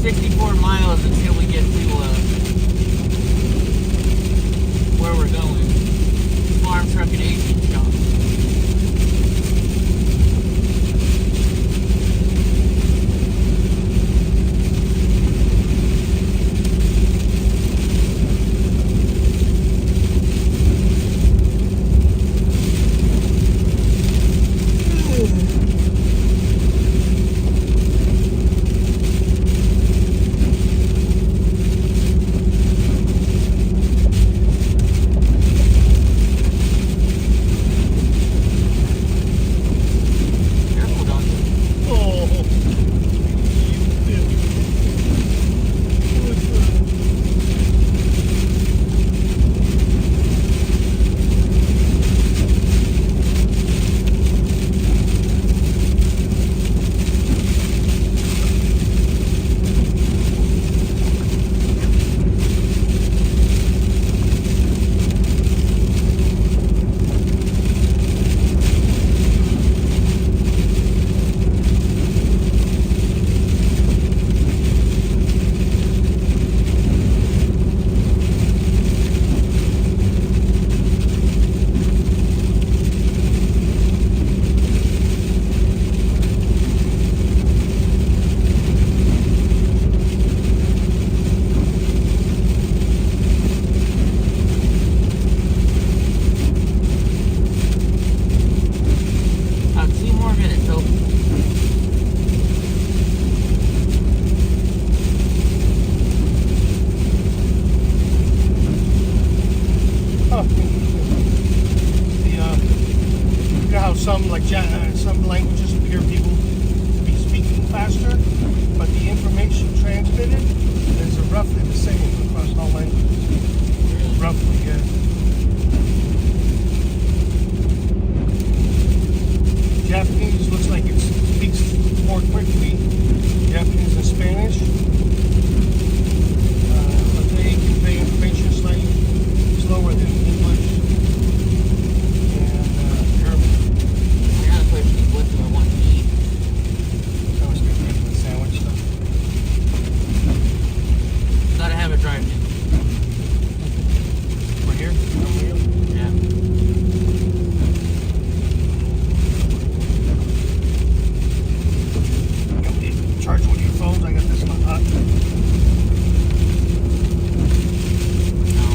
Speaker 1: 64 miles until we get to where we're going. Farm truck and agent shop.
Speaker 2: Some languages appear people to be speaking faster, but the information transmitted is roughly the same across all languages. Roughly, yeah. Japanese looks like it speaks more quickly. Japanese and Spanish, but they convey information slightly slower than English.
Speaker 1: What do I want to eat?
Speaker 2: I was getting ready for the sandwich stuff.
Speaker 1: Gotta have a drive-in.
Speaker 2: We're here?
Speaker 1: Yeah.
Speaker 2: Charge one of your phones. I got this one hot.
Speaker 1: No.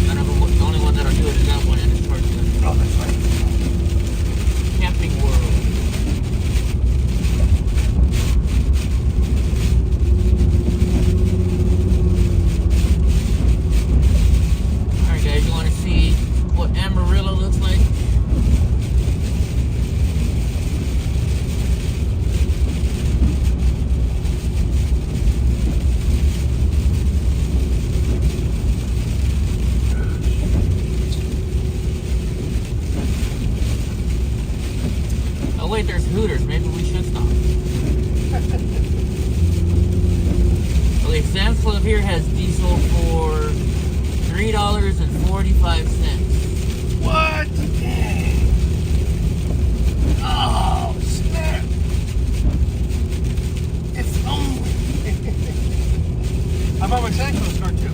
Speaker 1: None of them, the only one that'll do it is that one, and it's charging it.
Speaker 2: Oh, that's right.
Speaker 1: Camping World. Alright guys, you want to see what Amarillo looks like? Oh wait, there's Hooters. Maybe we should stop. Okay, Sam's Club here has diesel for $3.45.
Speaker 2: What? Dang. Oh, snap. It's only. I bought my Santa Claus card too.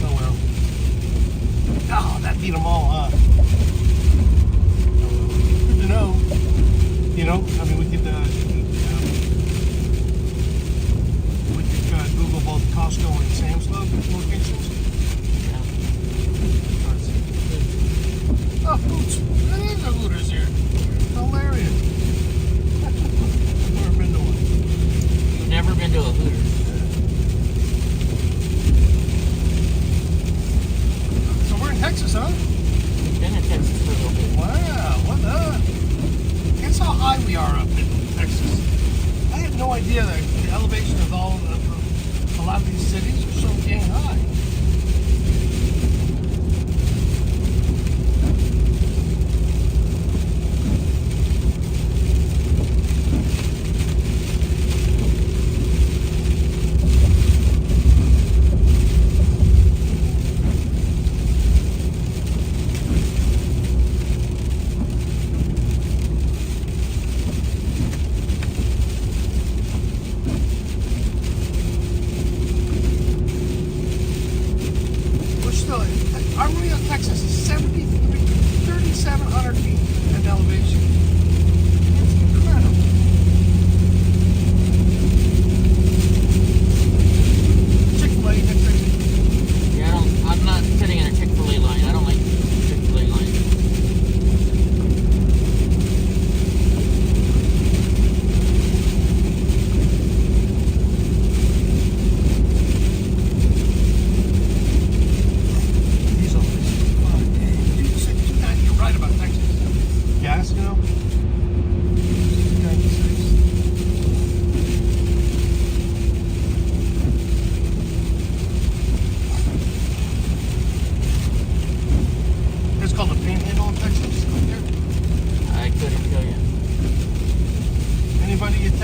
Speaker 2: Oh well. Oh, that beat them all up. Good to know. You know, I mean, we could Google both Costco and Sam's Club locations. Oh, there is a Hooters here. Hilarious. I've never been to one.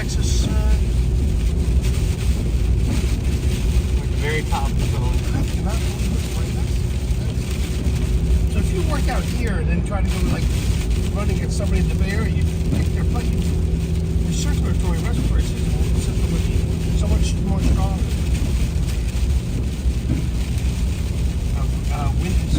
Speaker 2: Texas.
Speaker 1: Very top controlling.
Speaker 2: So if you work out here and then try to go like running at somebody in the Bay Area, your circulatory respiratory system would be so much more stronger. Winds.